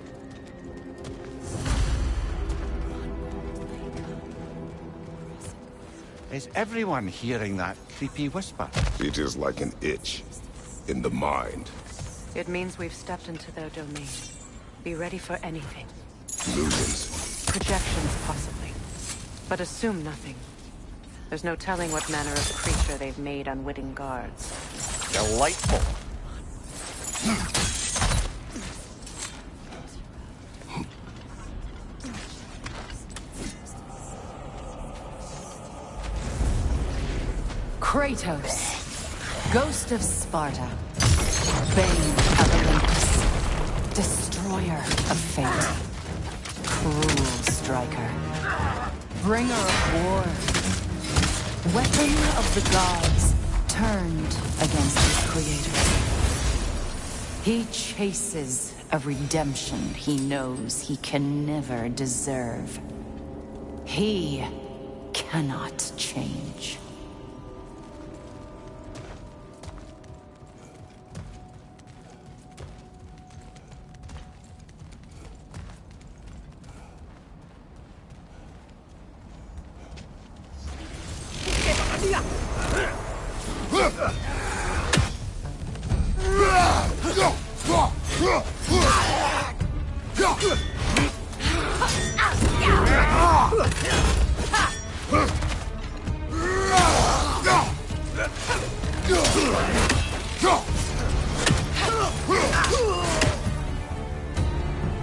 Is everyone hearing that creepy whisper? It is like an itch in the mind. It means we've stepped into their domain. Be ready for anything. Millions. Projections, possibly. But assume nothing. There's no telling what manner of creature they've made unwitting guards. Delightful. Kratos, Ghost of Sparta, Bane of Olympus, Destroyer of Fate, Cruel Striker, Bringer of War, Weapon of the Gods, turned against his creators. He chases a redemption he knows he can never deserve. He cannot change.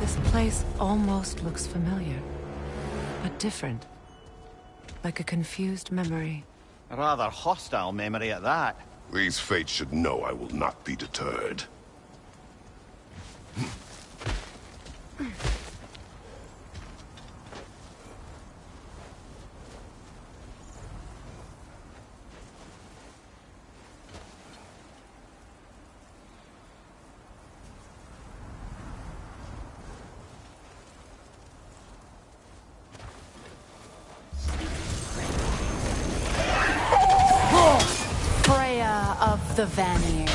This place almost looks familiar, but different. Like a confused memory. A rather hostile memory at that. These fates should know I will not be deterred. Freya of the Vanir,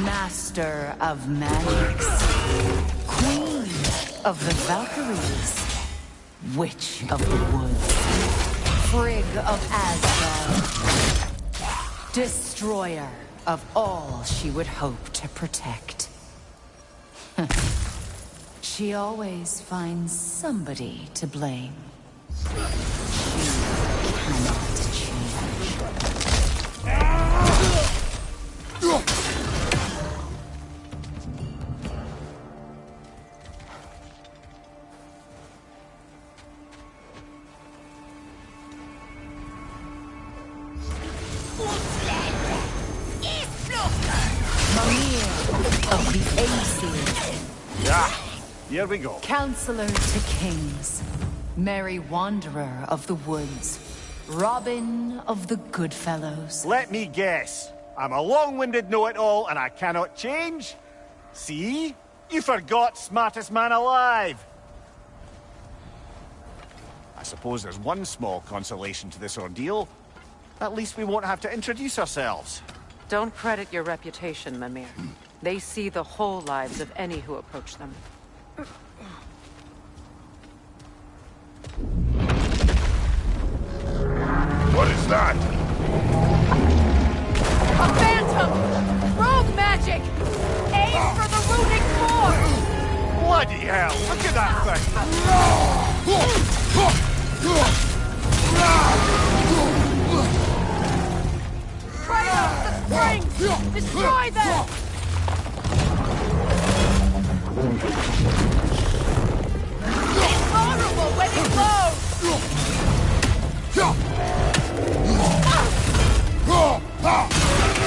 Master of Magics, Queen of the Valkyries, Witch of the Woods, Frigg of Asgard, Destroyer of all she would hope to protect. She always finds somebody to blame. She cannot change. Of the Aesir. Yeah, here we go. Counselor to kings, merry wanderer of the woods, Robin of the Goodfellows. Let me guess. I'm a long-winded know-it-all and I cannot change? See? You forgot smartest man alive. I suppose there's one small consolation to this ordeal. At least we won't have to introduce ourselves. Don't credit your reputation, Mimir. They see the whole lives of any who approach them. What is that? A phantom! Rogue magic! Aim for the runic core! Bloody hell! Look at that thing! Kratos, the springs! Destroy them! It's vulnerable when it blows!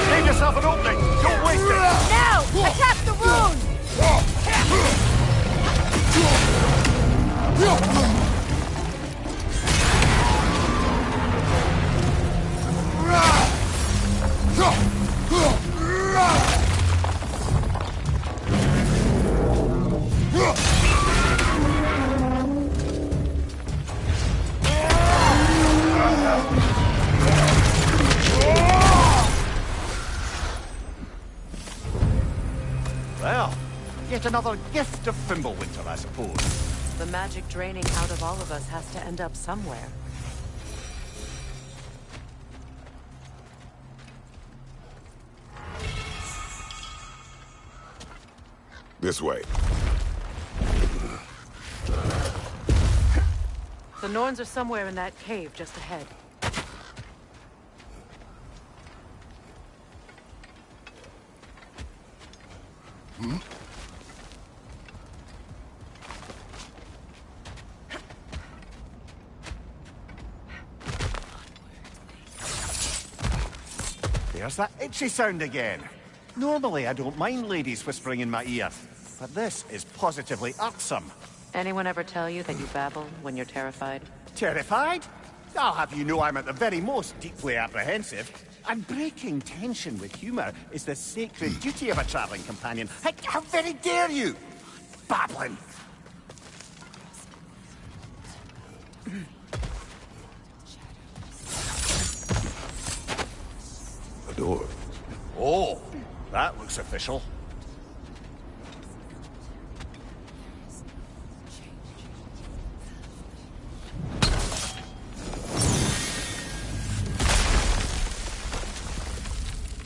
Save yourself an opening! Don't waste it! Now! Attack the rune! Well, yet another gift of Fimbulwinter, I suppose. The magic draining out of all of us has to end up somewhere. This way. The Norns are somewhere in that cave just ahead. There's that itchy sound again. Normally, I don't mind ladies whispering in my ear, but this is positively irksome. Anyone ever tell you that you babble when you're terrified? Terrified? I'll have you know I'm at the very most deeply apprehensive. And breaking tension with humor is the sacred duty of a traveling companion. How very dare you! Babbling! A door. Oh, that looks official.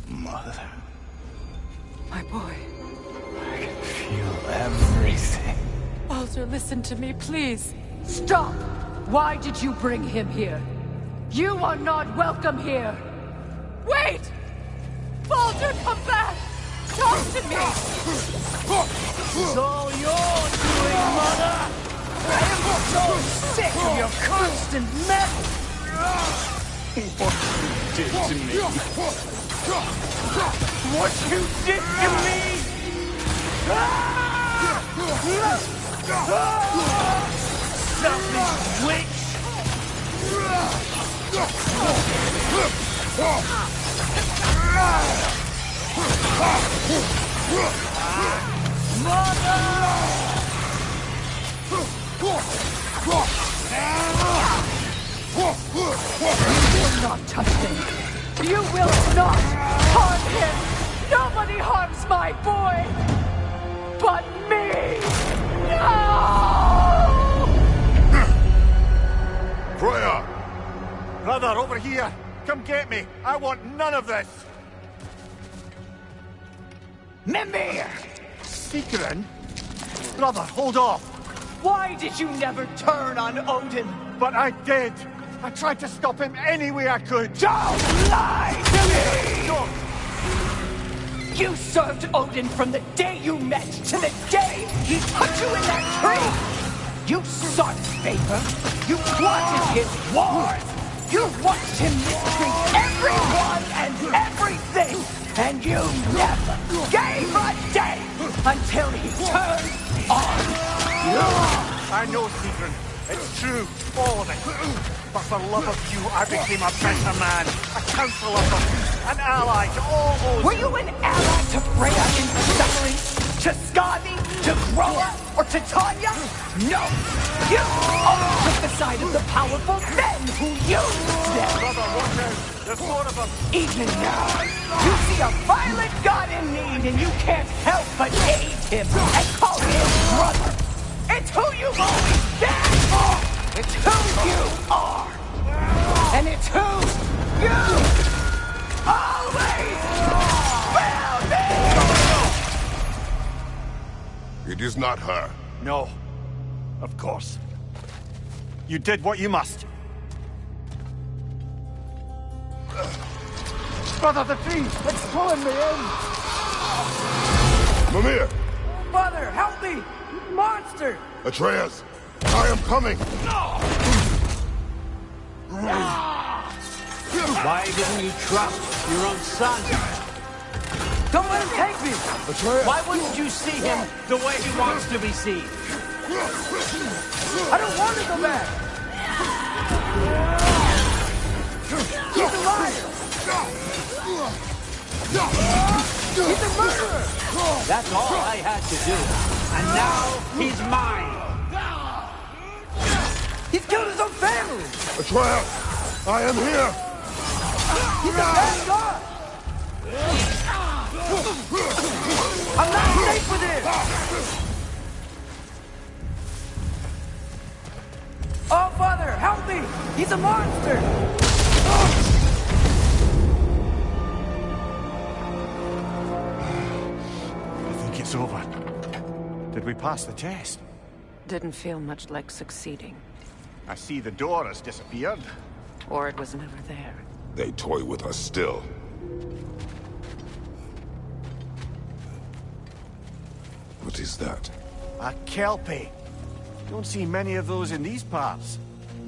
Mother, My boy. I can feel everything. Baldur, listen to me, please. Stop! Why did you bring him here? You are not welcome here! Wait! Baldur, come back! Talk to me! It's all your doing, Mother! I am so sick of your constant mess! What you did to me! What you did to me! Selfish witch! You will not touch him! You will not harm him! Nobody harms my boy! But me! No! Freya! Brother, over here! Come get me! I want none of this! Mimir! Sigrun? Brother, hold off! Why did you never turn on Odin? But I did! I tried to stop him any way I could! Don't lie to me! Don't! You served Odin from the day you met to the day he put you in that tree! You sought favor! You wanted his wars! You watched him mistreat everyone and everything! And you never gave a day until he turned on you! I know, Sigrun. It's true, all of it. But for love of you, I became a better man, a counselor for peace, an ally to all those... Were you an ally to Freya in suffering? To Skadi? To Groa? Or to Tanya? No! You only took the side of the powerful men who used them! Brother, watch out! There's more of them! Even now, you see a violent god in need and you can't help but aid him and call him brother! It's who you've always been! It's who you are! And it's who you always will be! It is not her. No. Of course. You did what you must. Brother, the tree! It's pulling me in! Mimir! Mother, help me! Monster! Atreus! I am coming! Why didn't you trust your own son? Don't let him take me! Atreus! Why wouldn't you see him the way he wants to be seen? I don't want to go back! He's a liar! He's a murderer! That's all I had to do. And now he's mine! He's killed his own family! Atreus! I am here! He's a bad god! I'm not safe with him! Oh, Father, help me! He's a monster! I think it's over. Did we pass the test? Didn't feel much like succeeding. I see the door has disappeared. Or it was never there. They toy with us still. What is that? A Kelpie. Don't see many of those in these parts.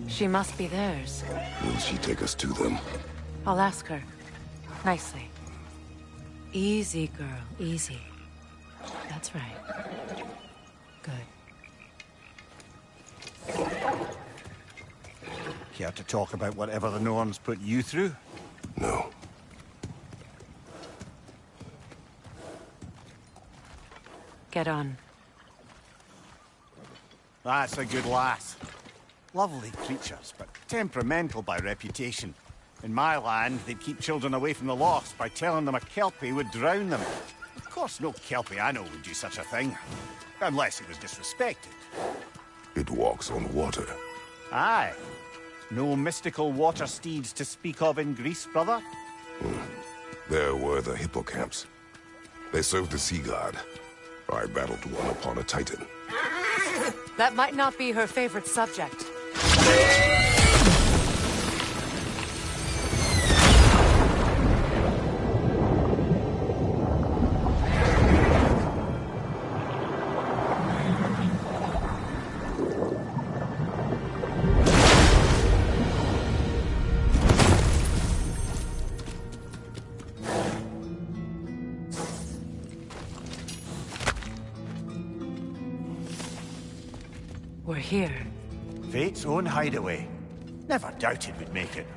She must be theirs. Will she take us to them? I'll ask her. Nicely. Easy, girl. Easy. That's right. Good. Care to talk about whatever the Norns put you through? No. Get on. That's a good lass. Lovely creatures, but temperamental by reputation. In my land, they'd keep children away from the lost by telling them a Kelpie would drown them. Of course, no Kelpie I know would do such a thing. Unless it was disrespected. It walks on water. Aye. No mystical water steeds to speak of in Greece, brother? There were the hippocamps. They served the sea god. I battled one upon a titan. That might not be her favorite subject. We're here. Fate's own hideaway. Never doubted we'd make it.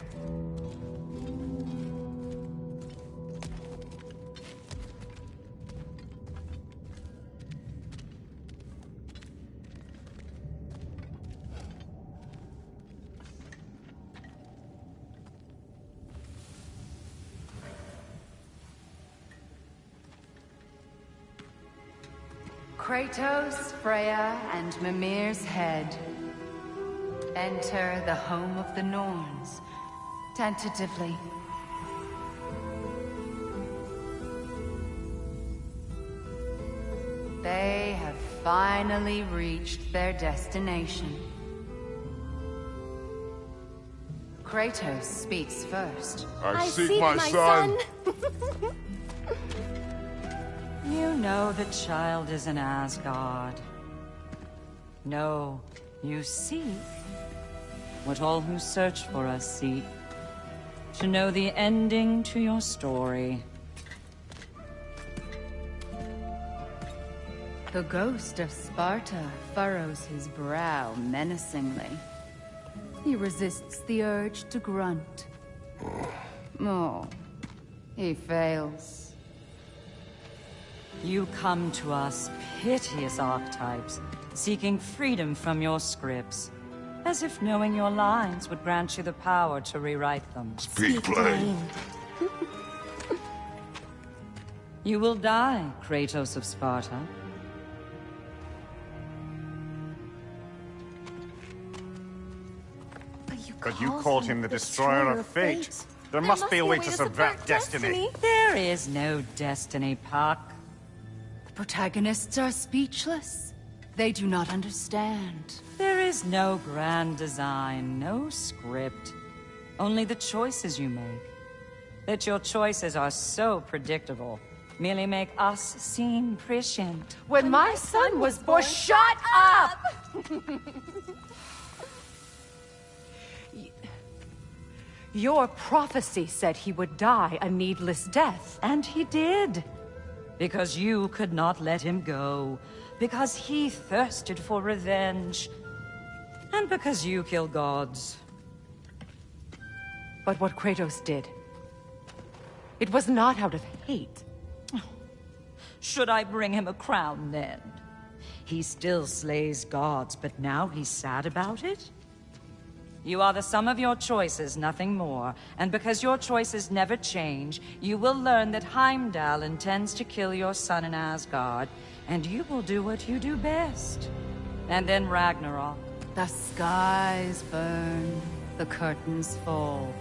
Kratos, Freya, and Mimir's head. Enter the home of the Norns, tentatively. They have finally reached their destination. Kratos speaks first. I seek my son. You know the child is in Asgard. No, you seek what all who search for us seek. To know the ending to your story. The ghost of Sparta furrows his brow menacingly. He resists the urge to grunt. Oh, he fails. You come to us, piteous archetypes, seeking freedom from your scripts. As if knowing your lines would grant you the power to rewrite them. Speak plain. You will die, Kratos of Sparta. But you called him the destroyer of fate. There must be a way to subvert destiny. There is no destiny, Puck. The protagonists are speechless. They do not understand. There is no grand design, no script. Only the choices you make. That your choices are so predictable merely make us seem prescient. When my son was born, shut up! Your prophecy said he would die a needless death. And he did. Because you could not let him go. Because he thirsted for revenge. And because you kill gods. But what Kratos did, it was not out of hate. Should I bring him a crown then? He still slays gods, but now he's sad about it? You are the sum of your choices, nothing more. And because your choices never change, you will learn that Heimdall intends to kill your son in Asgard, and you will do what you do best. And then Ragnarok. The skies burn, the curtains fall.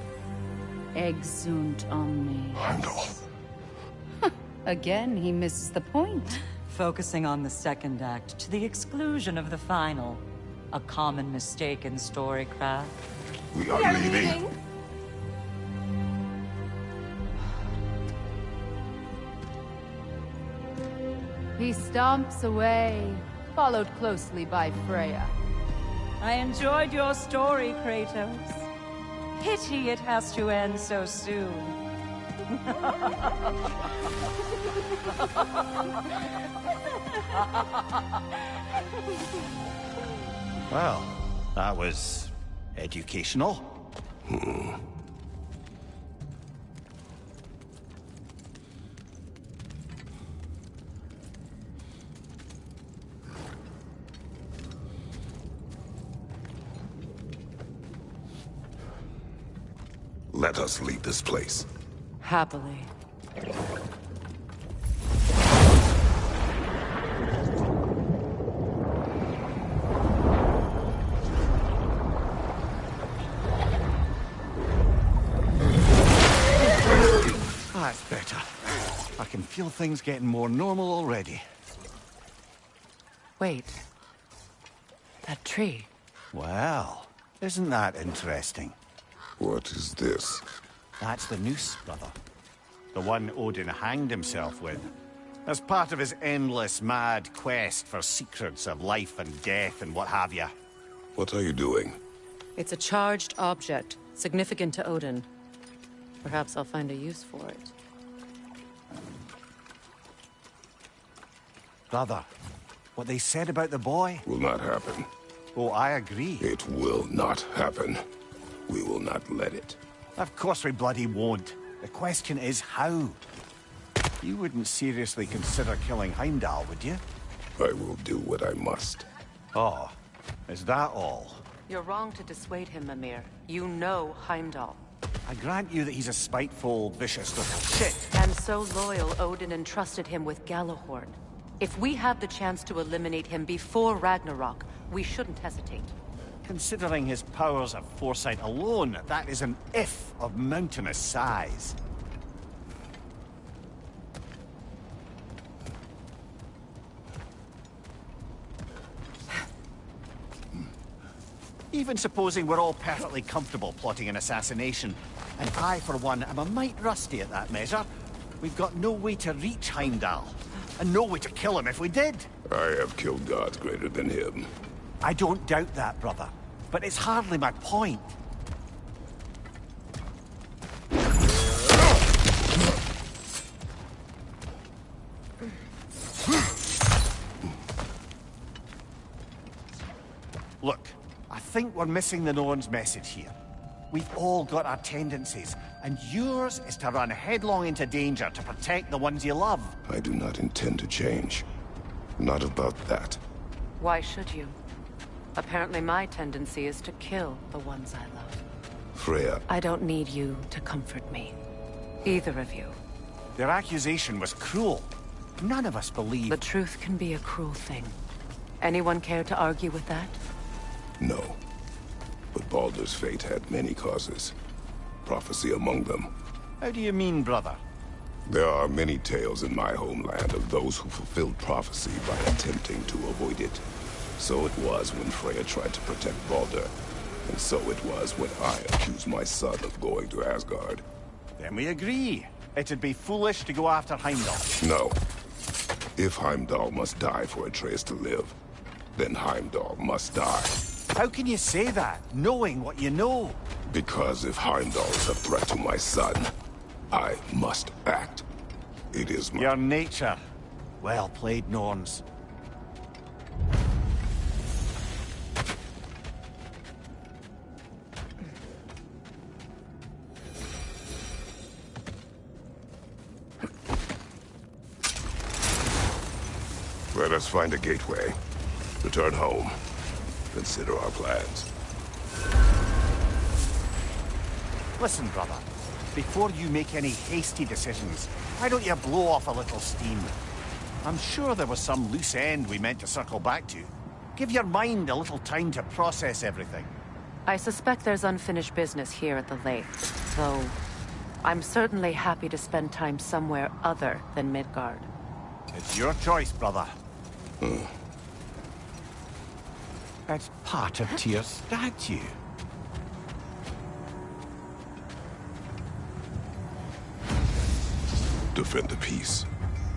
Exunt omni. Heimdall. Again, he misses the point. Focusing on the second act to the exclusion of the final. A common mistake in storycraft. We are leaving. He stomps away, followed closely by Freya. I enjoyed your story, Kratos. Pity it has to end so soon. Well, that was educational. Let us leave this place. Happily. That's better. I can feel things getting more normal already. Wait. That tree. Well, isn't that interesting? What is this? That's the noose, brother. The one Odin hanged himself with. As part of his endless, mad quest for secrets of life and death and what have you. What are you doing? It's a charged object, significant to Odin. Perhaps I'll find a use for it. Brother, what they said about the boy? Will not happen. Oh, I agree. It will not happen. We will not let it. Of course we bloody won't. The question is how. You wouldn't seriously consider killing Heimdall, would you? I will do what I must. Oh, is that all? You're wrong to dissuade him, Mimir. You know Heimdall. I grant you that he's a spiteful, vicious little shit. And so loyal, Odin entrusted him with Gjallarhorn. If we have the chance to eliminate him before Ragnarok, we shouldn't hesitate. Considering his powers of foresight alone, that is an if of mountainous size. Even supposing we're all perfectly comfortable plotting an assassination, and I, for one, am a mite rusty at that measure, we've got no way to reach Heimdall, and no way to kill him if we did. I have killed gods greater than him. I don't doubt that, brother, but it's hardly my point. Look, I think we're missing the Norn's message here. We've all got our tendencies, and yours is to run headlong into danger to protect the ones you love. I do not intend to change. Not about that. Why should you? Apparently my tendency is to kill the ones I love. Freya. I don't need you to comfort me. Either of you. Their accusation was cruel. None of us believe... The truth can be a cruel thing. Anyone care to argue with that? No. But Baldur's fate had many causes. Prophecy among them. How do you mean, brother? There are many tales in my homeland of those who fulfilled prophecy by attempting to avoid it. So it was when Freya tried to protect Baldur. And so it was when I accused my son of going to Asgard. Then we agree. It'd be foolish to go after Heimdall. No. If Heimdall must die for Atreus to live, then Heimdall must die. How can you say that, knowing what you know? Because if Heimdall is a threat to my son, I must act. It is my... Your nature. Well played, Norns. Let us find a gateway. Return home. Consider our plans. Listen, brother. Before you make any hasty decisions, why don't you blow off a little steam? I'm sure there was some loose end we meant to circle back to. Give your mind a little time to process everything. I suspect there's unfinished business here at the lake, though I'm certainly happy to spend time somewhere other than Midgard. It's your choice, brother. It's part of Tyr's statue. Defend the peace.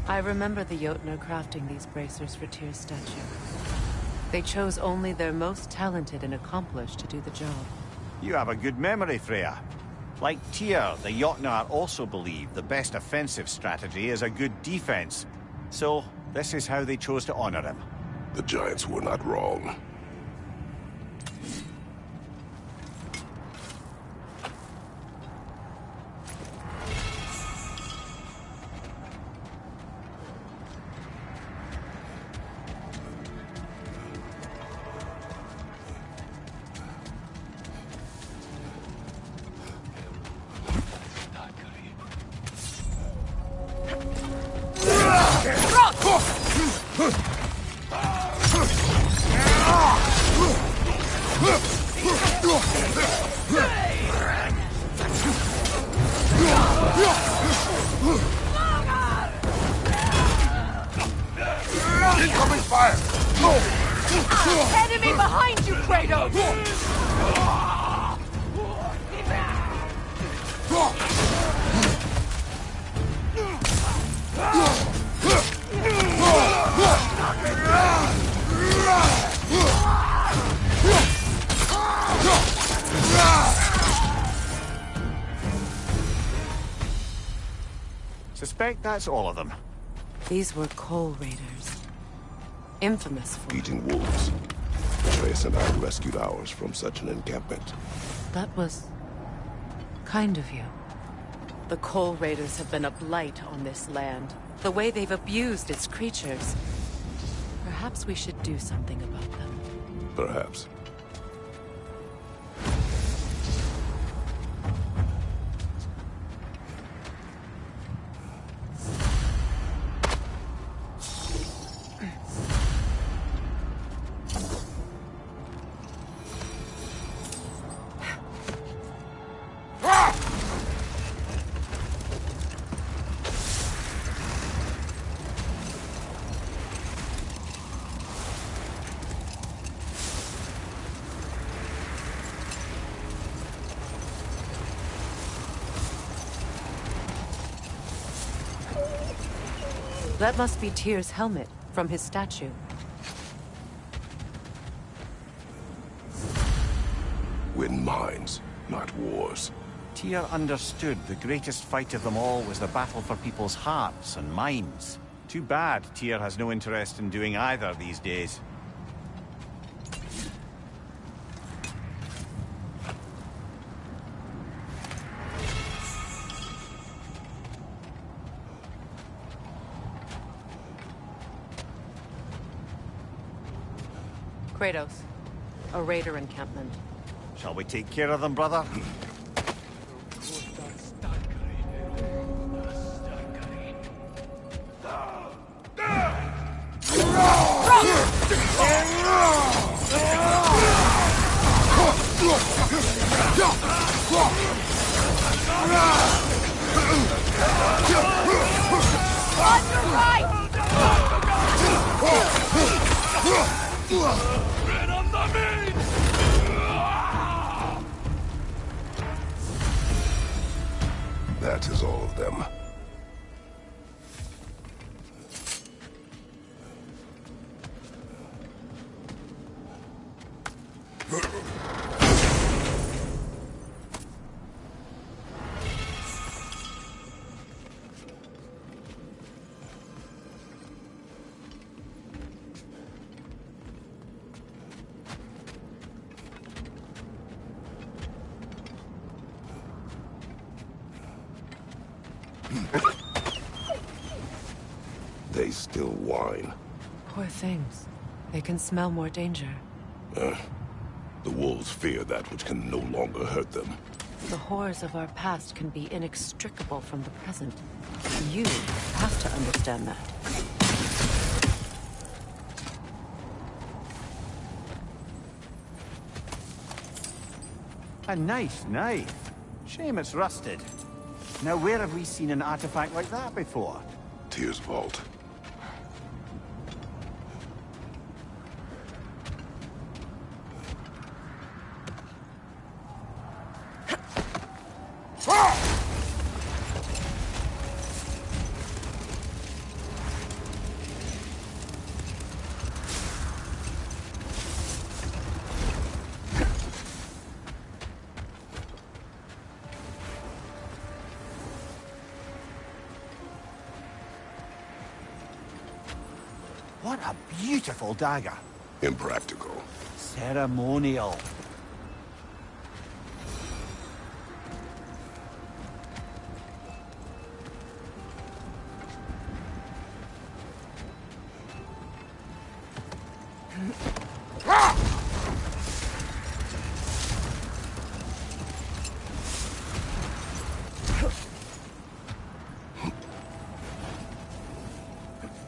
I remember the Jotnar crafting these bracers for Tyr's statue. They chose only their most talented and accomplished to do the job. You have a good memory, Freya. Like Tyr, the Jotnar also believe the best offensive strategy is a good defense. So, this is how they chose to honor him. The Giants were not wrong. Incoming fire! Enemy behind you, Kratos! Suspect that's all of them. These were Coal Raiders. Infamous for Eating wolves. Trace and I rescued ours from such an encampment. That was kind of you. The Coal Raiders have been a blight on this land. The way they've abused its creatures. Perhaps we should do something about them. Perhaps. That must be Tyr's helmet from his statue. Win minds, not wars. Tyr understood the greatest fight of them all was the battle for people's hearts and minds. Too bad Tyr has no interest in doing either these days. Kratos, a raider encampment. Shall we take care of them, brother? On your right! That is all of them. They still whine. Poor things. They can smell more danger. The wolves fear that which can no longer hurt them. The horrors of our past can be inextricable from the present. You have to understand that. A nice knife. Shame it's rusted. Now where have we seen an artifact like that before? Tyr's vault. What a beautiful dagger. Impractical. Ceremonial.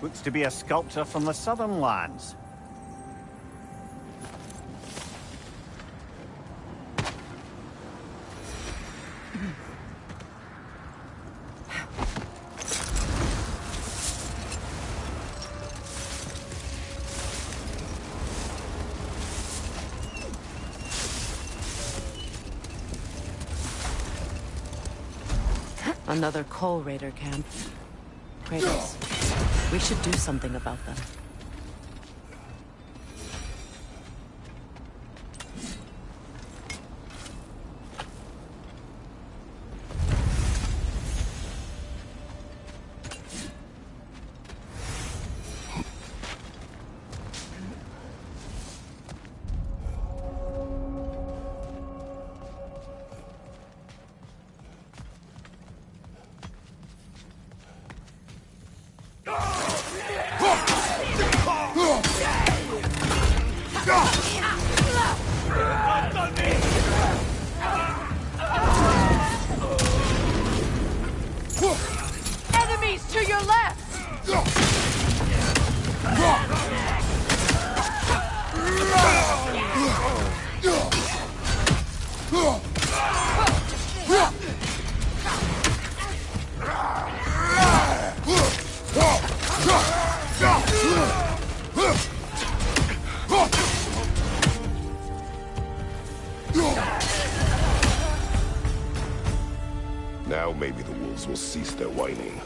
Looks to be a sculptor from the southern lands. Another Coal Raider camp. Kratos, we should do something about them. Enemies to your left! Now maybe the wolves will cease their whining.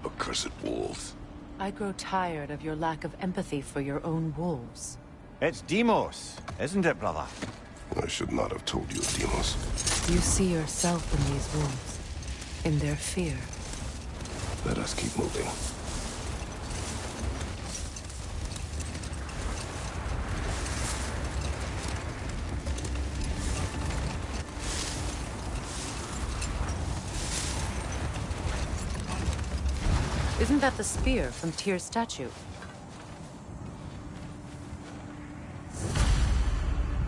Accursed wolves. I grow tired of your lack of empathy for your own wolves. It's Demos, isn't it, brother? I should not have told you, Demos. You see yourself in these wolves, in their fear. Let us keep moving. Isn't that the spear from Tyr's statue?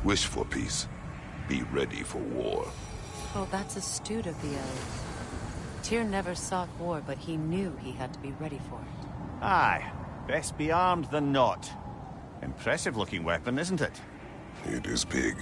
Wish for peace. Be ready for war. Oh, that's astute of the elves. Tyr never sought war, but he knew he had to be ready for it. Aye. Best be armed than not. Impressive-looking weapon, isn't it? It is big.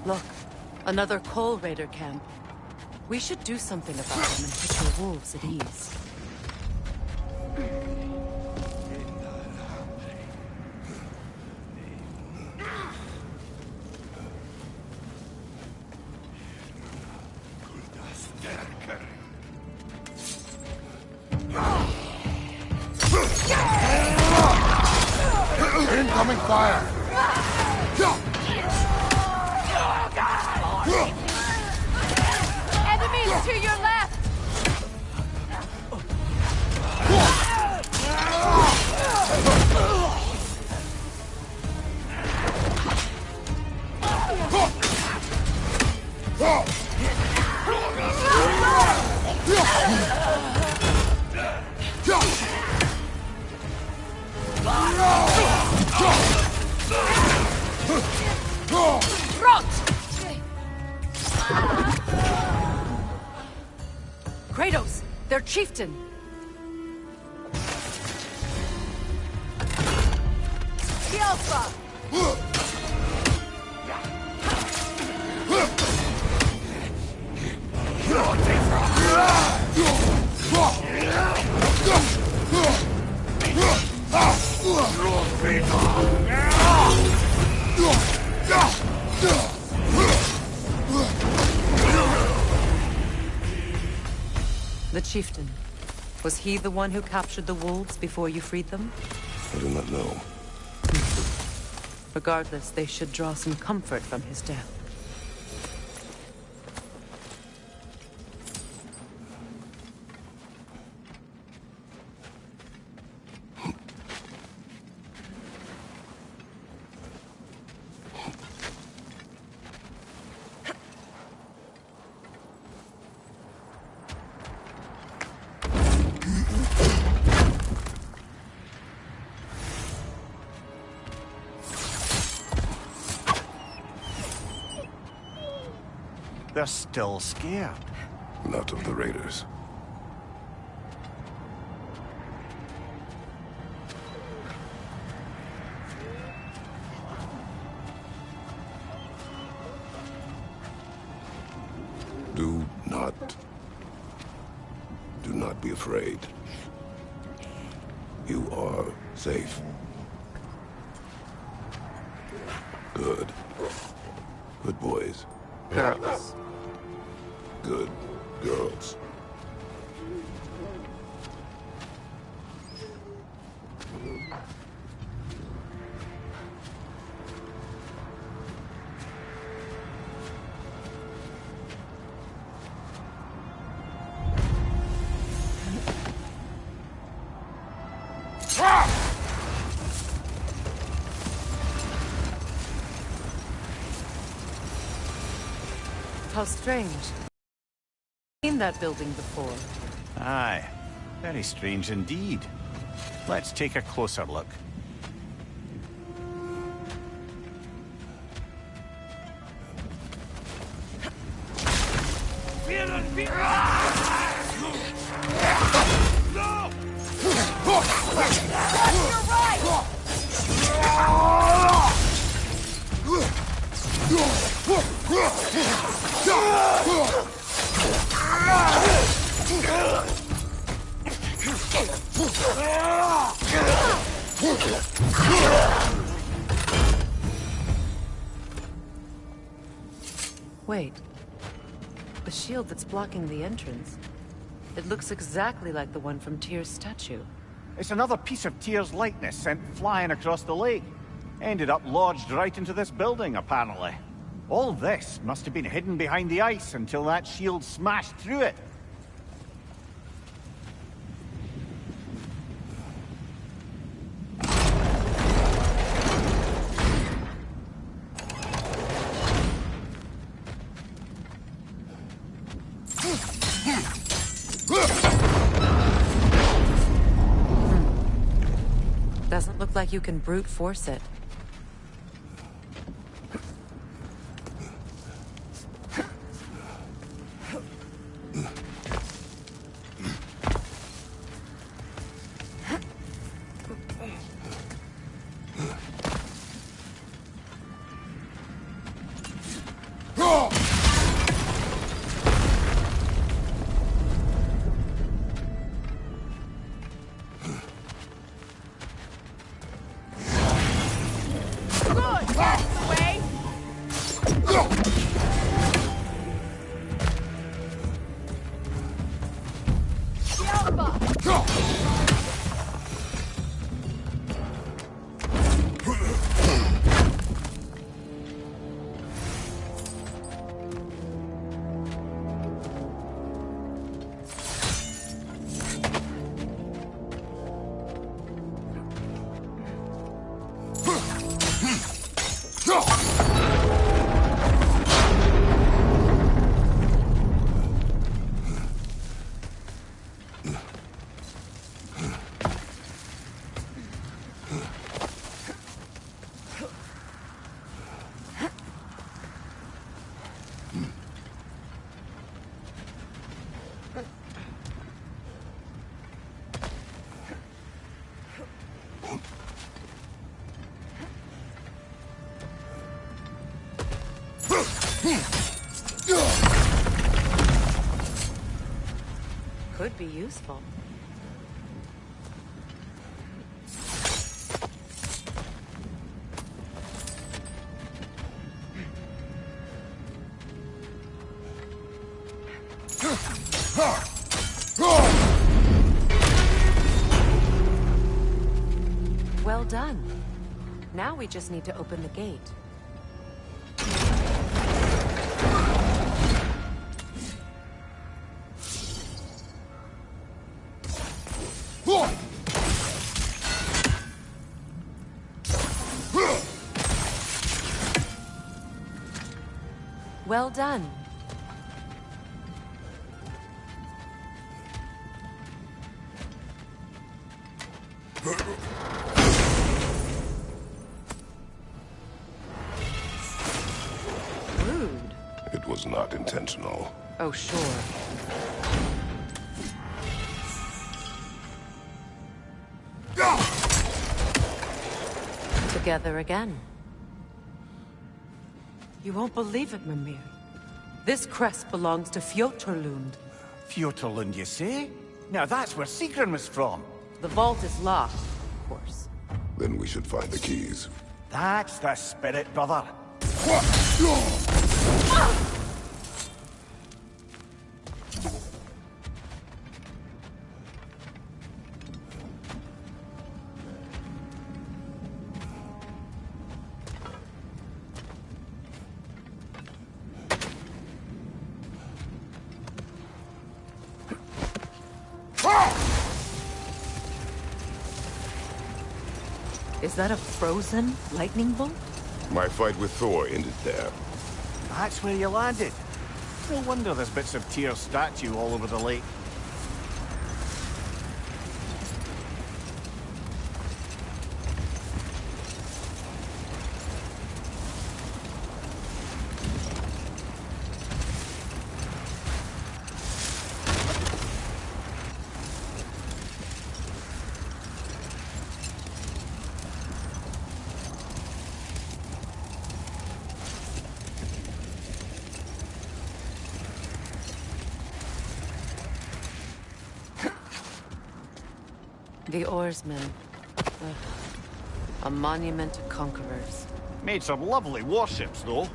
Look, another Coal Raider camp. We should do something about them and put your wolves at ease. Incoming fire! Enemies to your left! Kratos! Their chieftain! The Alpha! The chieftain. Was he the one who captured the wolves before you freed them? I do not know. Regardless, they should draw some comfort from his death. They're still scared. Not of the raiders. Do not be afraid. You are safe. Good. Good boys. Girls. Good girls. How strange. Seen that building before. Aye. Very strange indeed. Let's take a closer look. Wait. The shield that's blocking the entrance. It looks exactly like the one from Tyr's statue. It's another piece of Tyr's likeness sent flying across the lake. Ended up lodged right into this building, apparently. All this must have been hidden behind the ice until that shield smashed through it. Doesn't look like you can brute force it. Could be useful. Well done. Now we just need to open the gate. Well done. Rude. It was not intentional. Oh, sure. Together again. You won't believe it, Mimir. This crest belongs to Fjoturlund. Fjoturlund, you say? Now that's where Sigrun was from. The vault is locked, of course. Then we should find the keys. That's the spirit, brother. Is that a frozen lightning bolt? My fight with Thor ended there. That's where you landed. No wonder there's bits of Tyr's statue all over the lake. The oarsmen. Ugh. A monument to conquerors. Made some lovely warships, though.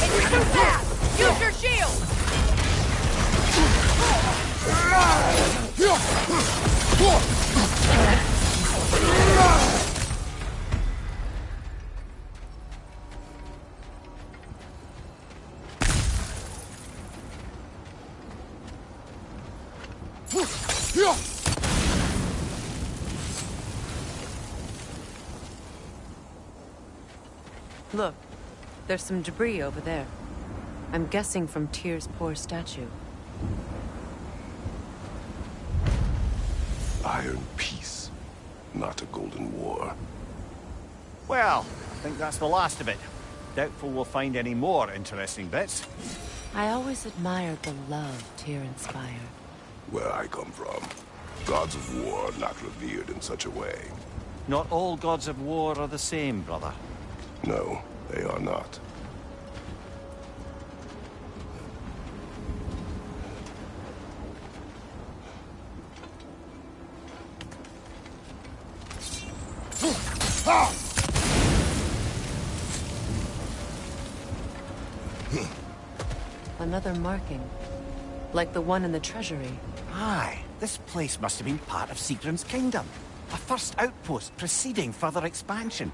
It's too fast! Use your shield! Look, there's some debris over there. I'm guessing from Tyr's poor statue. Iron peace, not a golden war. Well, I think that's the last of it. Doubtful we'll find any more interesting bits. I always admired the love Tyr inspired. Where I come from, gods of war are not revered in such a way. Not all gods of war are the same, brother. No, they are not. Another marking. Like the one in the treasury. Aye, this place must have been part of Sigrun's kingdom. A first outpost preceding further expansion.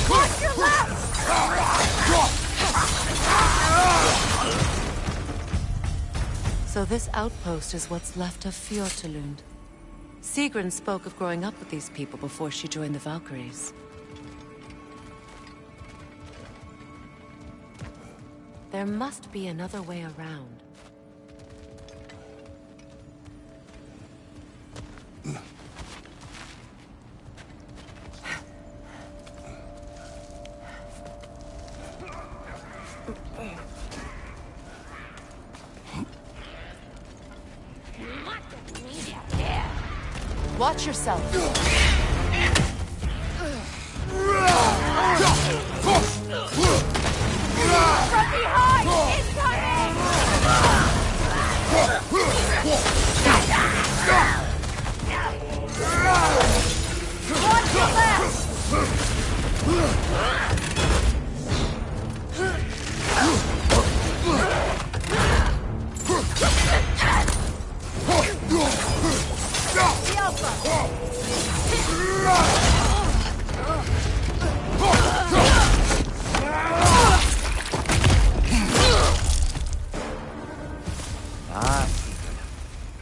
Watch your left! So this outpost is what's left of Fjortulund. Sigrun spoke of growing up with these people before she joined the Valkyries. There must be another way around. Watch yourself. From behind! Incoming! Watch your left!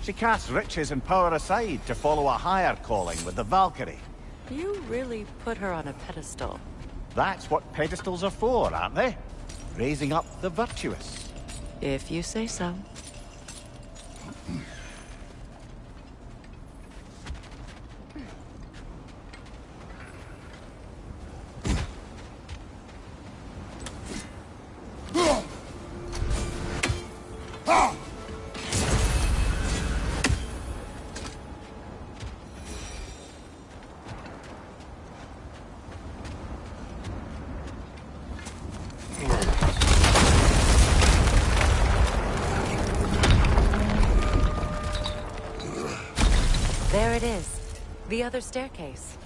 She casts riches and power aside to follow a higher calling with the Valkyrie. You really put her on a pedestal. That's what pedestals are for, aren't they? Raising up the virtuous. If you say so. There it is. The other staircase.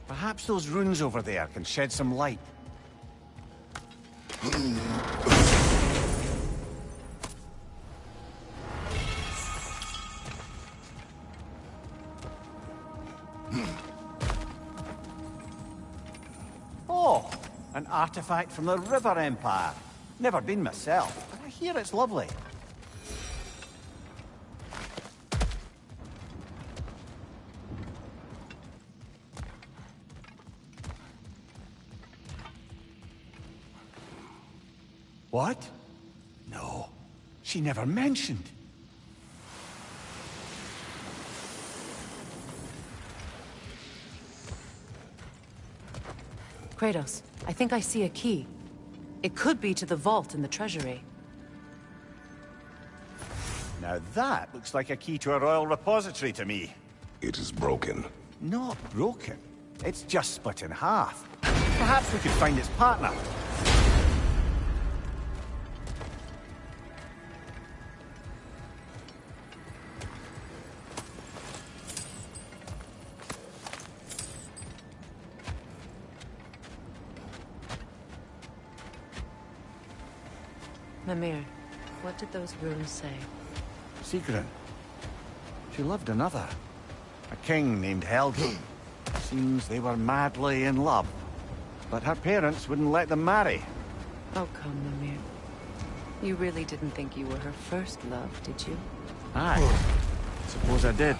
Perhaps those runes over there can shed some light. Oh, an artifact from the River Empire. Never been myself, but I hear it's lovely. What? No, she never mentioned. Kratos, I think I see a key. It could be to the vault in the treasury. Now that looks like a key to a royal repository to me. It is broken. Not broken. It's just split in half. Perhaps we could find its partner. Mimir, what did those runes say? Sigrun. She loved another. A king named Helgi. Seems they were madly in love. But her parents wouldn't let them marry. Oh, come, Mimir. You really didn't think you were her first love, did you? Aye. Suppose I did.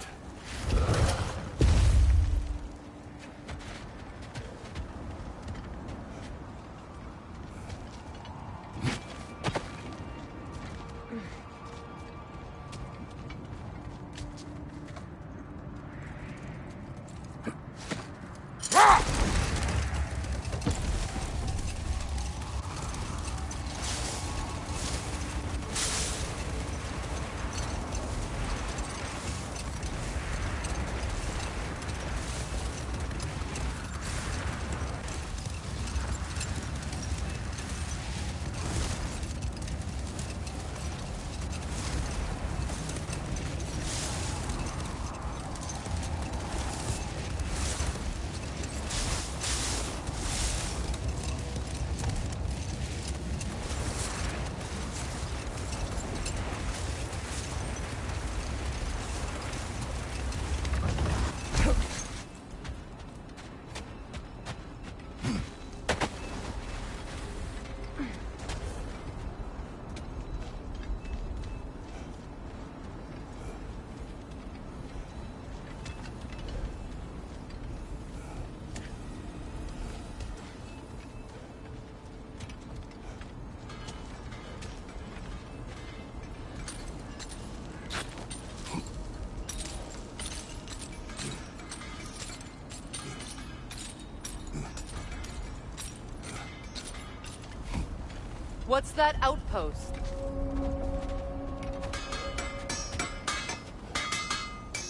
What's that outpost?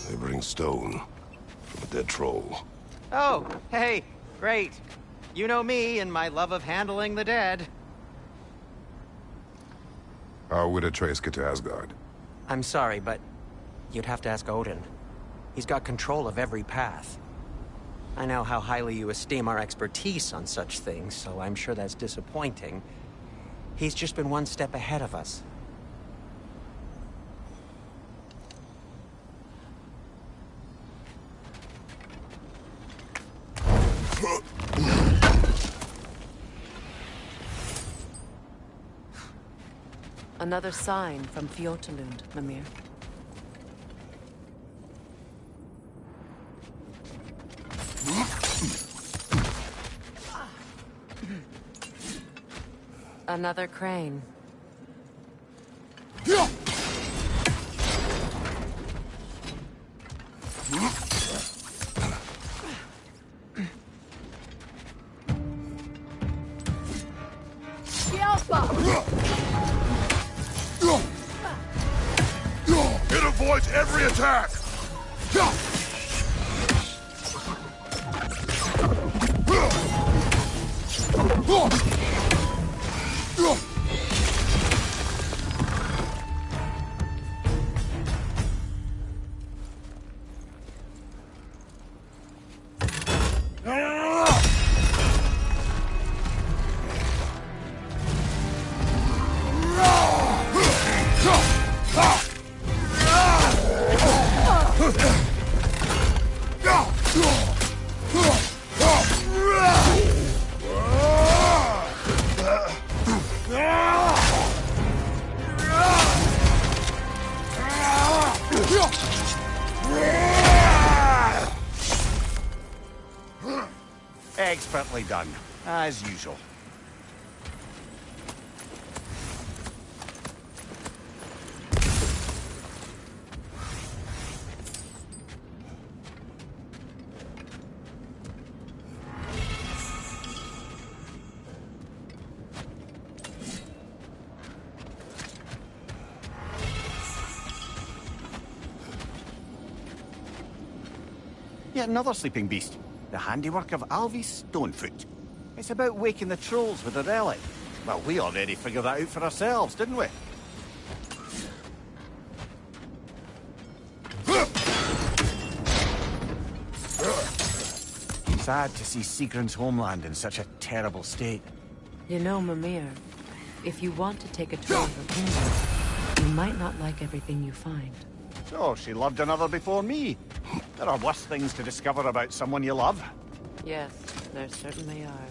They bring stone from a dead troll. Oh, hey, great. You know me and my love of handling the dead. How would Atreus get to Asgard? I'm sorry, but you'd have to ask Odin. He's got control of every path. I know how highly you esteem our expertise on such things, so I'm sure that's disappointing. He's just been one step ahead of us. Another sign from Fjotalund, Mimir. Another crane. It avoids every attack! Expertly done, as usual. Yet another sleeping beast. The handiwork of Alvis Stonefoot. It's about waking the trolls with a relic. Well, we already figured that out for ourselves, didn't we? Sad to see Sigrun's homeland in such a terrible state. You know, Mimir, if you want to take a tour of her kingdom, you might not like everything you find. So, she loved another before me. There are worse things to discover about someone you love. Yes, there certainly are.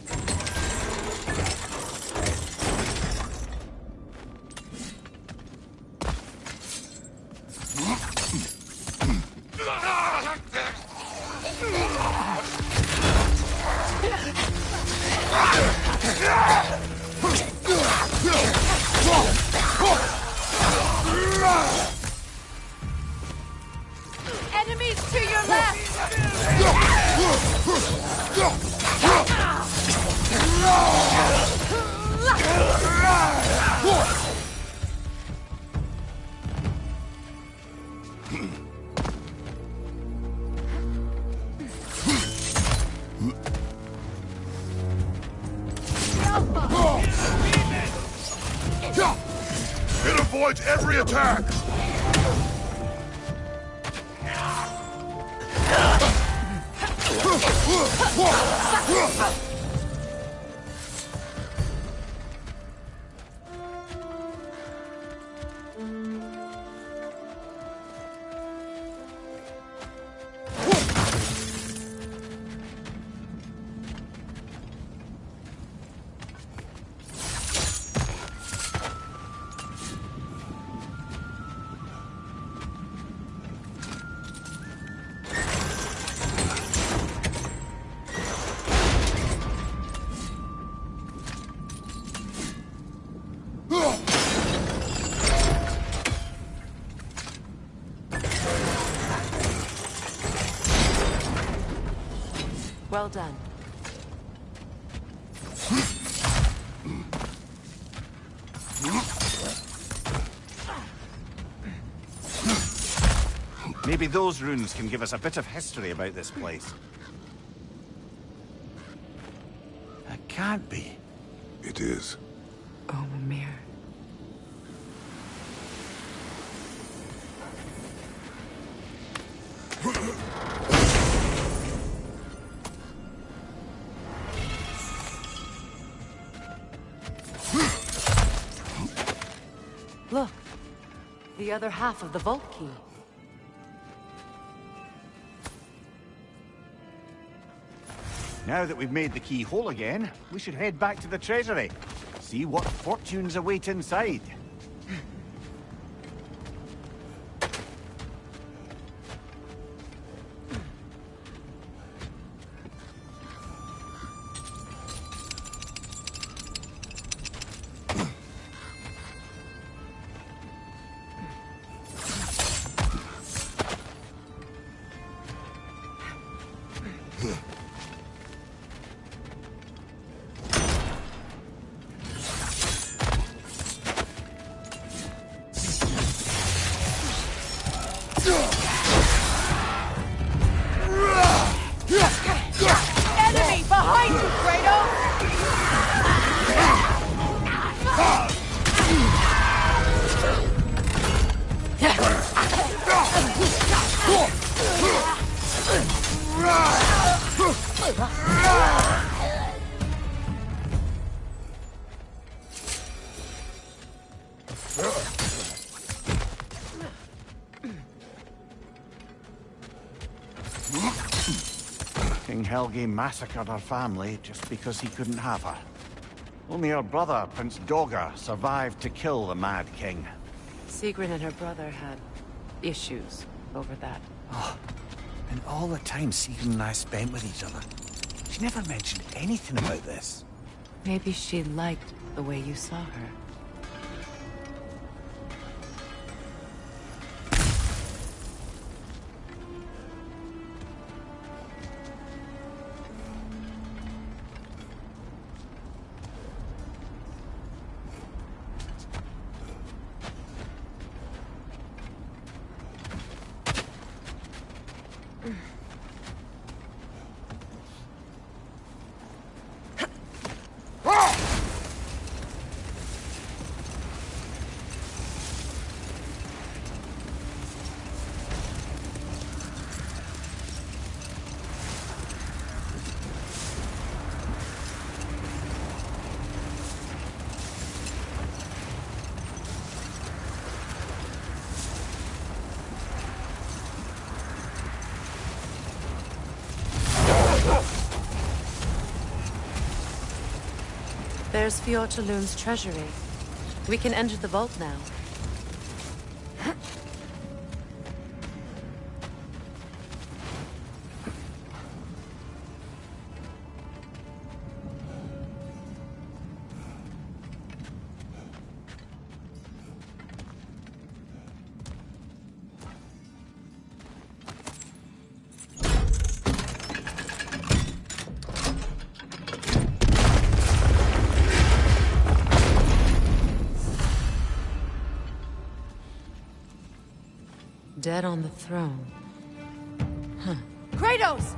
Enemies to your left! It avoids every attack! Well done. Maybe those runes can give us a bit of history about this place. It can't be. It is. Oh, Mimir. Look, the other half of the vault key. Now that we've made the key whole again, we should head back to the treasury. See what fortunes await inside. Enemy behind you, Kratos! King Helge massacred her family just because he couldn't have her. Only her brother, Prince Dogger, survived to kill the Mad King. Sigrun and her brother had issues over that. Oh, and all the time Sigrun and I spent with each other. She never mentioned anything about this. Maybe she liked the way you saw her. There's Fjortulun's treasury. We can enter the vault now. Dead on the throne. Huh. Kratos!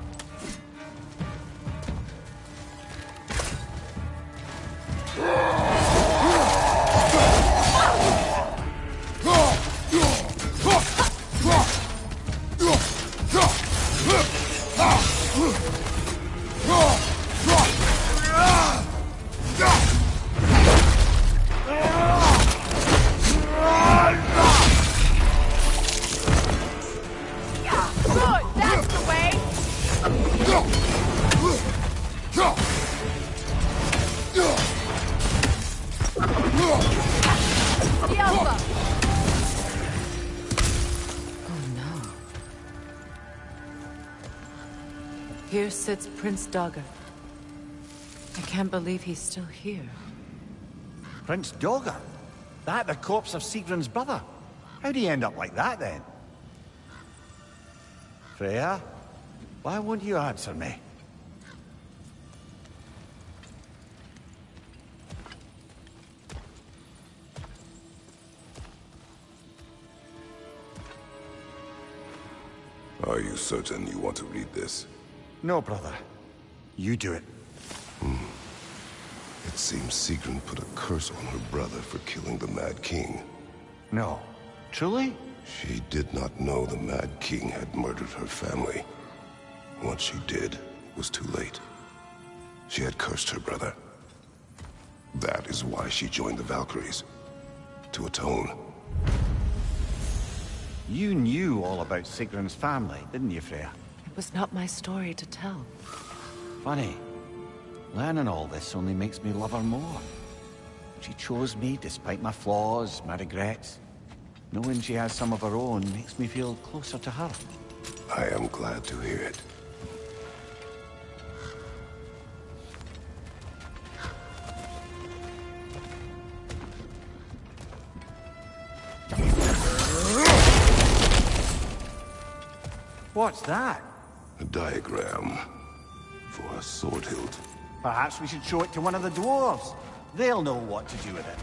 Here sits Prince Dagger. I can't believe he's still here. Prince Dagger? That the corpse of Sigrun's brother? How'd he end up like that, then? Freya? Why won't you answer me? Are you certain you want to read this? No, brother. You do it. It seems Sigrun put a curse on her brother for killing the Mad King. No. Truly? She did not know the Mad King had murdered her family. Once she did, it was too late. She had cursed her brother. That is why she joined the Valkyries. To atone. You knew all about Sigrun's family, didn't you, Freya? It was not my story to tell. Funny. Learning all this only makes me love her more. She chose me despite my flaws, my regrets. Knowing she has some of her own makes me feel closer to her. I am glad to hear it. What's that? A diagram for a sword hilt. Perhaps we should show it to one of the dwarves. They'll know what to do with it.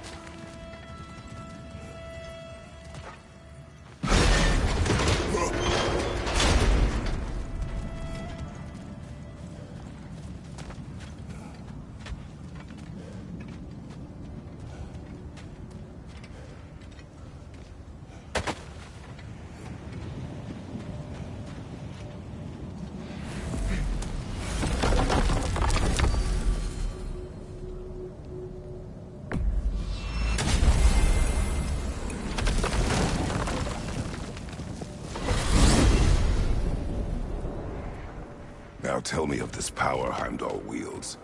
Now tell me of this power Heimdall wields.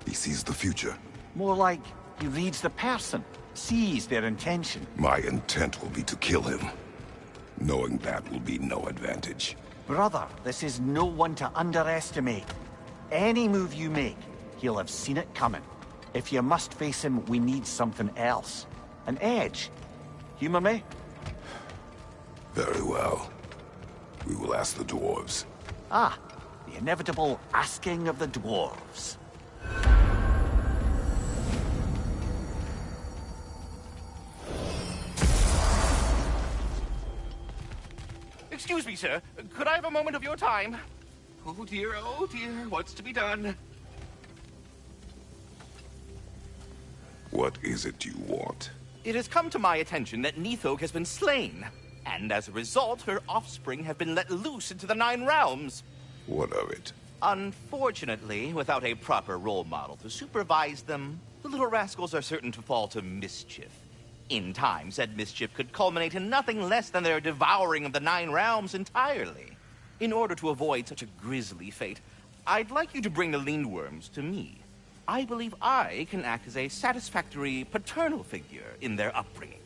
He sees the future. More like he reads the person, sees their intention. My intent will be to kill him. Knowing that will be no advantage. Brother, this is no one to underestimate. Any move you make, he'll have seen it coming. If you must face him, we need something else. An edge. Humor me? Very well. We will ask the dwarves. Ah, the inevitable asking of the dwarves. Excuse me, sir. Could I have a moment of your time? Oh dear, what's to be done? What is it you want? It has come to my attention that Nithog has been slain, and as a result, her offspring have been let loose into the Nine Realms. What of it? Unfortunately, without a proper role model to supervise them, the little rascals are certain to fall to mischief. In time, said mischief could culminate in nothing less than their devouring of the Nine Realms entirely. In order to avoid such a grisly fate, I'd like you to bring the Lindworms to me. I believe I can act as a satisfactory paternal figure in their upbringing.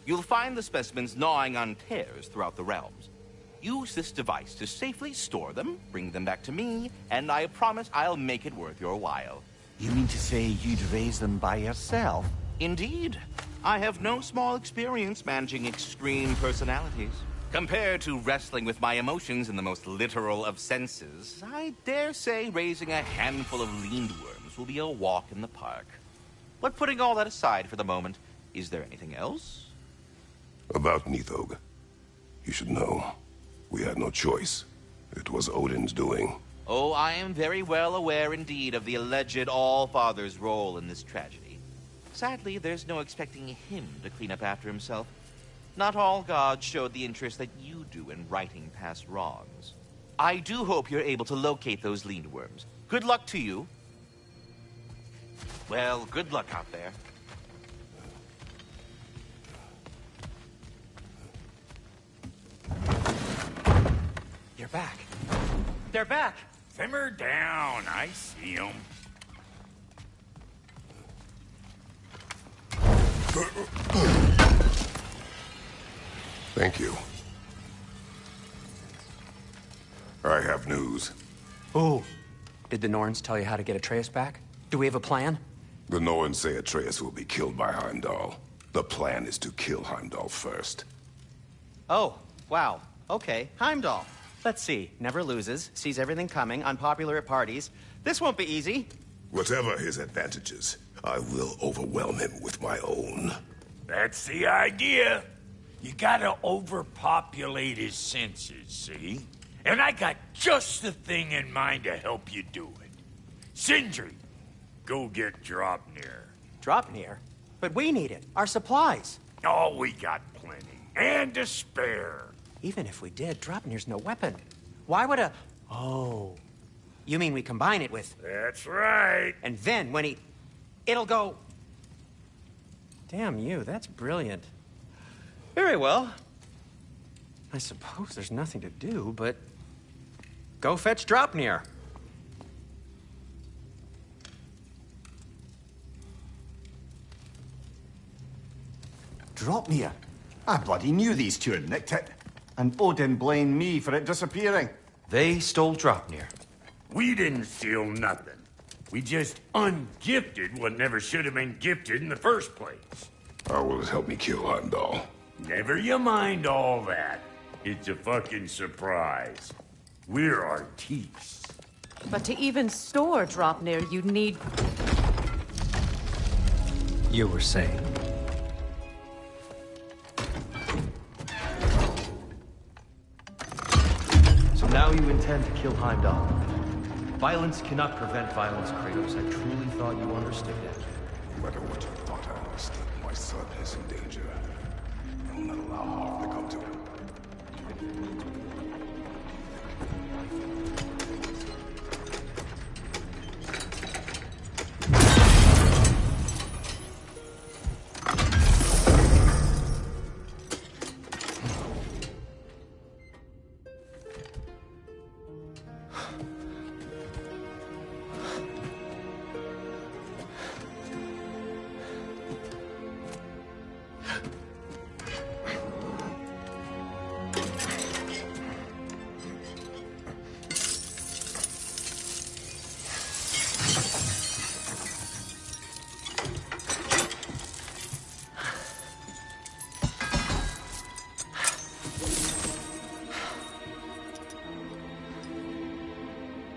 You'll find the specimens gnawing on tears throughout the realms. Use this device to safely store them, bring them back to me, and I promise I'll make it worth your while. You mean to say you'd raise them by yourself? Indeed. I have no small experience managing extreme personalities. Compared to wrestling with my emotions in the most literal of senses, I dare say raising a handful of lindworms will be a walk in the park. But putting all that aside for the moment, is there anything else? About Nithog. You should know. We had no choice. It was Odin's doing. Oh, I am very well aware indeed of the alleged All-Father's role in this tragedy. Sadly, there's no expecting him to clean up after himself. Not all gods showed the interest that you do in righting past wrongs. I do hope you're able to locate those lindworms. Good luck to you. Well, good luck out there. You're back. They're back. Simmer down. I see them. Thank you. I have news. Oh. Did the Norns tell you how to get Atreus back? Do we have a plan? The Norns say Atreus will be killed by Heimdall. The plan is to kill Heimdall first. Oh, wow. Okay, Heimdall. Let's see. Never loses, sees everything coming, unpopular at parties. This won't be easy. Whatever his advantages, I will overwhelm him with my own. That's the idea. You gotta overpopulate his senses, see? And I got just the thing in mind to help you do it. Sindri, go get Draupnir. Draupnir? But we need it. Our supplies. Oh, we got plenty. And to spare. Even if we did, Draupnir's no weapon. Why would a... Oh. You mean we combine it with... That's right. And then when he... It'll go... Damn you, that's brilliant. Very well. I suppose there's nothing to do, but... Go fetch Draupnir. Draupnir? I bloody knew these two had nicked it. And Odin blamed me for it disappearing. They stole Draupnir. We didn't steal nothing. We just ungifted what never should have been gifted in the first place. How will it help me kill Heimdall? Never you mind all that. It's a fucking surprise. We're artistes. But to even store Draupnir, you'd need... You were saying? So now you intend to kill Heimdall. Violence cannot prevent violence, Kratos. I truly thought you understood that. No matter what you thought I understood, my son is in danger. I will not allow harm to come to him.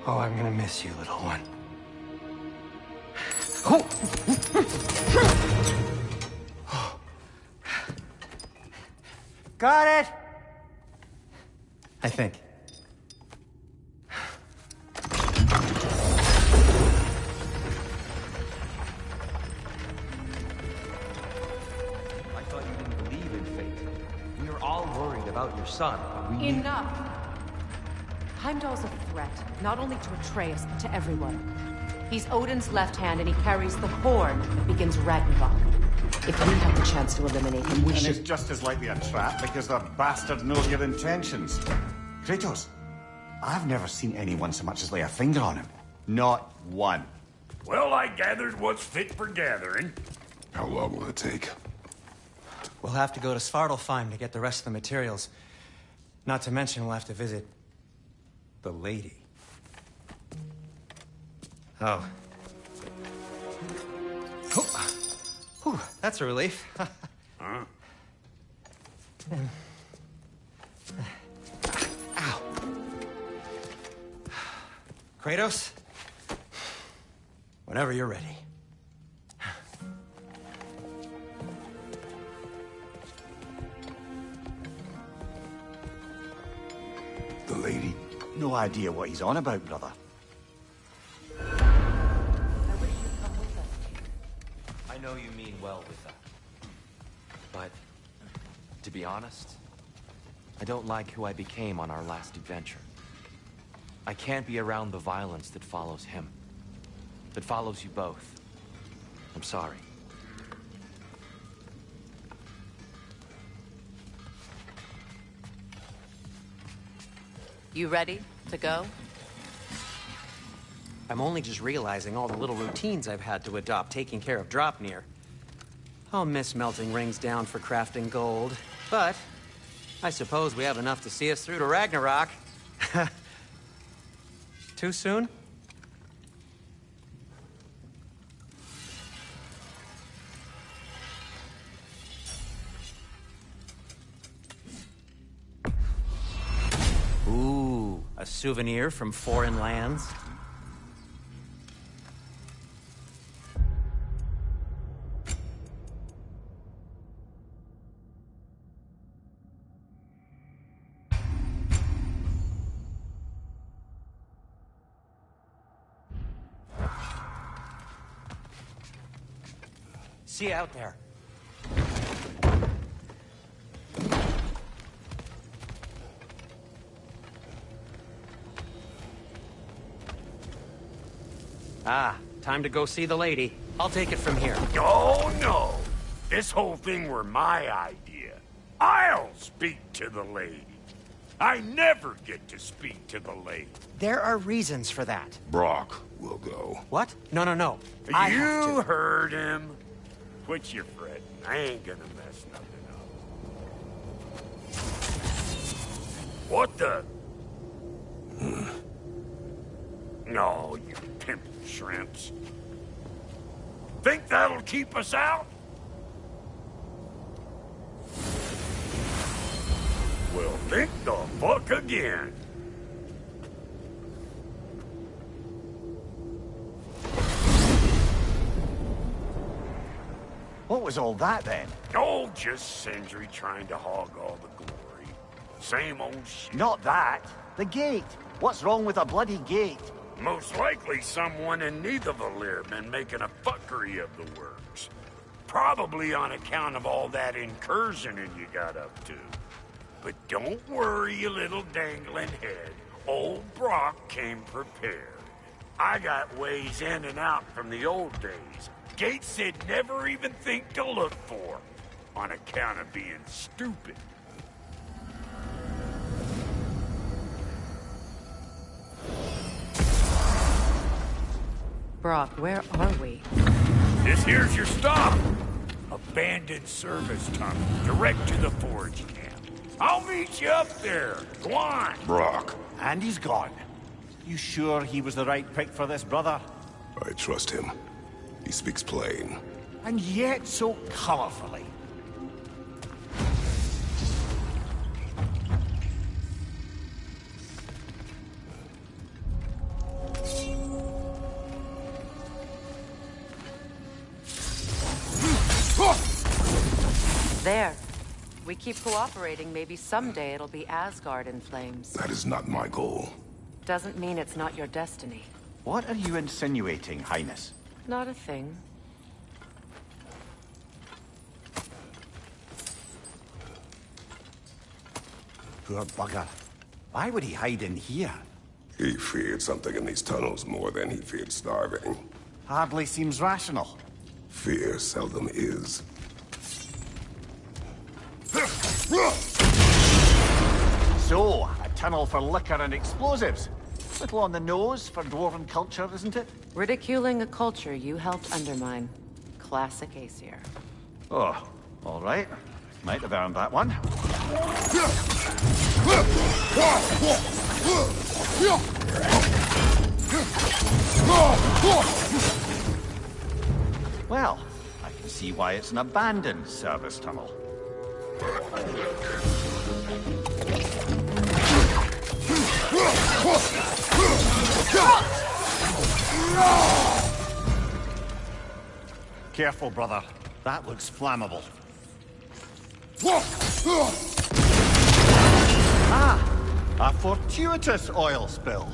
Oh, I'm gonna miss you, little one. Oh. Got it! I think. I thought you didn't believe in fate. We were all worried about your son, but we... Enough! Heimdall's a threat, not only to Atreus, but to everyone. He's Odin's left hand, and he carries the horn that begins Ragnarok. If we have the chance to eliminate him, we should... And it's just as likely a trap, because the bastard knows your intentions. Kratos, I've never seen anyone so much as lay a finger on him. Not one. Well, I gathered what's fit for gathering. How long will it take? We'll have to go to Svartalfheim to get the rest of the materials. Not to mention we'll have to visit... the lady. Oh. Whew, that's a relief. Huh? Ow. Kratos? Whenever you're ready. The lady? No idea what he's on about, brother. I know you mean well with that. But, to be honest, I don't like who I became on our last adventure. I can't be around the violence that follows him. That follows you both. I'm sorry. You ready to go? I'm only just realizing all the little routines I've had to adopt taking care of Dropnir. I'll miss melting rings down for crafting gold, but I suppose we have enough to see us through to Ragnarok. Too soon? Ooh, a souvenir from foreign lands. See you out there. Ah, time to go see the lady. I'll take it from here. Oh, no. This whole thing were my idea. I'll speak to the lady. I never get to speak to the lady. There are reasons for that. Brock will go. What? No, no, no. I have You to. heard him. Quit your fretting. I ain't gonna mess nothing up. What the? No, you pimple shrimps. Think that'll keep us out? Well, think the fuck again. What was all that then? Oh, just Sindri trying to hog all the glory. Same old shit. Not that. The gate. What's wrong with a bloody gate? Most likely someone in Nidavellir been making a fuckery of the works. Probably on account of all that incursioning you got up to. But don't worry, you little dangling head. Old Brock came prepared. I got ways in and out from the old days. Gates they'd never even think to look for, on account of being stupid. Brock, where are we? This here's your stop. Abandoned service tunnel, direct to the forge camp. I'll meet you up there. Go on. Brock. And he's gone. You sure he was the right pick for this, brother? I trust him. He speaks plain. And yet so colorfully. There. We keep cooperating, maybe someday it'll be Asgard in flames. That is not my goal. Doesn't mean it's not your destiny. What are you insinuating, Highness? Not a thing. Poor bugger. Why would he hide in here? He feared something in these tunnels more than he feared starving. Hardly seems rational. Fear seldom is. So, a tunnel for liquor and explosives. Little on the nose for dwarven culture, isn't it? Ridiculing a culture you helped undermine. Classic Aesir. Oh, all right. Might have earned that one. Well, I can see why it's an abandoned service tunnel. Careful, brother. That looks flammable. Ah! A fortuitous oil spill.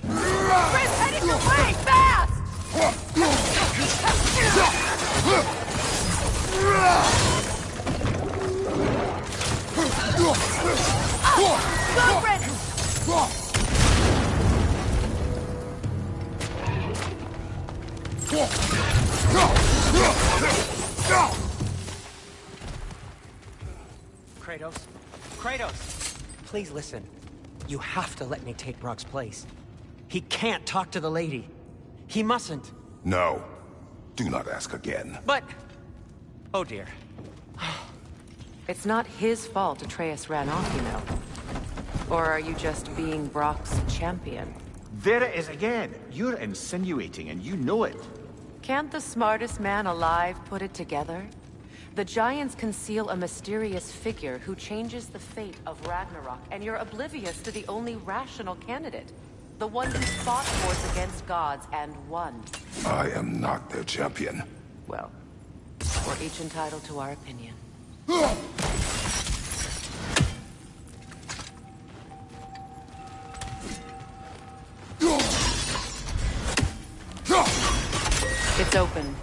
Chris, heading your way, fast! Go, Chris! Kratos? Kratos! Please listen. You have to let me take Brock's place. He can't talk to the lady. He mustn't. No. Do not ask again. But... Oh dear. It's not his fault Atreus ran off, you know. Or are you just being Brock's champion? There it is again. You're insinuating and you know it. Can't the smartest man alive put it together? The Giants conceal a mysterious figure who changes the fate of Ragnarok, and you're oblivious to the only rational candidate. The one who fought wars against gods and won. I am not their champion. Well, we're each entitled to our opinion. It's open.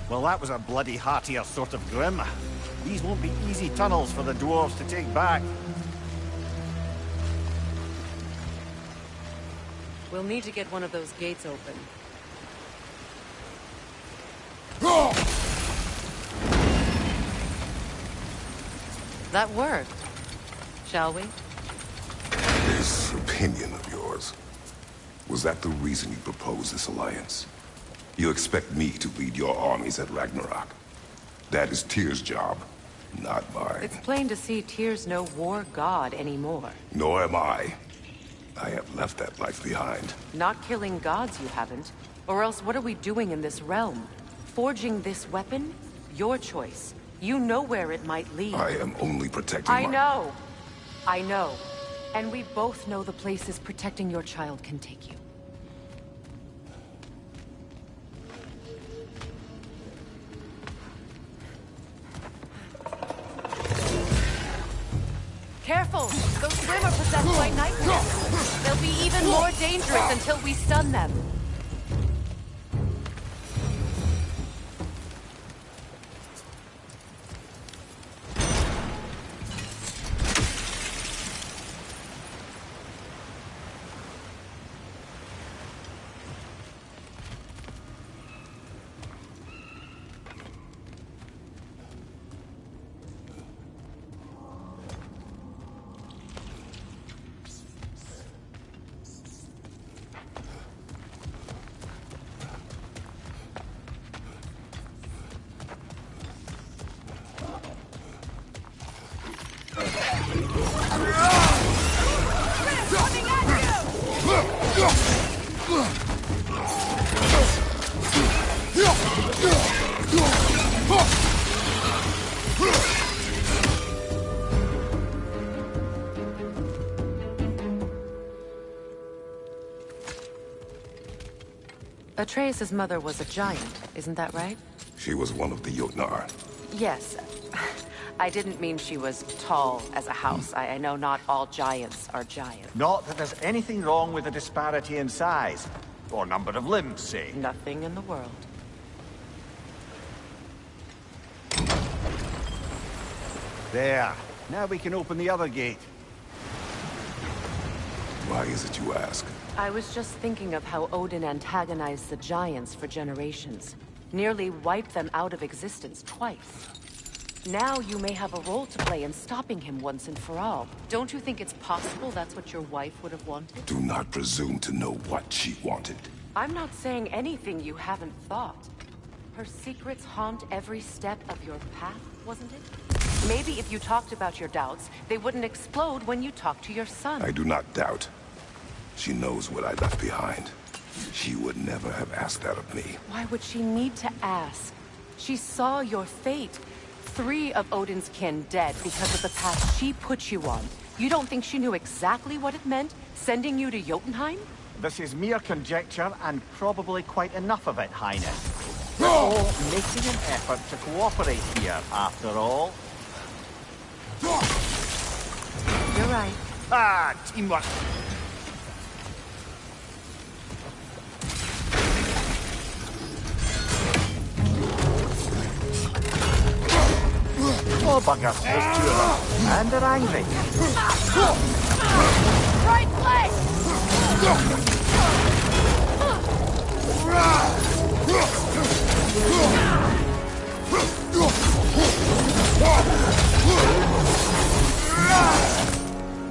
Well, that was a bloody heartier sort of grim. These won't be easy tunnels for the dwarves to take back. We'll need to get one of those gates open. That worked. Shall we? This opinion of yours, was that the reason you proposed this alliance? You expect me to lead your armies at Ragnarok? That is Tyr's job, not mine. It's plain to see Tyr's no war god anymore. Nor am I. I have left that life behind. Not killing gods, you haven't. Or else what are we doing in this realm? Forging this weapon? Your choice. You know where it might lead. I am only protecting I know. I know. And we both know the places protecting your child can take you. Careful! Those swim are possessed by nightmares. They'll be even more dangerous until we stun them. Atreus' mother was a giant, isn't that right? She was one of the Jotnar. Yes. I didn't mean she was tall as a house. I know not all giants are giants. Not that there's anything wrong with the disparity in size. Or number of limbs, say. Nothing in the world. There. Now we can open the other gate. Why is it you ask? I was just thinking of how Odin antagonized the giants for generations. Nearly wiped them out of existence twice. Now you may have a role to play in stopping him once and for all. Don't you think it's possible that's what your wife would have wanted? Do not presume to know what she wanted. I'm not saying anything you haven't thought. Her secrets haunt every step of your path, wasn't it? Maybe if you talked about your doubts, they wouldn't explode when you talked to your son. I do not doubt. She knows what I left behind. She would never have asked that of me. Why would she need to ask? She saw your fate. 3 of Odin's kin dead because of the path she put you on. You don't think she knew exactly what it meant, sending you to Jotunheim? This is mere conjecture, and probably quite enough of it, Highness. We're all making an effort to cooperate here, after all. You're right. Ah, teamwork. Oh, bugger. There's 2 of them. And they're angry. Right leg!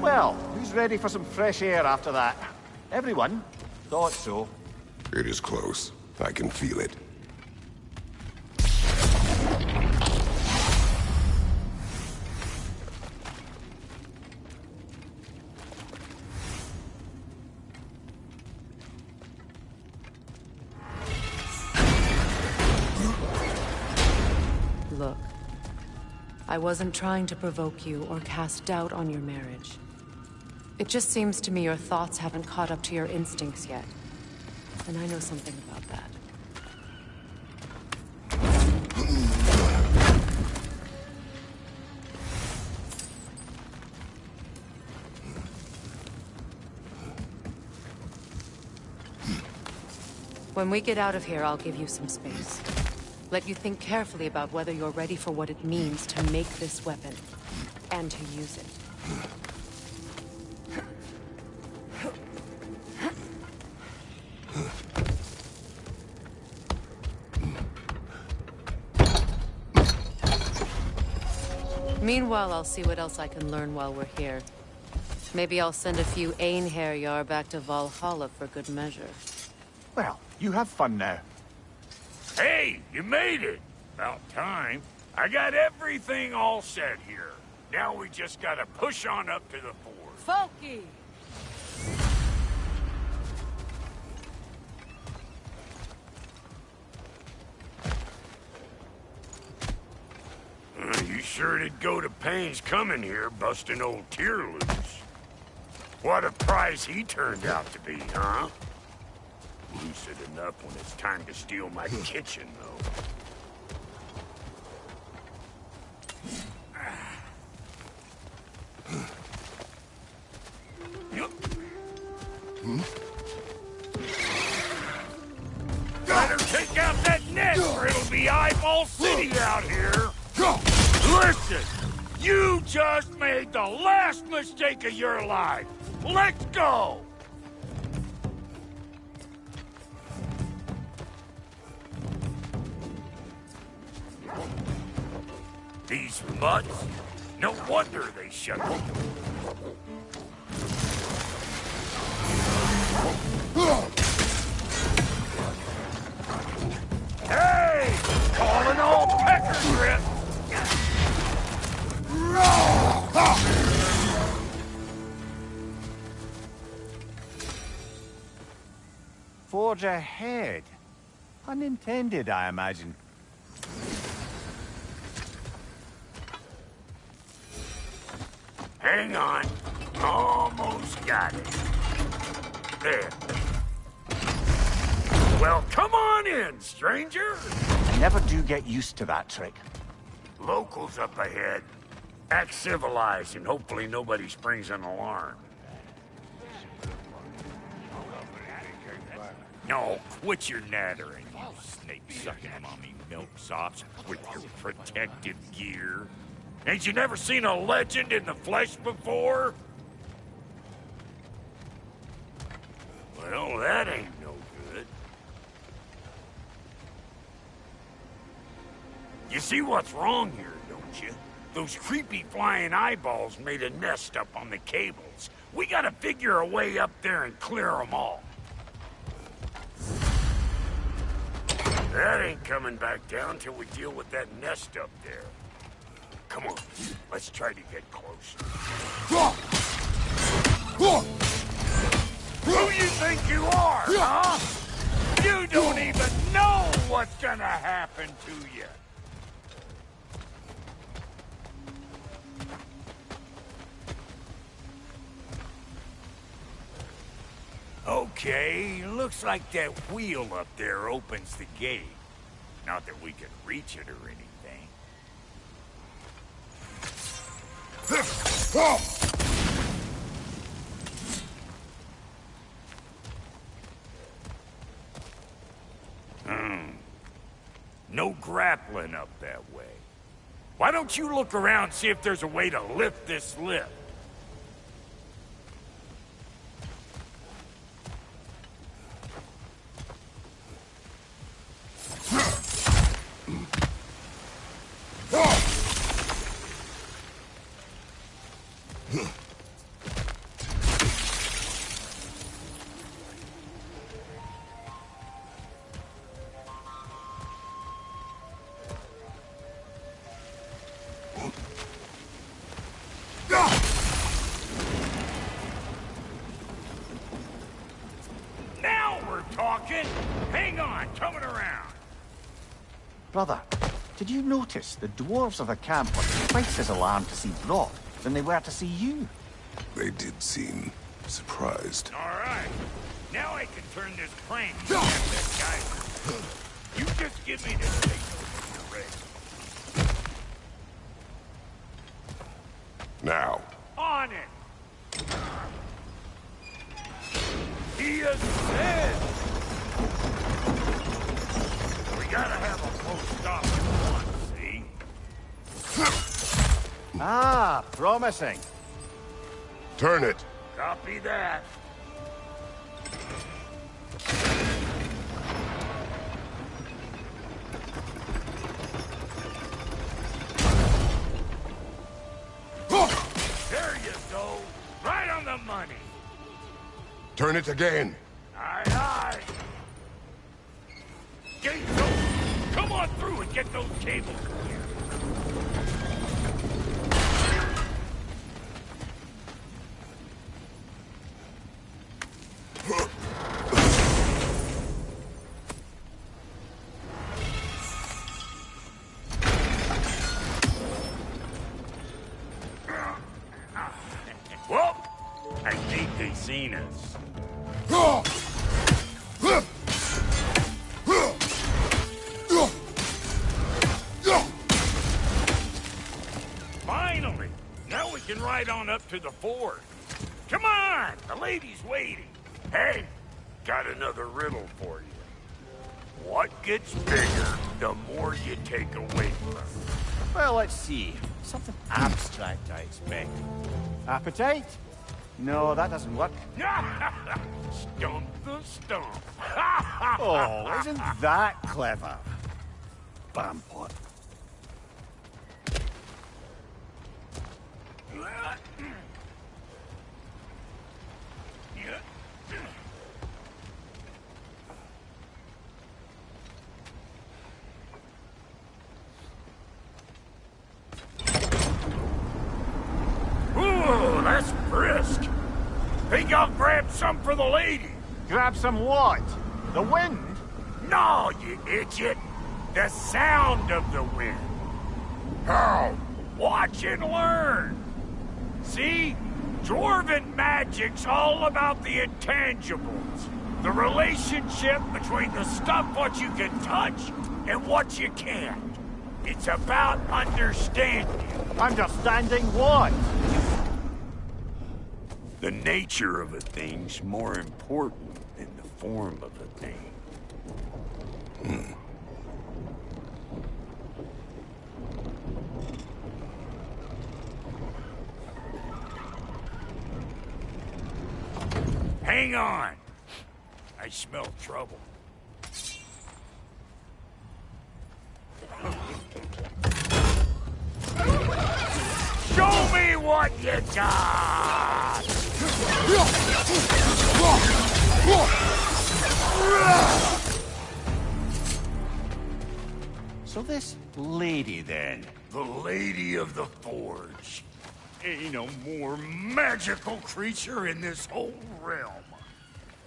Well, who's ready for some fresh air after that? Everyone? Thought so. It is close. I can feel it. Look, I wasn't trying to provoke you or cast doubt on your marriage. It just seems to me your thoughts haven't caught up to your instincts yet. And I know something about that. When we get out of here, I'll give you some space. Let you think carefully about whether you're ready for what it means to make this weapon, and to use it. Meanwhile, I'll see what else I can learn while we're here. Maybe I'll send a few Einherjar back to Valhalla for good measure. Well, you have fun now. Hey, you made it! About time. I got everything all set here. Now we just gotta push on up to the fort. Folky! You sure did go to pains coming here, busting old Tyr loose. What a prize he turned out to be, huh? Lucid enough when it's time to steal my kitchen, though. Better take out that net, or it'll be eyeball city out here. Listen, you just made the last mistake of your life. Let's go! These mutts, no wonder they shut me. Hey! Calling all pecker grip! Forge ahead. Unintended, I imagine. Hang on. Almost got it. There. Well, come on in, stranger. I never do get used to that trick. Locals up ahead. Act civilized and hopefully nobody springs an alarm. No, quit your nattering, you snake-sucking mommy milksops with your protective gear. Ain't you never seen a legend in the flesh before? Well, that ain't no good. You see what's wrong here, don't you? Those creepy flying eyeballs made a nest up on the cables. We gotta figure a way up there and clear them all. That ain't coming back down till we deal with that nest up there. Come on, let's try to get closer. Who you think you are, huh? You don't even know what's gonna happen to you. Okay, looks like that wheel up there opens the gate. Not that we can reach it or anything. No grappling up that way. Why don't you look around and see if there's a way to lift this lift? Hang on, coming around. Brother, did you notice the dwarves of the camp were twice as alarmed to see Brok than they were to see you? They did seem surprised. All right. Now I can turn this crane and get that guy. You just give me the signal when you're ready. Now. On it. He is dead. We gotta have a close stop at once, see? Ah, promising. Turn it. Copy that. There you go. Right on the money. Turn it again. Aye, aye. Gates open. Come on through and get those cables clear. Well, I think they seen us. Finally! Now we can ride on up to the fort. Come on! The lady's waiting. Hey, got another riddle for you. What gets bigger the more you take away from it? Well, let's see. Something abstract, I expect. Appetite? No, that doesn't work. Stump the stump. Oh, isn't that clever? Bampot. Ooh, that's brisk. Think I'll grab some for the lady. Grab some what? The wind? No, you idiot. The sound of the wind. How? Watch and learn. See? Dwarven magic's all about the intangibles. The relationship between the stuff what you can touch and what you can't. It's about understanding. Understanding what? The nature of a thing's more important than the form of a thing. Hang on. I smell trouble. Show me what you got! So this lady, then? The Lady of the Forge. Ain't a more magical creature in this whole realm.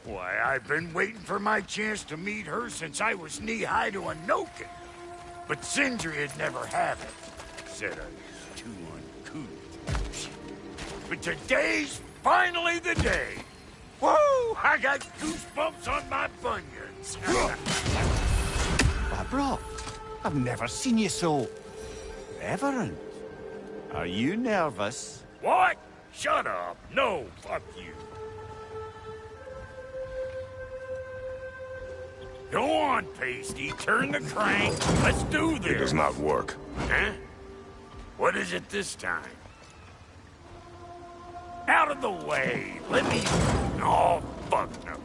Why, I've been waiting for my chance to meet her since I was knee-high to a Noken. But Sindri would never have it. Said I was too uncouth. But today's finally the day. Woo! I got goosebumps on my bunions. Barbara, I've never seen you so reverent. Are you nervous? What? Shut up. No, fuck you. Go on, Pasty. Turn the crank. Let's do this. It does not work. Huh? What is it this time? Out of the way. Let me... Oh, fuck no.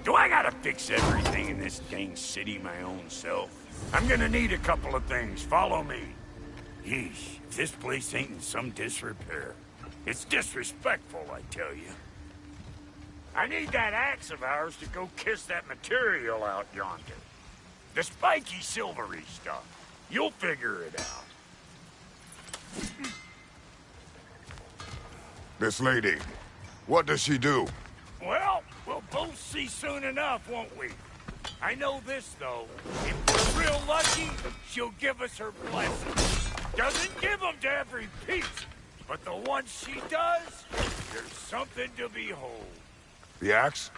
Do I gotta fix everything in this dang city my own self? I'm gonna need a couple of things. Follow me. Yeesh, if this place ain't in some disrepair. It's disrespectful, I tell you. I need that axe of ours to go kiss that material out yonder. The spiky, silvery stuff. You'll figure it out. This lady, what does she do? Well, we'll both see soon enough, won't we? I know this, though. If we're real lucky, she'll give us her blessing. Doesn't give them to every piece, but the ones she does, there's something to behold. The axe?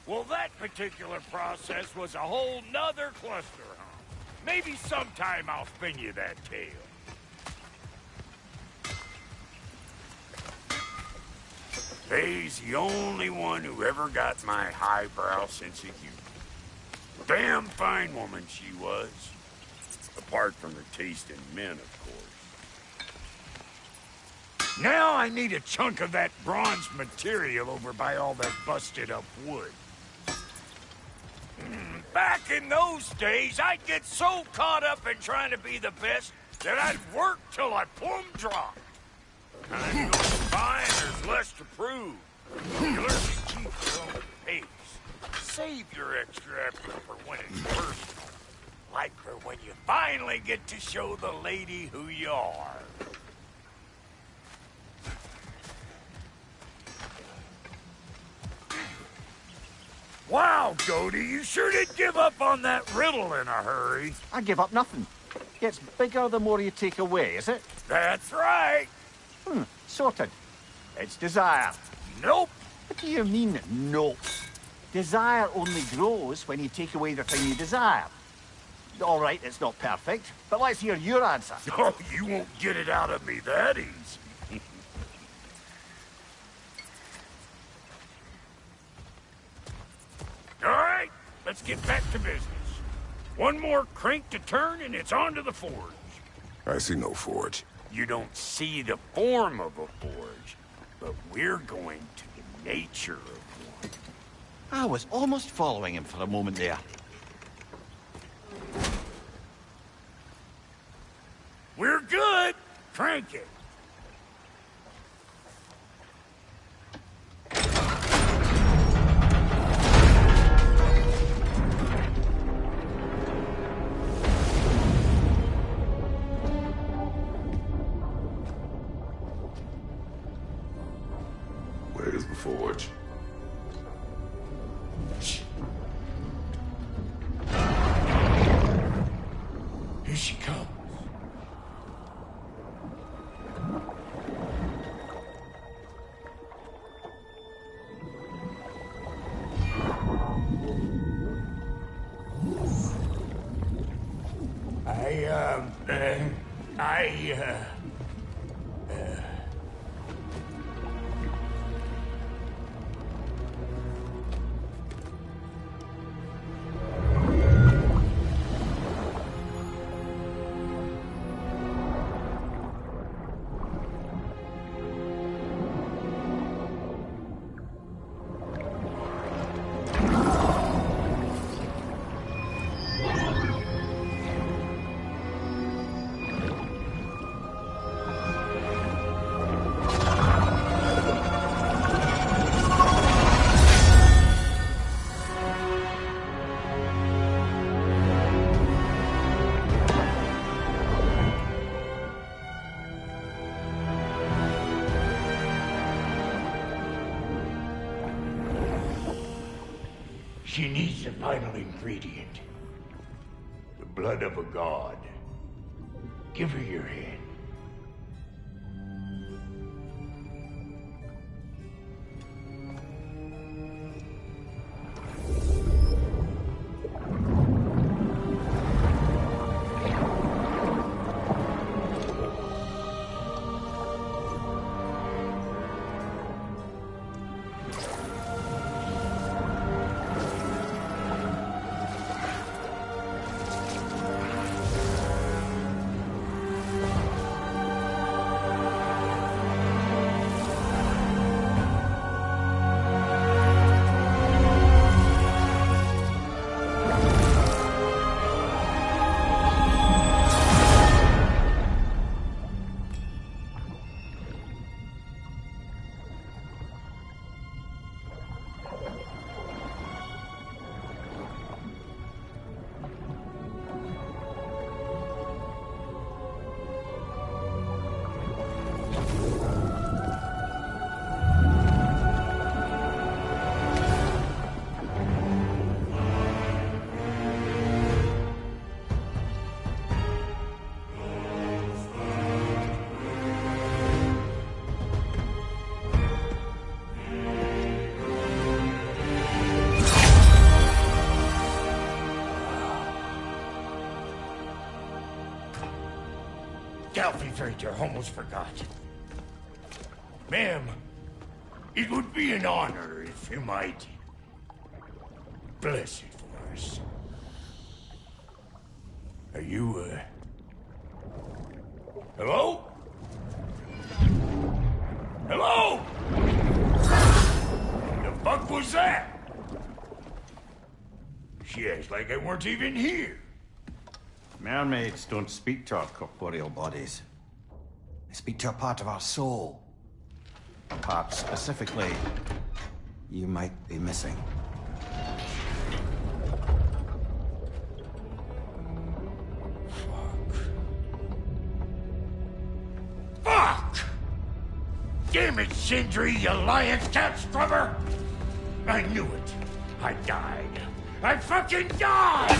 Well, that particular process was a whole nother cluster, huh? Maybe sometime I'll spin you that tale. Faye's the only one who ever got my highbrow sense of humor. Damn fine woman she was. Apart from her taste in men, of course. Now I need a chunk of that bronze material over by all that busted up wood. Back in those days, I'd get so caught up in trying to be the best that I'd work till I plumb dropped. Time goes by and there's less to prove. You learn to keep your own pace. Save your extra effort for when it's personal. Like for when you finally get to show the lady who you are. Wow, Cody, you sure did give up on that riddle in a hurry. I give up nothing. Gets bigger the more you take away, is it? That's right. Sorted. It's desire. Nope. What do you mean, nope? Desire only grows when you take away the thing you desire. All right, it's not perfect, but let's hear your answer. Oh, you won't get it out of me that easy. All right, let's get back to business. One more crank to turn and it's on to the forge. I see no forge. You don't see the form of a forge, but we're going to the nature of one. I was almost following him for a moment there. We're good. Crank it. Where's the forge? Here she comes. She needs the final ingredient. The blood of a god. Give her your hand. I almost forgot. Ma'am, it would be an honor if you might bless it for us. Are you, hello? Hello? The fuck was that? She acts like I weren't even here. Mermaids don't speak to our corporeal bodies. They speak to a part of our soul. A part specifically you might be missing. Fuck! Damn it, Sindri, you lion's cat scrubber! I knew it. I died. I fucking died!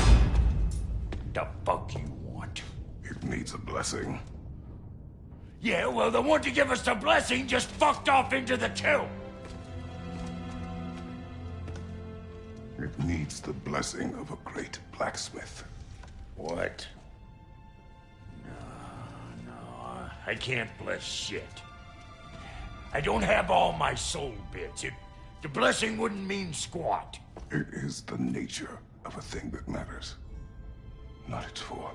The fuck you want? It needs a blessing. Yeah, well, the one to give us the blessing just fucked off into the tomb. It needs the blessing of a great blacksmith. What? No, I can't bless shit. I don't have all my soul bits. The blessing wouldn't mean squat. It is the nature of a thing that matters, not its form.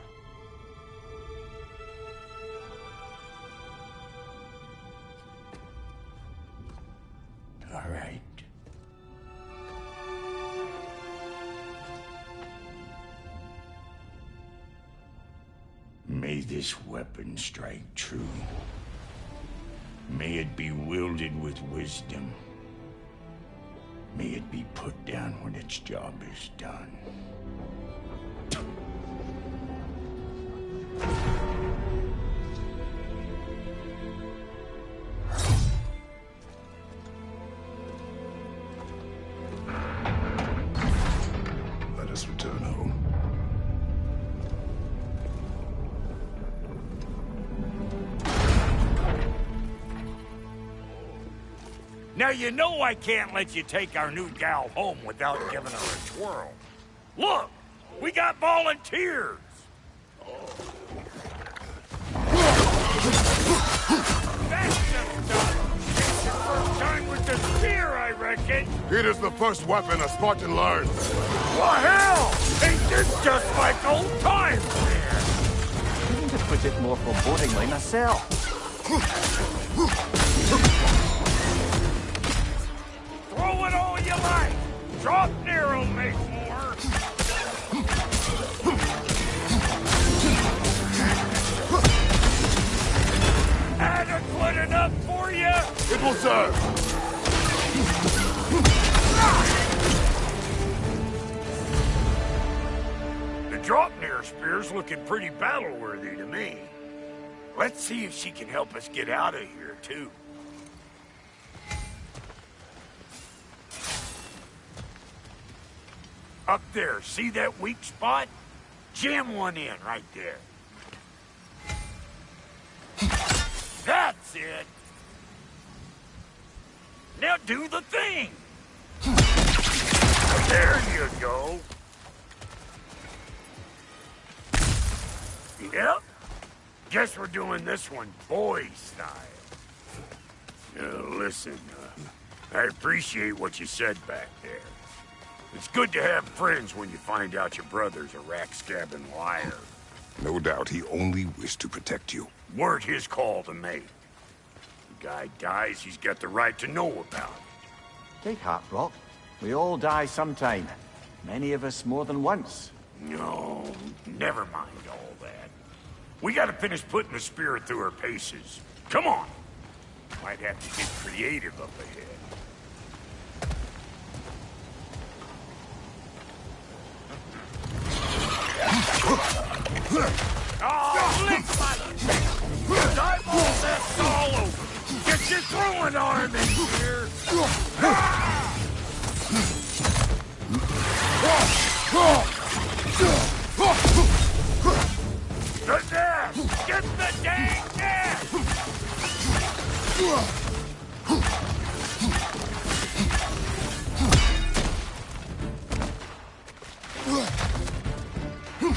All right. May this weapon strike true. May it be wielded with wisdom. May it be put down when its job is done. Let us return home. Now you know I can't let you take our new gal home without giving her a twirl. Look, we got volunteers. That's just done. It's your first time with the spear, I reckon. It is the first weapon a Spartan learns. What hell? Ain't this just like old times here? Couldn't have put it more forebodingly myself. Throw it all you like. Drop Nero, make more. Adequate enough for you? It will serve. The Draupnir spear's looking pretty battle-worthy to me. Let's see if she can help us get out of here, too. Up there, see that weak spot? Jam one in right there. That's it! Now do the thing! There you go. Yep. Guess we're doing this one boy style. Listen, I appreciate what you said back there. It's good to have friends when you find out your brother's a rack-scabbing liar. No doubt he only wished to protect you. Weren't his call to make. The guy dies, he's got the right to know about it. Take heart, Brock. We all die sometime. Many of us more than once. No, never mind all that. We gotta finish putting the spirit through her paces. Come on! Might have to get creative up ahead. Oh, lick my... Your eyeballs, that's all over! Get your throwing arm in here! The nest! Get the dang nest!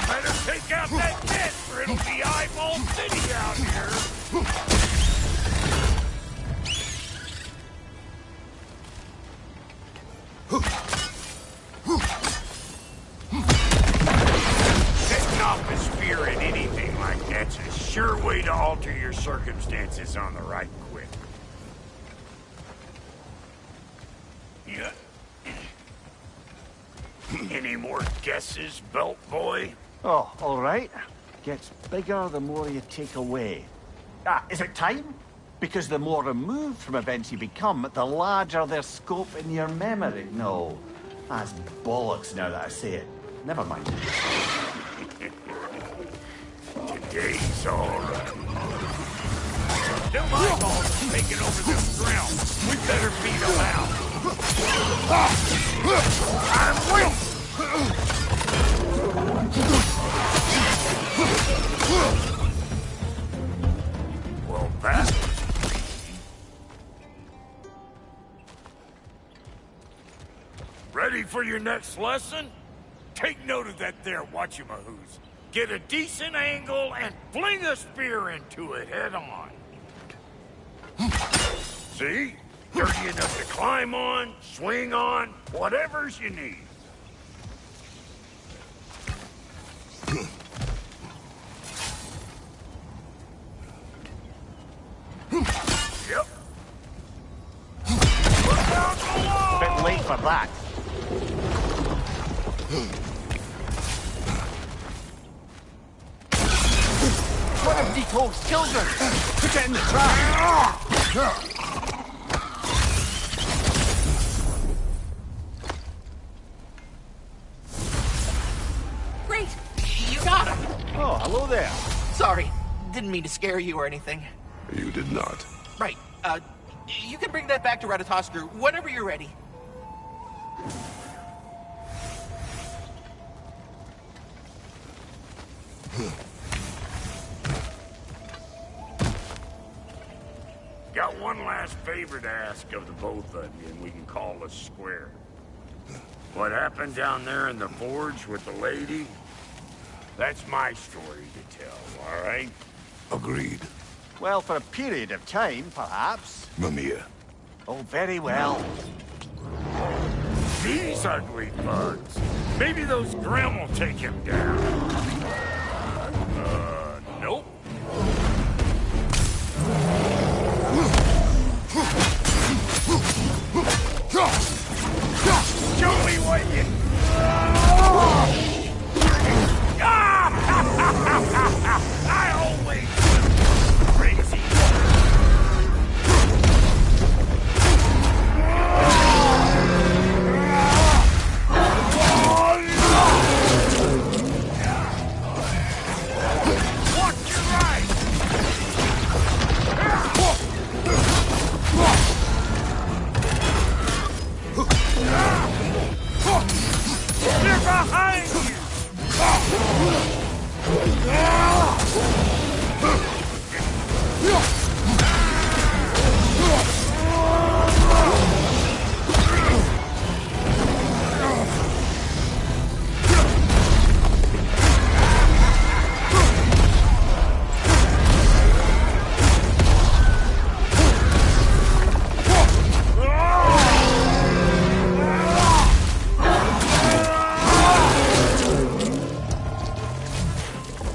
Better take out that nest or it'll be eyeball city out here! Setting off a spear in anything like that's a sure way to alter your circumstances on the right quick. Yeah. Any more guesses, belt boy? Oh, all right. Gets bigger the more you take away. Is it time? Because the more removed from events you become, the larger their scope in your memory. No, that's bollocks now that I say it. Never mind. Today's all right. Them eyeballs are taking over this ground. We better beat them out. I'm weak! Well, that was easy. Ready for your next lesson? Take note of that there whatchamahoos. Get a decent angle and fling a spear into it head on. See? Dirty enough to climb on, swing on, whatever's you need. Yep. Look out below! Bit late for that. One of Dito's children! Put it in the trap! Great! You got him! Oh, hello there. Sorry, didn't mean to scare you or anything. You did not. Right, you can bring that back to Ratatoskr whenever you're ready. Got one last favor to ask of the both of you, and we can call us square. What happened down there in the forge with the lady? That's my story to tell, all right? Agreed. Well, for a period of time, perhaps. Mimir. Oh, very well. These ugly bugs. Maybe those Grim will take him down. Nope. Show me what you... I always crazy. Watch your right. They're behind you!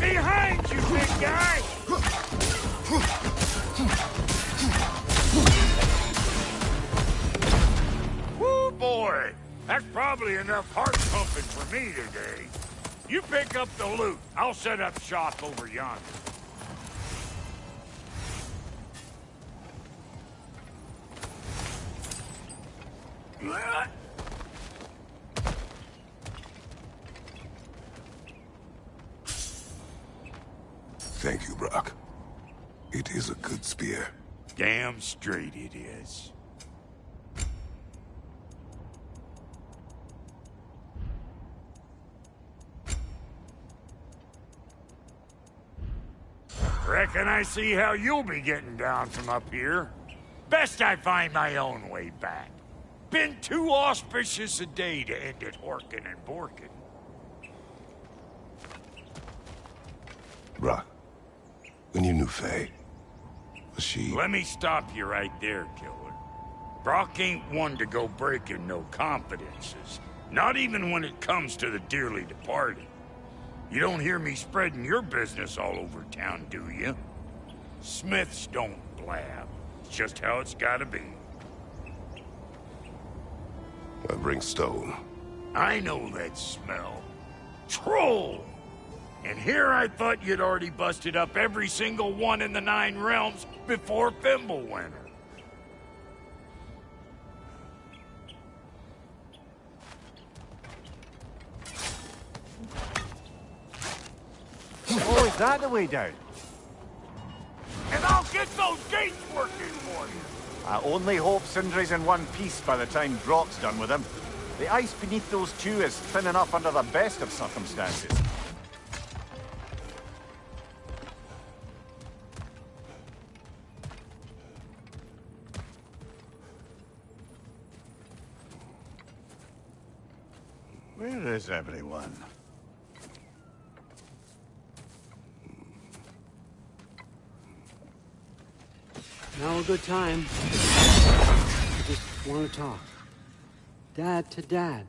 Behind you, big guy! Woo, boy! That's probably enough heart pumping for me today. You pick up the loot. I'll set up shop over yonder. Thank you, Brock. It is a good spear. Damn straight it is. Reckon I see how you'll be getting down from up here. Best I find my own way back. Been too auspicious a day to end it horkin' and borkin'. Brock, when you knew Faye, was she... Let me stop you right there, killer. Brock ain't one to go breaking no confidences. Not even when it comes to the dearly departed. You don't hear me spreading your business all over town, do you? Smiths don't blab. It's just how it's gotta be. I bring stone. I know that smell. Troll! And here I thought you'd already busted up every single one in the 9 realms before Fimbulwinter. Oh, is that the way down? And I'll get those gates working for you! I only hope Sindri's in one piece by the time Brock's done with him. The ice beneath those two is thin enough under the best of circumstances. Where is everyone? Now a good time. I just want to talk. Dad to Dad.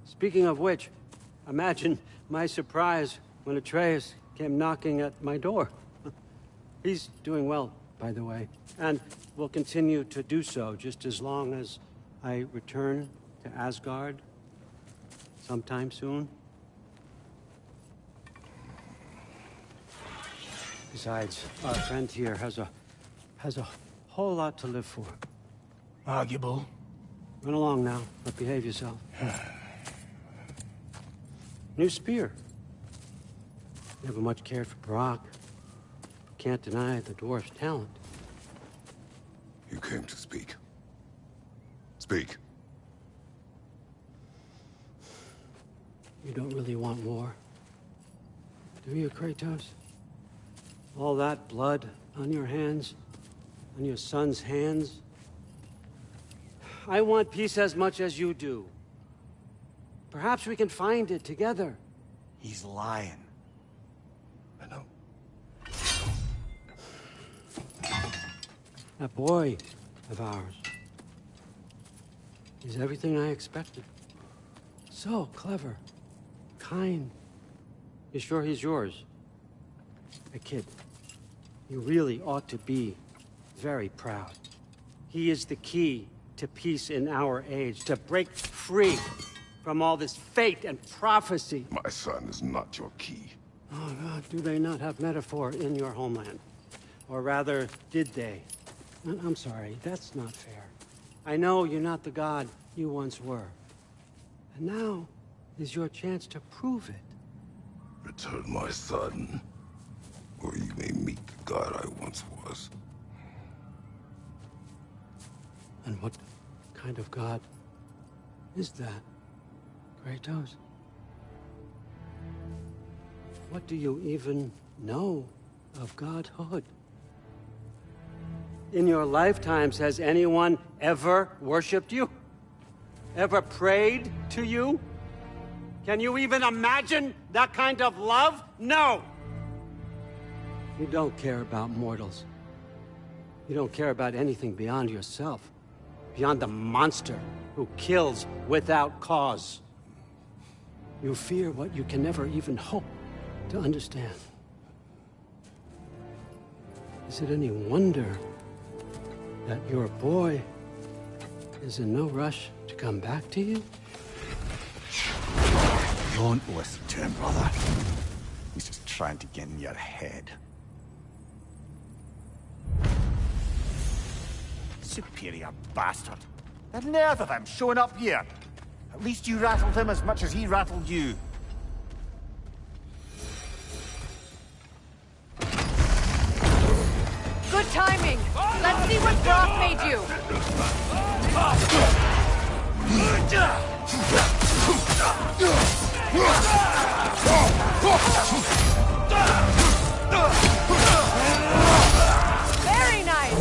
Speaking of which, imagine my surprise when Atreus came knocking at my door. He's doing well, by the way, and will continue to do so just as long as I return to Asgard sometime soon. Besides, our friend here has a whole lot to live for. Arguable. Run along now, but behave yourself. New spear. Never much cared for Brock. Can't deny the dwarf's talent. You came to speak. Speak. You don't really want war, do you, Kratos? All that blood on your hands, on your son's hands. I want peace as much as you do. Perhaps we can find it together. He's lying. I know. That boy of ours. He's everything I expected. So clever. Kind. You sure he's yours? Hey, kid. You really ought to be very proud. He is the key to peace in our age, to break free from all this fate and prophecy. My son is not your key. Oh, God, do they not have metaphor in your homeland? Or rather, did they? I'm sorry, that's not fair. I know you're not the god you once were. And now is your chance to prove it. Return my son, or you may meet the god I once was. And what kind of god is that, Kratos? What do you even know of godhood? In your lifetimes, has anyone ever worshipped you? Ever prayed to you? Can you even imagine that kind of love? No! You don't care about mortals. You don't care about anything beyond yourself. Beyond the monster who kills without cause. You fear what you can never even hope to understand. Is it any wonder that your boy is in no rush to come back to you? Don't listen to him, brother. He's just trying to get in your head. Superior bastard. The nerve of him showing up here. At least you rattled him as much as he rattled you. Good timing! Let's see what Brock made you! Very nice!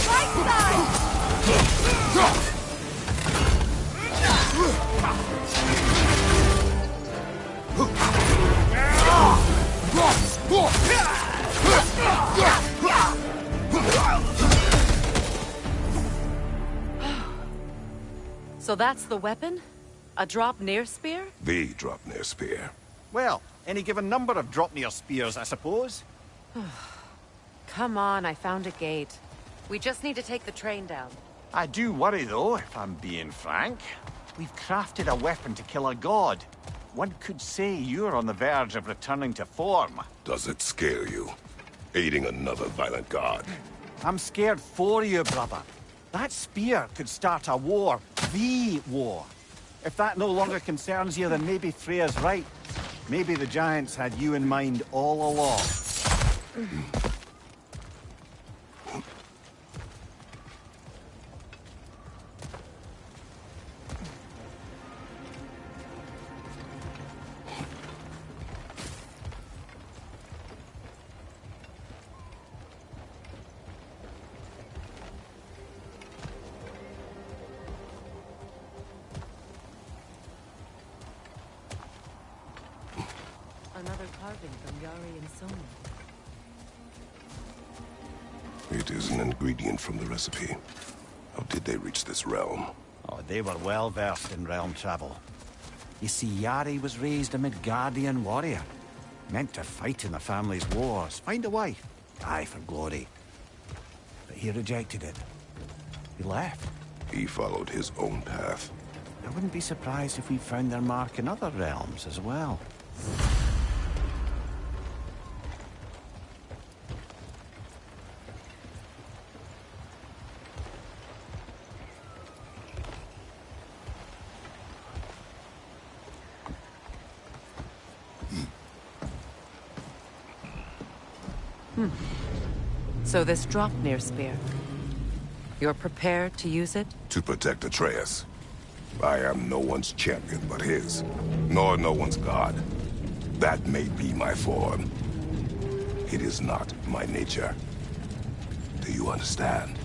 Right side! So that's the weapon? A Drop-near spear? The Drop-near spear. Well, any given number of Drop-near spears, I suppose. Come on, I found a gate. We just need to take the train down. I do worry, though, if I'm being frank. We've crafted a weapon to kill a god. One could say you're on the verge of returning to form. Does it scare you? Aiding another violent god? I'm scared for you, brother. That spear could start a war. The war. If that no longer concerns you, then maybe Freya's right. Maybe the Giants had you in mind all along. Another carving from Yari and Soma. It is an ingredient from the recipe. How did they reach this realm? Oh, they were well versed in realm travel. You see, Yari was raised a Midgardian warrior. Meant to fight in the family's wars, find a wife, die for glory. But he rejected it. He left. He followed his own path. I wouldn't be surprised if we found their mark in other realms as well. So this Drop-near spear. You're prepared to use it? To protect Atreus. I am no one's champion but his, nor no one's god. That may be my form. It is not my nature. Do you understand?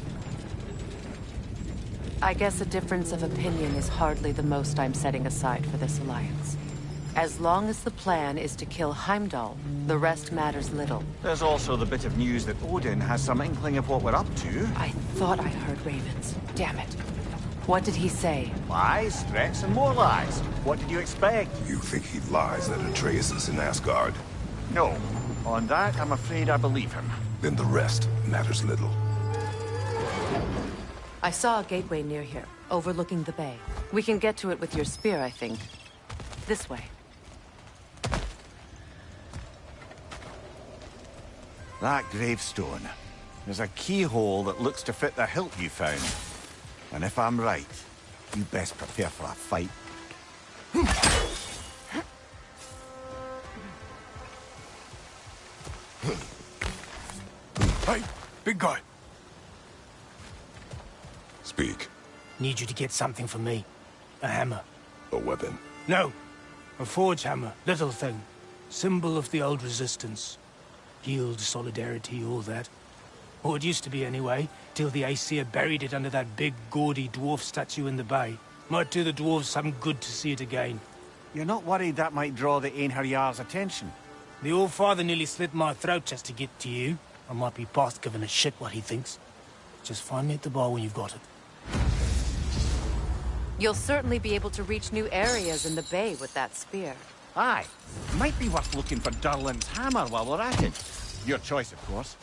I guess a difference of opinion is hardly the most I'm setting aside for this alliance. As long as the plan is to kill Heimdall, the rest matters little. There's also the bit of news that Odin has some inkling of what we're up to. I thought I heard ravens. Damn it. What did he say? Lies, threats, and more lies. What did you expect? You think he lies that Atreus is in Asgard? No. On that, I'm afraid I believe him. Then the rest matters little. I saw a gateway near here, overlooking the bay. We can get to it with your spear, I think. This way. That gravestone. There's a keyhole that looks to fit the hilt you found. And if I'm right, you best prepare for a fight. Hey, big guy. Speak. Need you to get something for me. A hammer. A weapon. No. A forge hammer. Little thing. Symbol of the old resistance. Guild, solidarity, all that. Or it used to be anyway, till the Aesir buried it under that big, gaudy dwarf statue in the bay. Might do the dwarves some good to see it again. You're not worried that might draw the Einherjar's attention? The old father nearly slit my throat just to get to you. I might be past giving a shit what he thinks. Just find me at the bar when you've got it. You'll certainly be able to reach new areas in the bay with that spear. Aye. Might be worth looking for Durlin's hammer while we're at it. Your choice, of course.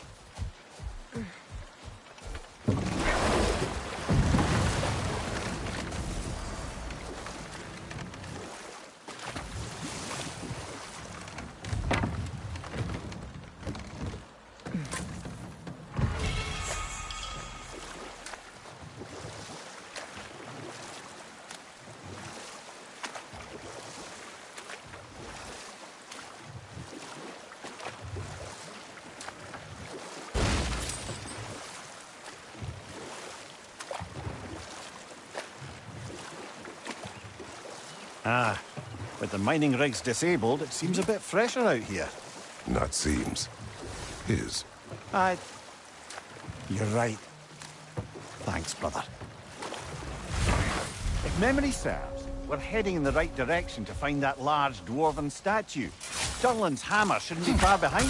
Ah, with the mining rigs disabled, it seems a bit fresher out here. Not seems. Is. You're right. Thanks, brother. If memory serves, we're heading in the right direction to find that large dwarven statue. Durlin's hammer shouldn't be far behind.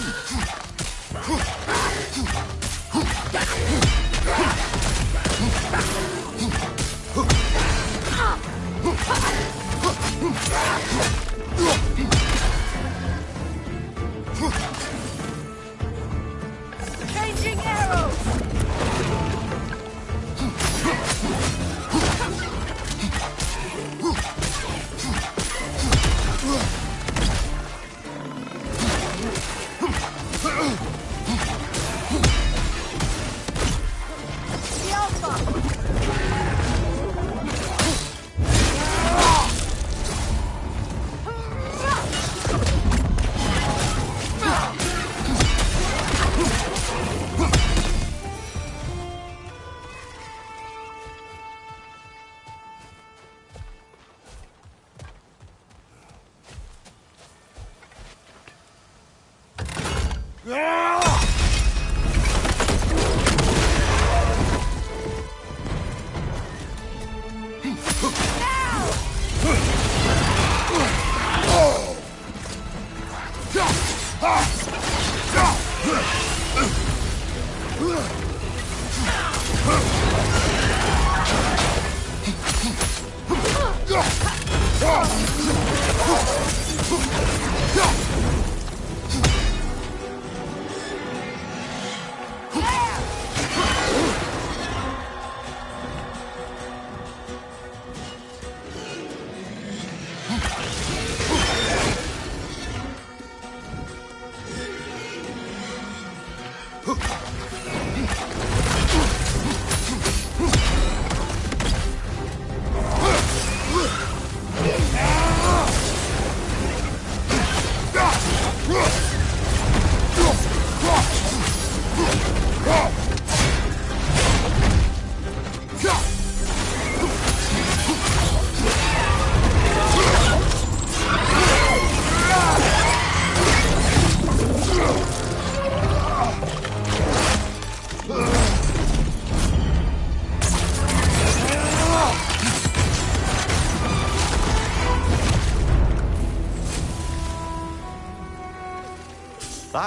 Changing arrows! The Alpha!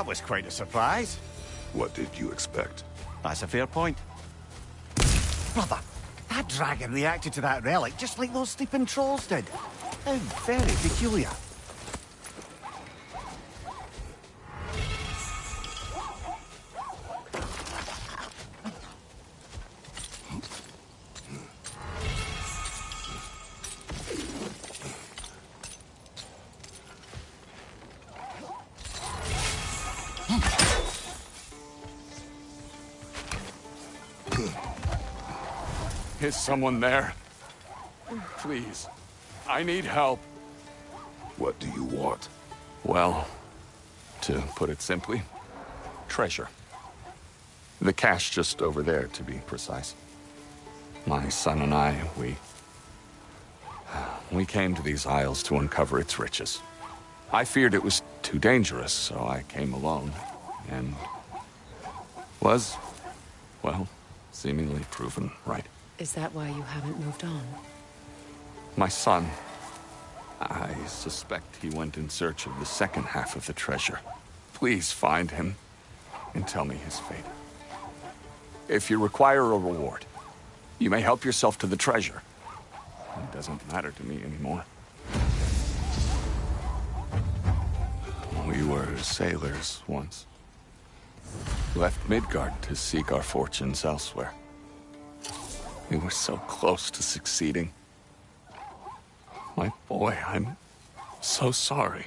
that was quite a surprise. What did you expect? That's a fair point. Brother, that dragon reacted to that relic just like those sleeping trolls did. How very peculiar. Is someone there? Please. I need help. What do you want? Well, to put it simply, treasure. The cache just over there, to be precise. My son and I, we came to these isles to uncover its riches. I feared it was too dangerous, so I came alone, and was, well, seemingly proven right. Is that why you haven't moved on? My son, I suspect he went in search of the second half of the treasure. Please find him and tell me his fate. If you require a reward, you may help yourself to the treasure. It doesn't matter to me anymore. We were sailors once. Left Midgard to seek our fortunes elsewhere. We were so close to succeeding. My boy, I'm so sorry.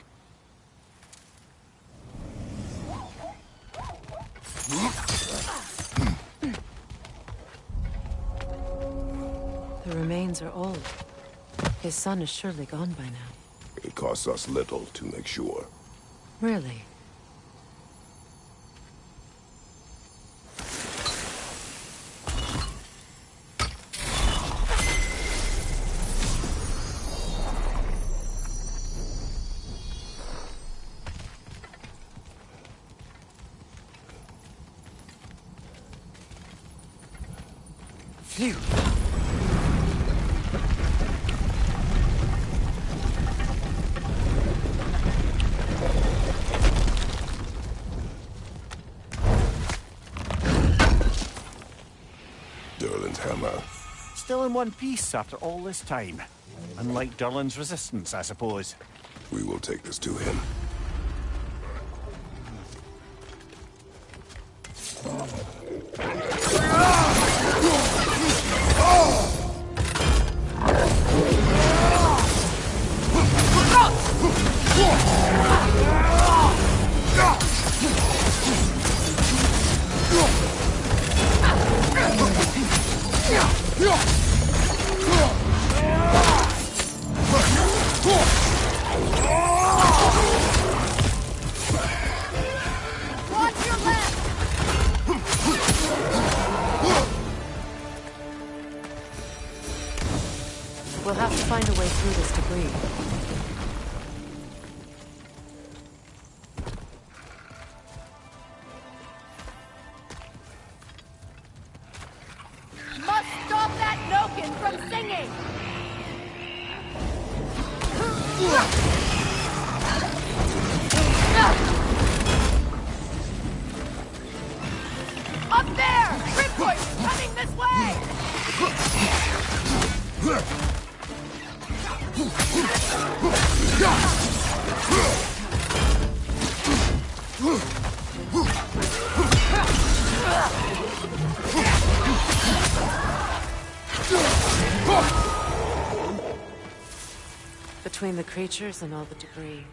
The remains are old. His son is surely gone by now. It costs us little to make sure. Really? Phew. Durlin's hammer. Still in one piece after all this time. Unlike Durlin's resistance, I suppose. We will take this to him. We'll have to find a way through this debris. Must stop that Noken from singing! Up there! Ripcord coming this way! Between the creatures and all the debris,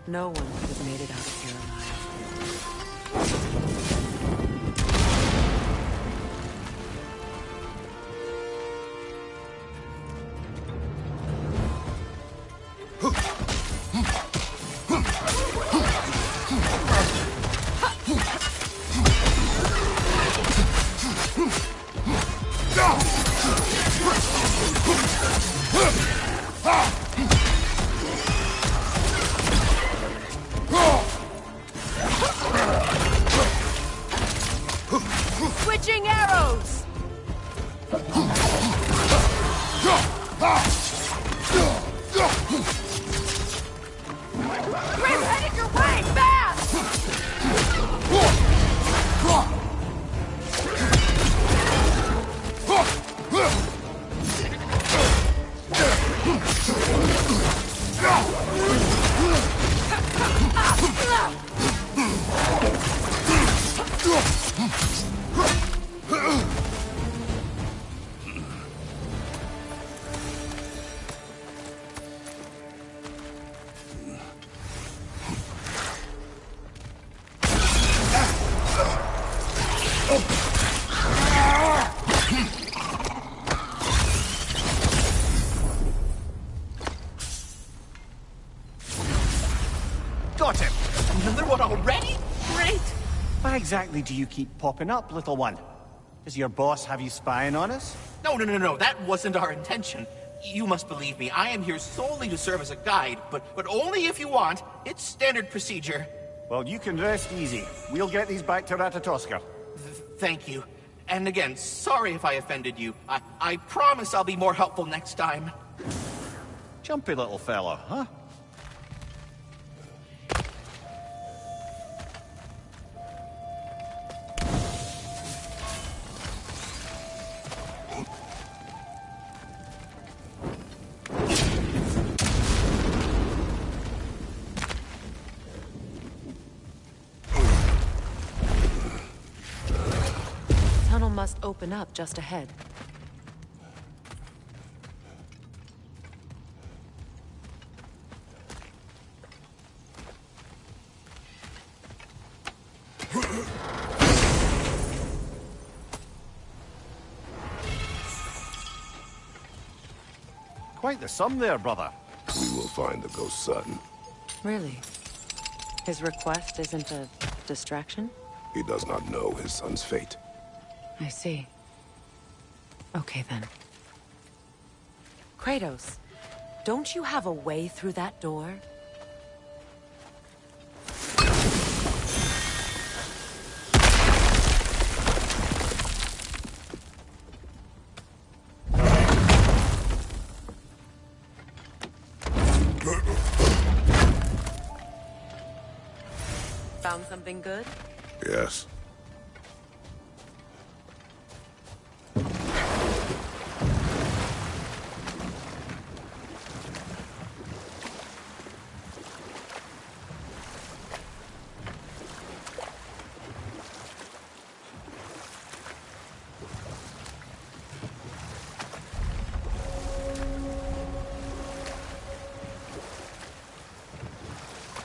no one could have made it out of here alive. Switching arrows! Grim, headed your way, fast! Got him! Another one already? Great! Why exactly do you keep popping up, little one? Does your boss have you spying on us? No. That wasn't our intention. You must believe me. I am here solely to serve as a guide, but only if you want. It's standard procedure. Well, you can rest easy. We'll get these back to Ratatoskr. Thank you. And again, sorry if I offended you. I promise I'll be more helpful next time. Jumpy little fellow, huh? Tunnel must open up just ahead. Quite the sum there, brother. We will find the ghost son. Really? His request isn't a distraction? He does not know his son's fate. I see. Okay, then. Kratos, don't you have a way through that door? Found something good? Yes.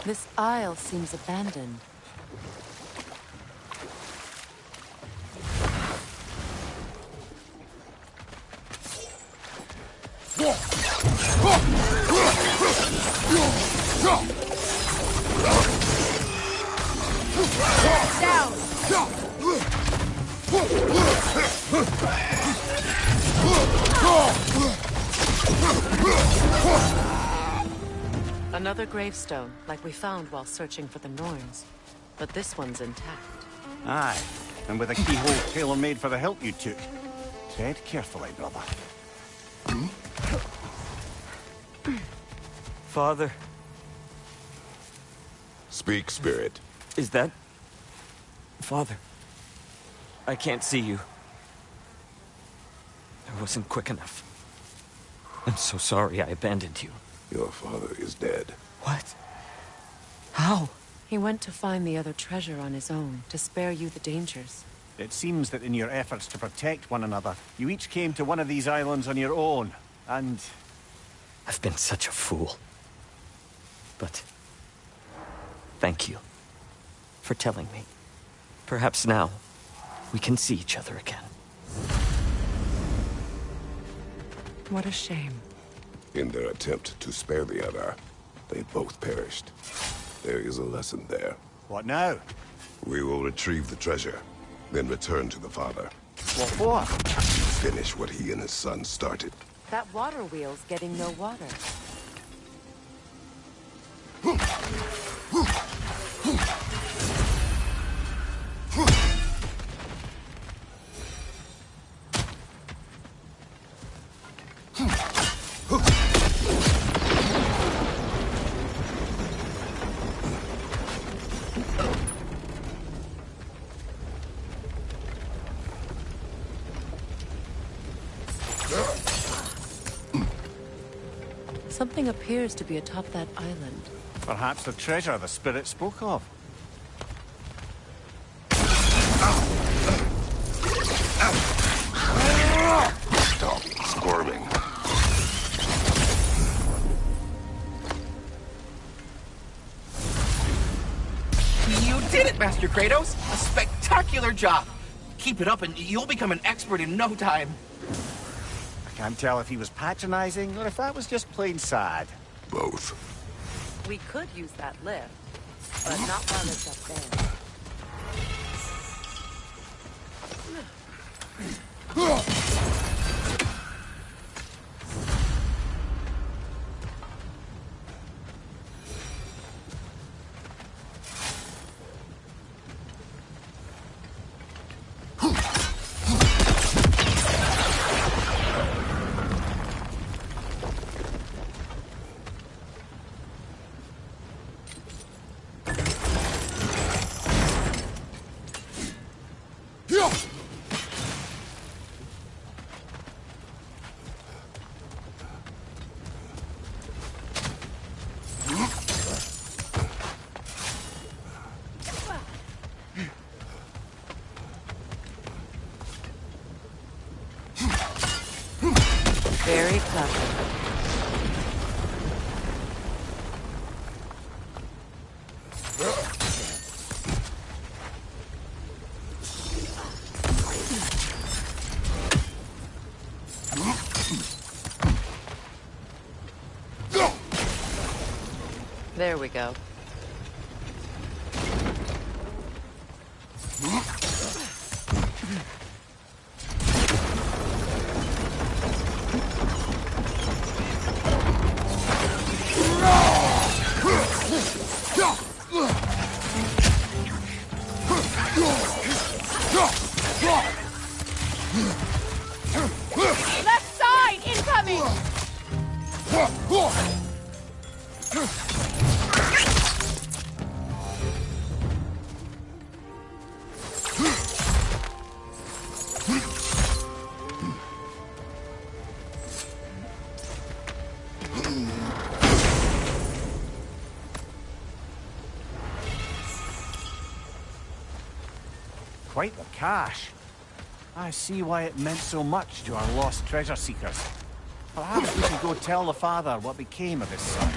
This aisle seems abandoned. Another gravestone, like we found while searching for the Norns. But this one's intact. Aye, and with a keyhole tailor-made for the hilt you took. Tread carefully, brother. Father. Speak, spirit. Is that... Father? I can't see you. I wasn't quick enough. I'm so sorry I abandoned you. Your father is dead. What? How? He went to find the other treasure on his own, to spare you the dangers. It seems that in your efforts to protect one another, you each came to one of these islands on your own, and... I've been such a fool. But... thank you for telling me. Perhaps now, we can see each other again. What a shame. In their attempt to spare the other, they both perished. There is a lesson there. What now? We will retrieve the treasure, then return to the father. What for? Finish what he and his son started. That water wheel's getting no water. Something appears to be atop that island. Perhaps the treasure the spirit spoke of. Stop squirming. You did it, Master Kratos! A spectacular job! Keep it up and you'll become an expert in no time. I can't tell if he was patronizing or if that was just plain sad. Both. We could use that lift, but not while it's up there. Very clever. There we go. Left side, incoming! Quite the cache. I see why it meant so much to our lost treasure seekers. Perhaps we should go tell the father what became of his son.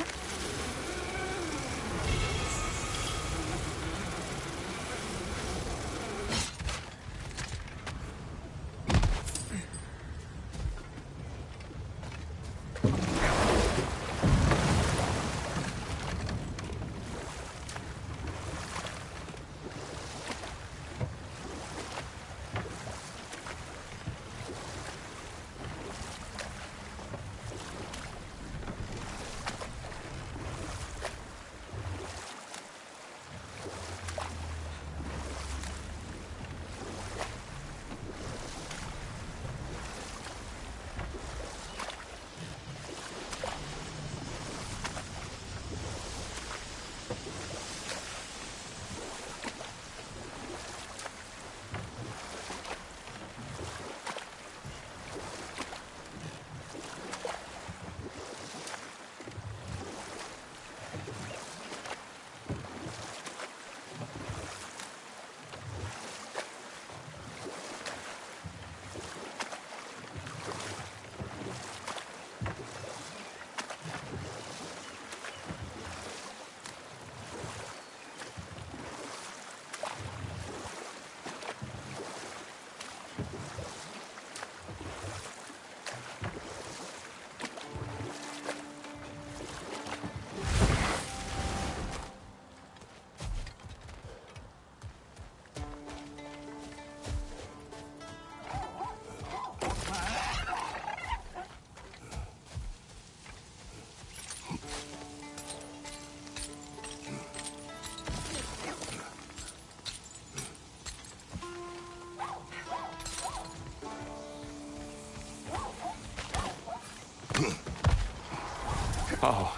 Oh,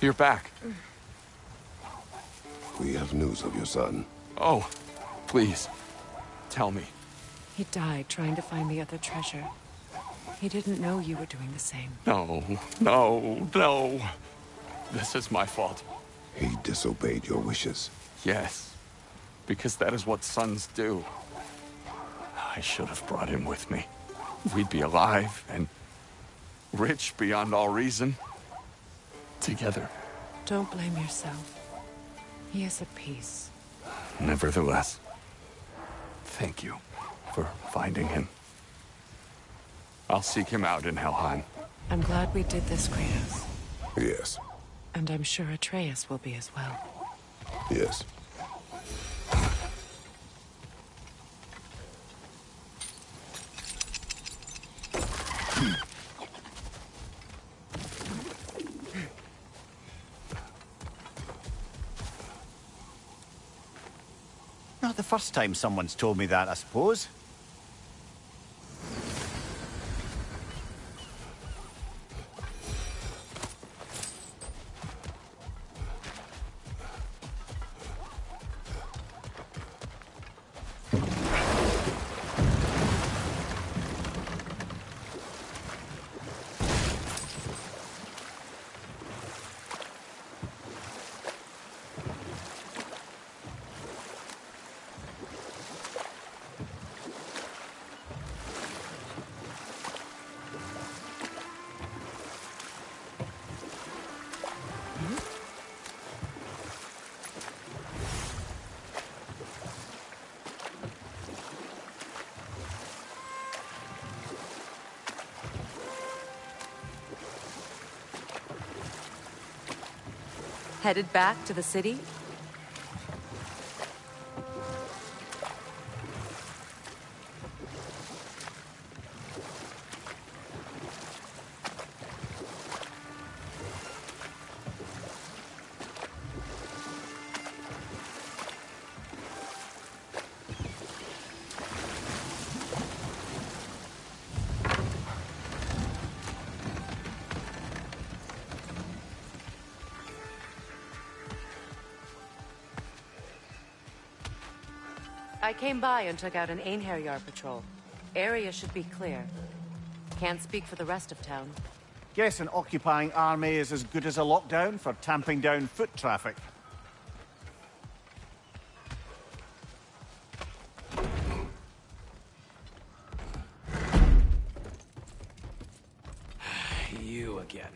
you're back. We have news of your son. Oh, please, tell me. He died trying to find the other treasure. He didn't know you were doing the same. No, no, no. This is my fault. He disobeyed your wishes. Yes, because that is what sons do. I should have brought him with me. We'd be alive and rich beyond all reason. Together. Don't blame yourself. He is at peace. Nevertheless, thank you for finding him. I'll seek him out in Helheim. I'm glad we did this, Kratos. Yes. And I'm sure Atreus will be as well. Yes. Not the first time someone's told me that, I suppose. Headed back to the city? I came by and took out an Einherjar patrol. Area should be clear. Can't speak for the rest of town. Guess an occupying army is as good as a lockdown for tamping down foot traffic. You again.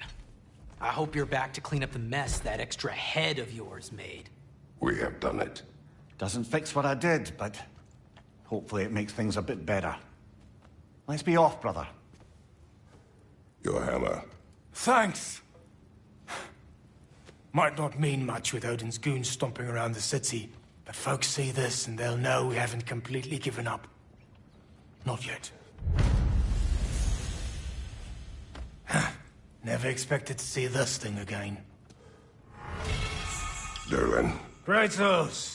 I hope you're back to clean up the mess that extra head of yours made. We have done it. Doesn't fix what I did, but hopefully it makes things a bit better. Let's be off, brother. Your hammer. Thanks. Might not mean much with Odin's goons stomping around the city, but folks see this and they'll know we haven't completely given up. Not yet. Never expected to see this thing again. Derlin. Kratos!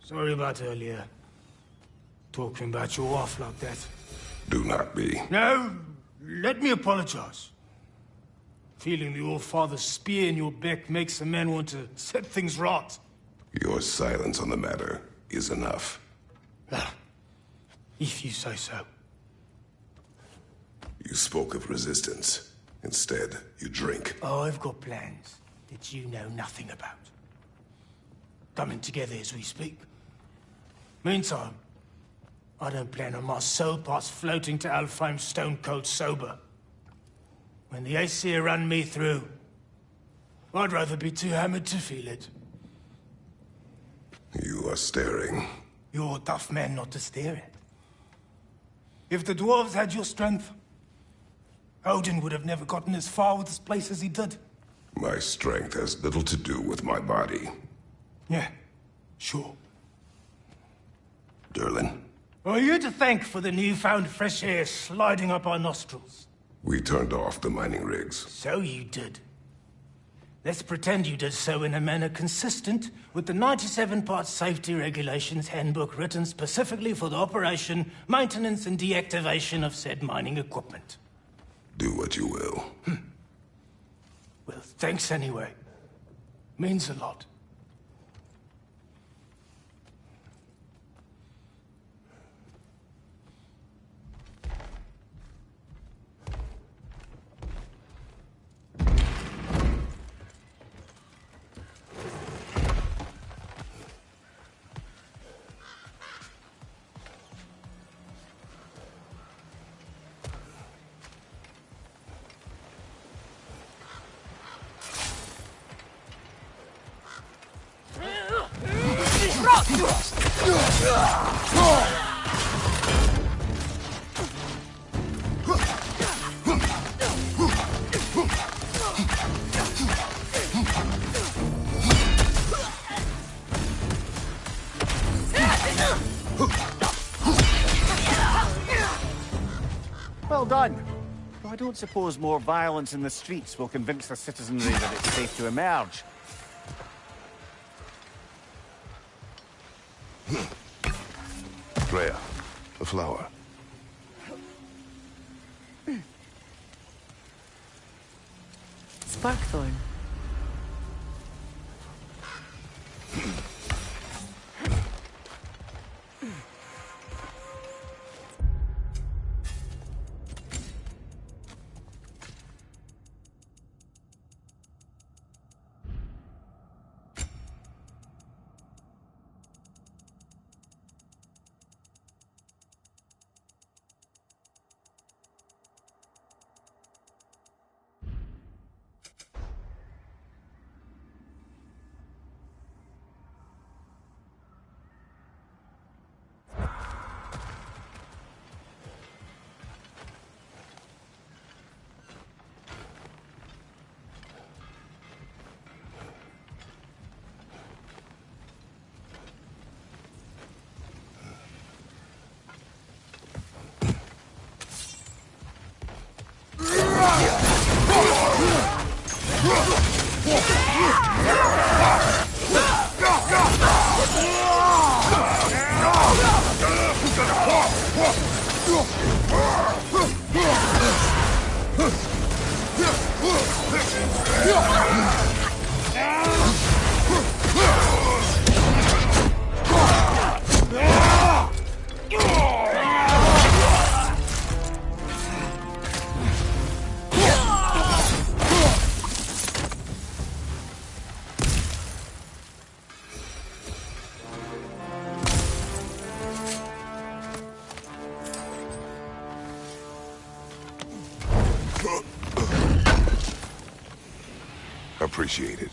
Sorry about earlier. Talking about your wife like that. Do not be. No, let me apologize. Feeling the All-Father's spear in your back makes a man want to set things right. Your silence on the matter is enough. If you say so. You spoke of resistance. Instead, you drink. Oh, I've got plans that you know nothing about. Coming together as we speak. Meantime, I don't plan on my soul parts floating to Alfheim stone cold sober. When the Aesir run me through, I'd rather be too hammered to feel it. You are staring. You're a tough man not to stare at. If the dwarves had your strength, Odin would have never gotten as far with this place as he did. My strength has little to do with my body. Yeah, sure. Derlin. Are you to thank for the newfound fresh air sliding up our nostrils? We turned off the mining rigs. So you did. Let's pretend you did so in a manner consistent with the 97-part safety regulations handbook written specifically for the operation, maintenance, and deactivation of said mining equipment. Do what you will. Well, thanks anyway. Means a lot. Well done. Though I don't suppose more violence in the streets will convince the citizenry that it's safe to emerge. Freya, a flower. Sparkthorn. Appreciate it.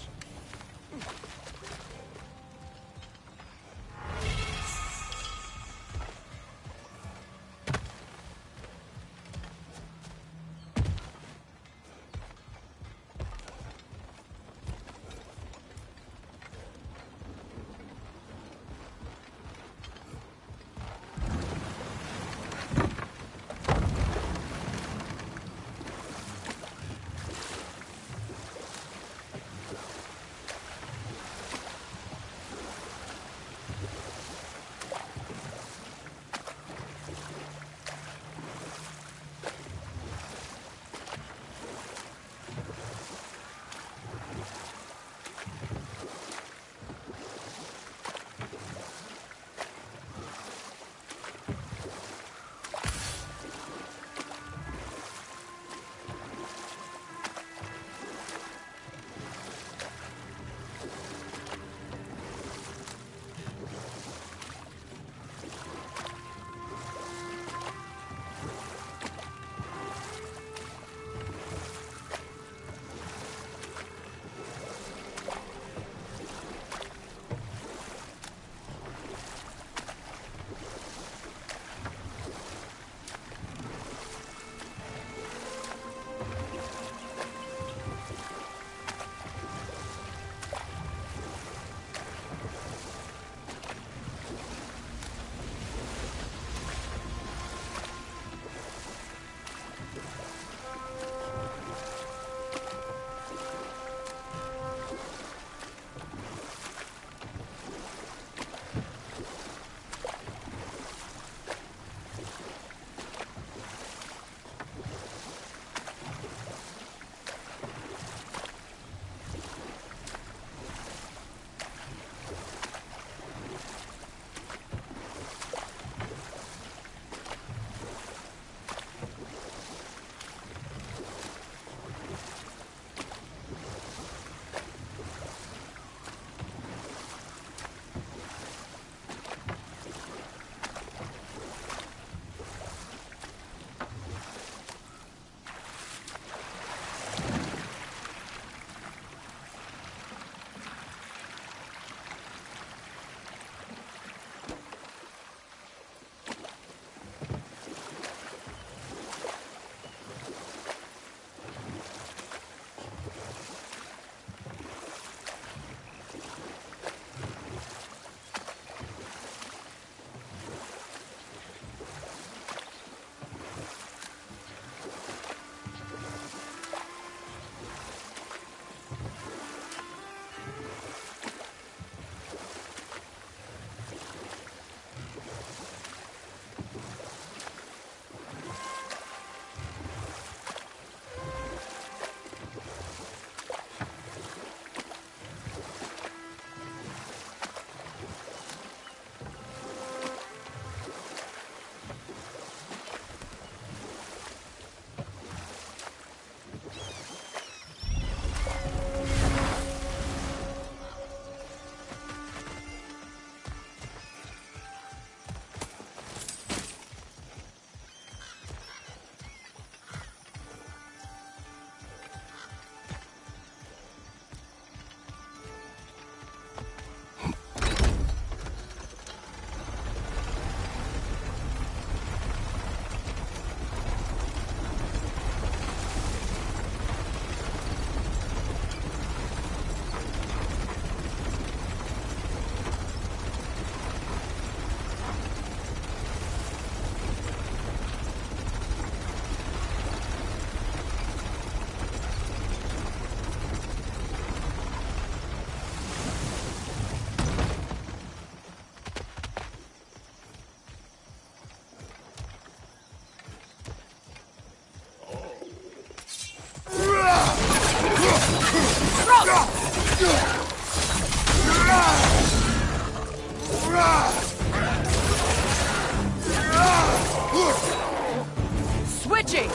Switching!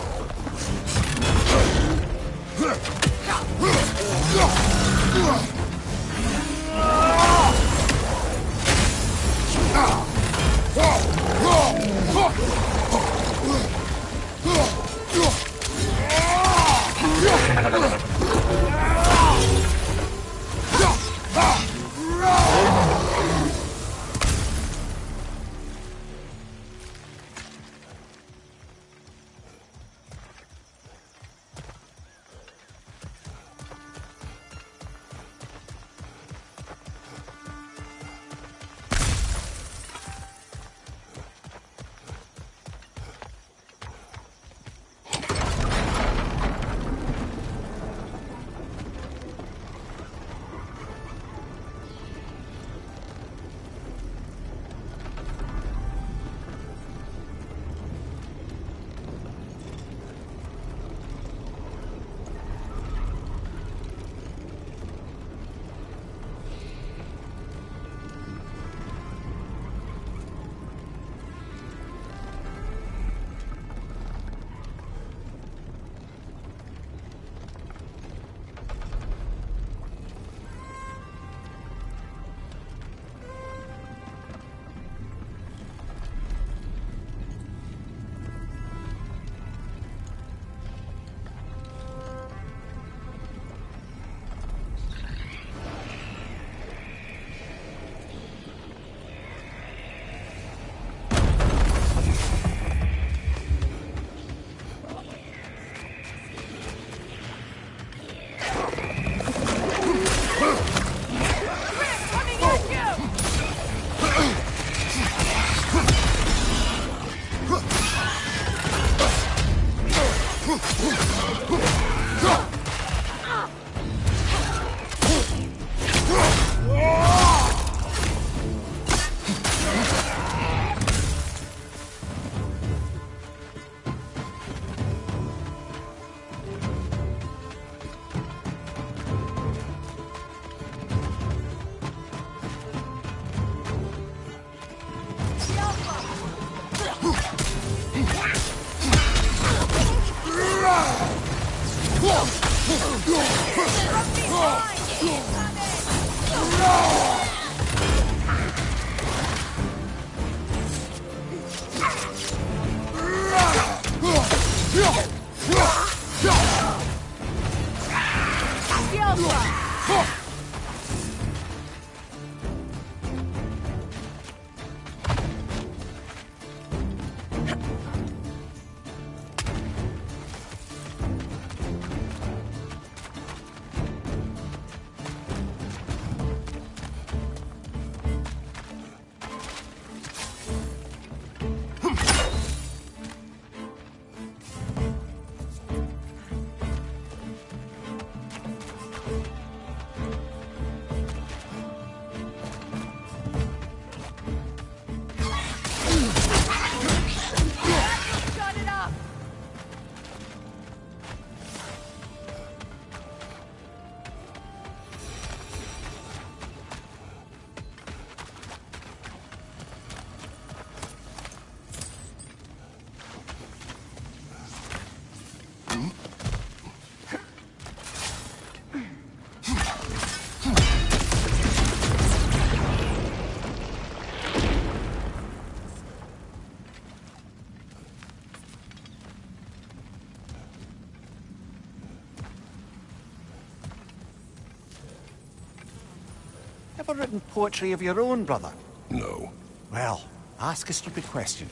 Ever written poetry of your own, brother? No. Well, ask a stupid question.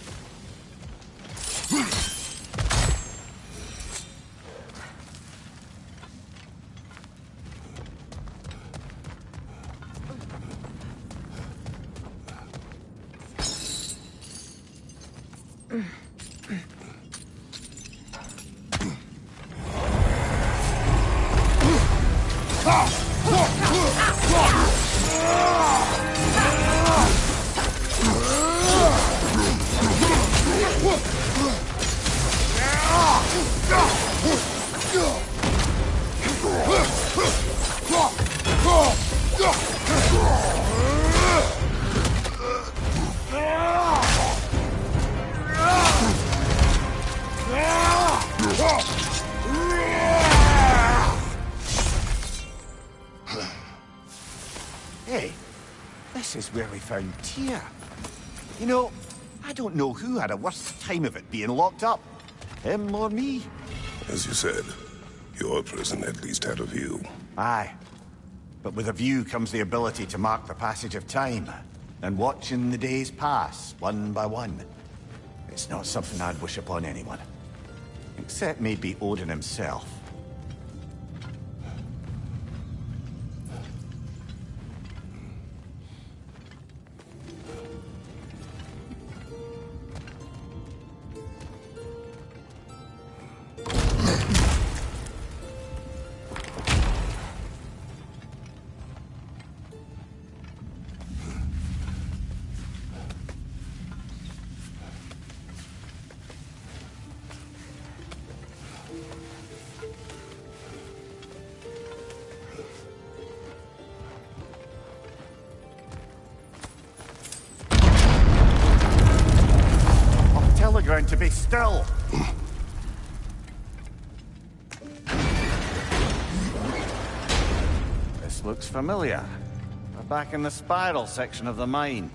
Hey, this is where we found Tyr. You know, I don't know who had a worse time of it being locked up. Him or me? As you said, your prison at least had a view. Aye. But with a view comes the ability to mark the passage of time, and watching the days pass, one by one. It's not something I'd wish upon anyone. Except maybe Odin himself. Telegram to be still. This looks familiar. We're back in the spiral section of the mine.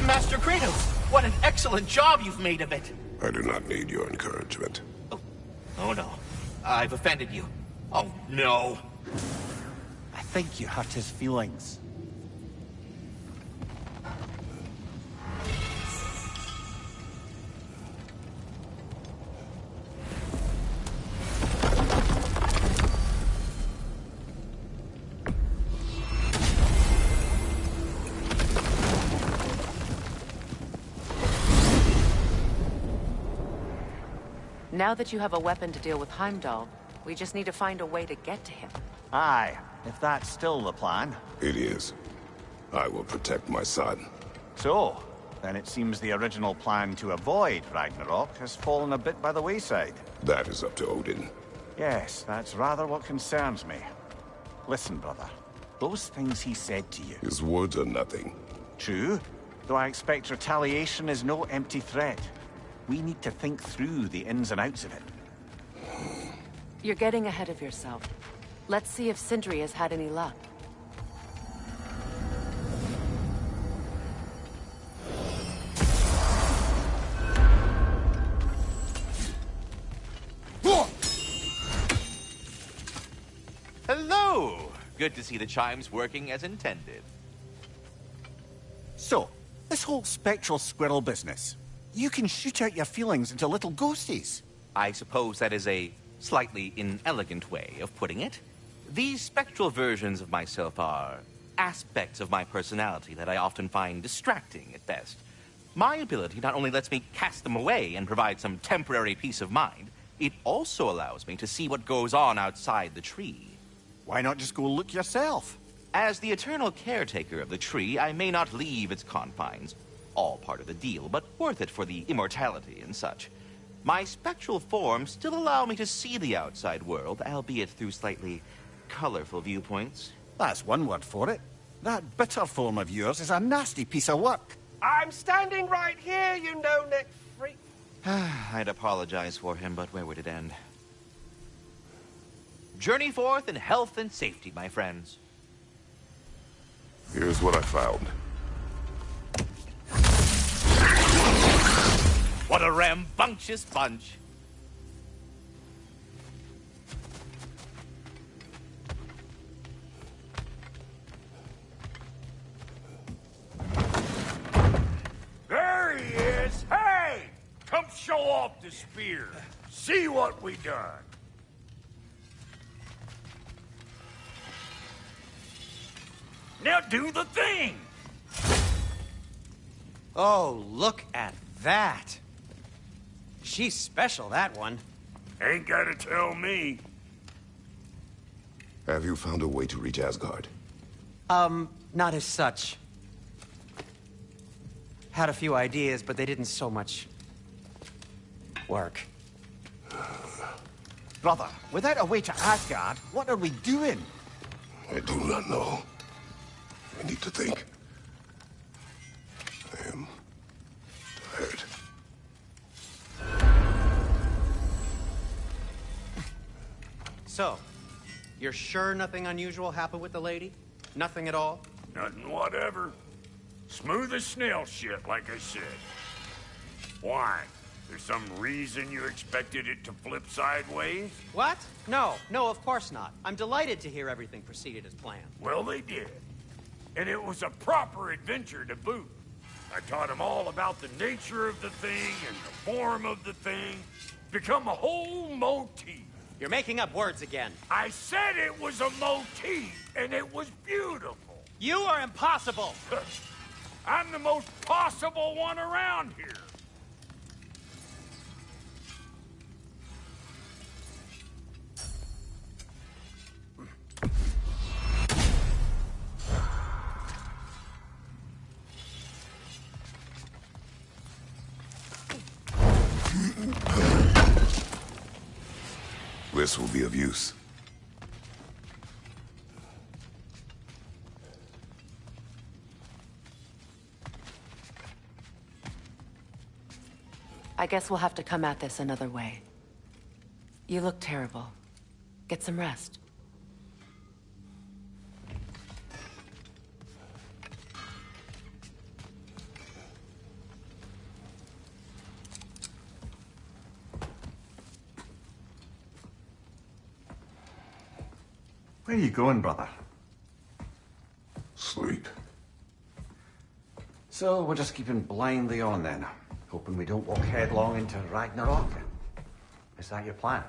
Master Kratos, what an excellent job you've made of it. I do not need your encouragement. Oh no, I've offended you. Oh no. I think you hurt his feelings. Now that you have a weapon to deal with Heimdall, we just need to find a way to get to him. Aye, if that's still the plan. It is. I will protect my son. So, then it seems the original plan to avoid Ragnarok has fallen a bit by the wayside. That is up to Odin. Yes, that's rather what concerns me. Listen, brother. Those things he said to you... His words are nothing. True, though I expect retaliation is no empty threat. We need to think through the ins and outs of it. You're getting ahead of yourself. Let's see if Sindri has had any luck. Hello! Good to see the chimes working as intended. So, this whole spectral squirrel business. You can shoot out your feelings into little ghosties. I suppose that is a slightly inelegant way of putting it. These spectral versions of myself are aspects of my personality that I often find distracting at best. My ability not only lets me cast them away and provide some temporary peace of mind, it also allows me to see what goes on outside the tree. Why not just go look yourself? As the eternal caretaker of the tree, I may not leave its confines. All part of the deal, but worth it for the immortality and such. My spectral forms still allow me to see the outside world, albeit through slightly colorful viewpoints. That's one word for it. That bitter form of yours is a nasty piece of work. I'm standing right here, you no-neck freak. I'd apologize for him, but where would it end? Journey forth in health and safety, my friends. Here's what I found. What a rambunctious bunch. There he is! Hey! Come show off the spear. See what we done. Now do the thing! Oh, look at that. She's special, that one. Ain't gotta tell me. Have you found a way to reach Asgard? Not as such. Had a few ideas, but they didn't so much work. Brother, without a way to Asgard, what are we doing? I do not know. I need to think. I am tired. So, you're sure nothing unusual happened with the lady? Nothing at all? Nothing whatever. Smooth as snail shit, like I said. Why? There's some reason you expected it to flip sideways? What? No, of course not. I'm delighted to hear everything proceeded as planned. Well, they did. And it was a proper adventure to boot. I taught them all about the nature of the thing and the form of the thing. Become a whole motif. You're making up words again. I said it was a motif, and it was beautiful. You are impossible. I'm the most possible one around here. This will be of use. I guess we'll have to come at this another way. You look terrible. Get some rest. Where are you going, brother? Sleep. So we're just keeping blindly on then, hoping we don't walk headlong into Ragnarok. Is that your plan?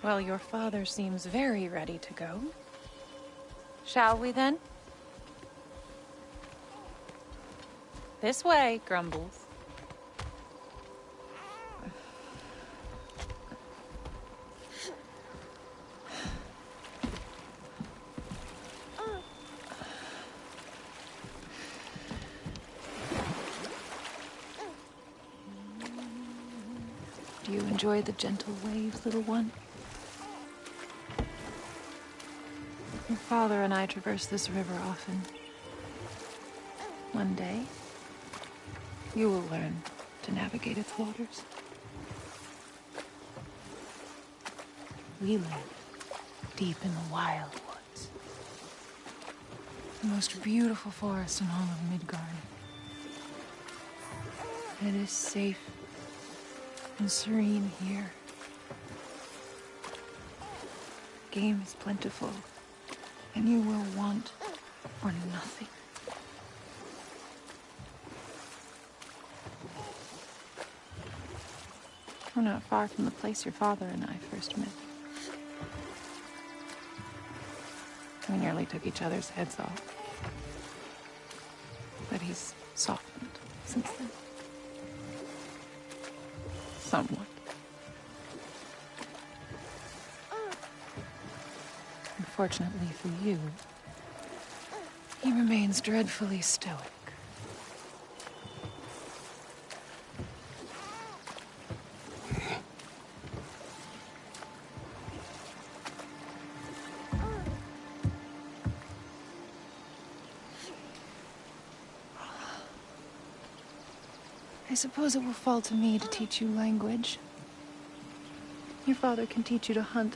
Well, your father seems very ready to go. Shall we then? This way, Grumbles. Do you enjoy the gentle waves, little one? Your father and I traverse this river often. One day, you will learn to navigate its waters. We live deep in the wild woods. The most beautiful forest in all of Midgard. It is safe and serene here. Game is plentiful, and you will want for nothing. We're not far from the place your father and I first met. We nearly took each other's heads off. But he's softened since then. Somewhat. Unfortunately for you, he remains dreadfully stoic. I suppose it will fall to me to teach you language. Your father can teach you to hunt.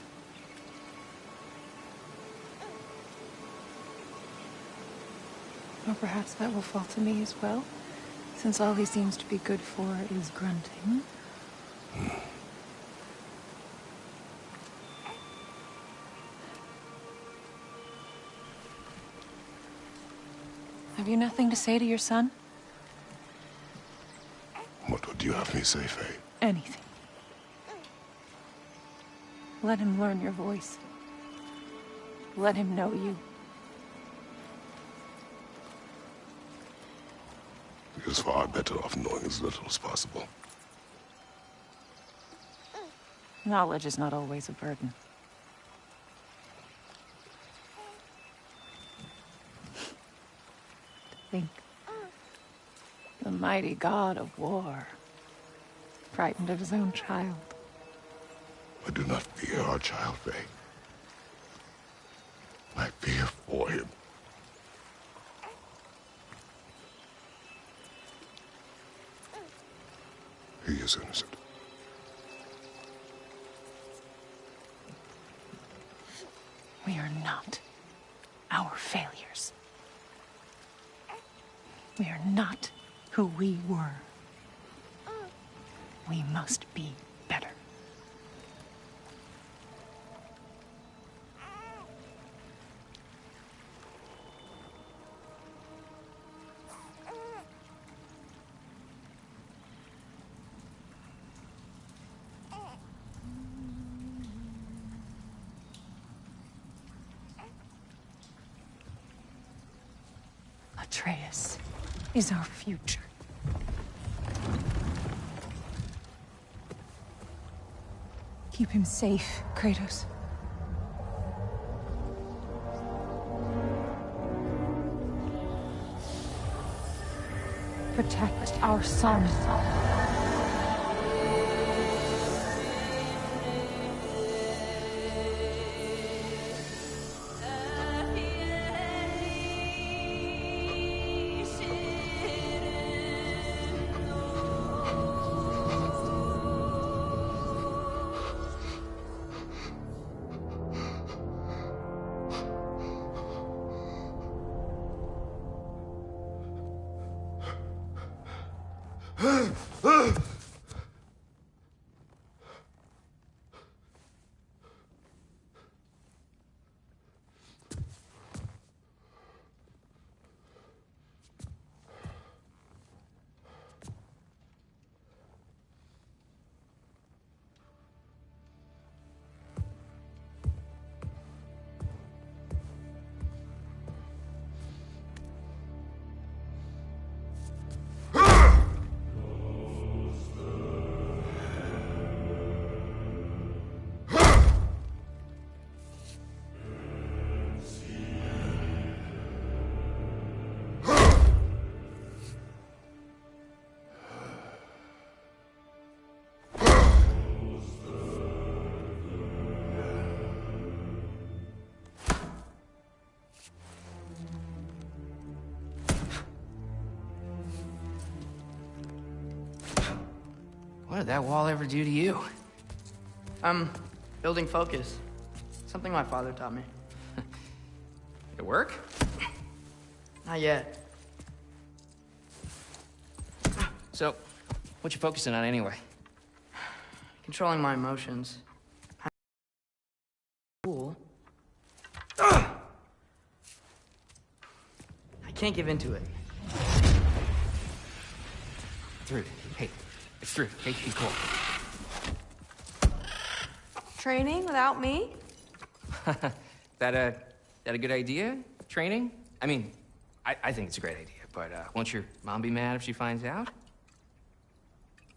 Or perhaps that will fall to me as well, since all he seems to be good for is grunting. Have you nothing to say to your son? What would you have me say, Faye? Anything. Let him learn your voice. Let him know you. He is far better off knowing as little as possible. Knowledge is not always a burden. Think. The mighty god of war, frightened of his own child. I do not fear our child, Faye. I fear for him. He is innocent. We are not our failures. We are not who we were. We must be better. Atreus is our future. Keep him safe, Kratos. Protect our son. What did that wall ever do to you? Building focus. Something my father taught me. It work? Not yet. So, what you focusing on anyway? Controlling my emotions. Cool. I can't give into it. Through. Hey, it's through. Hey, be cool. Training without me? That a good idea? Training? I mean, I think it's a great idea, but won't your mom be mad if she finds out?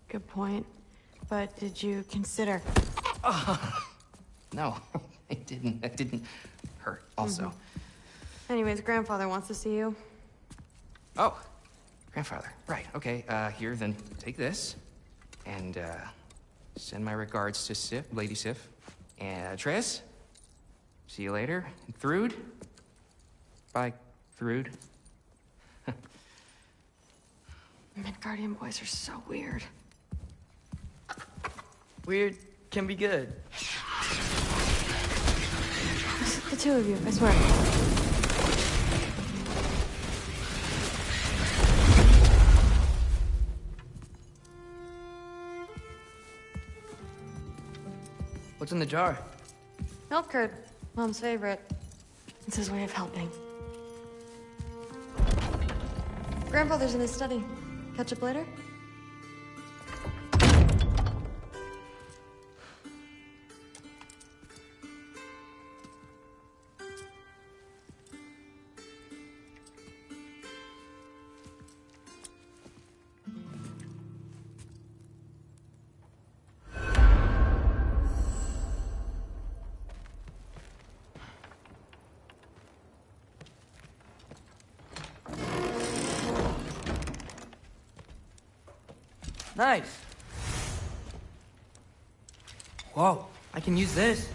Good point. But did you consider? No, it didn't. It didn't hurt, also. Anyways, grandfather wants to see you. Oh, grandfather. Right, okay. Here, then take this. And, send my regards to Sif, Lady Sif. And, Triss. See you later. And Thrude. Bye, Thrude. Midgardian boys are so weird. Weird can be good. The two of you, I swear. What's in the jar? Milk curd, Mom's favorite. It's his way of helping. Grandfather's in his study. Catch up later? Nice. Whoa, I can use this.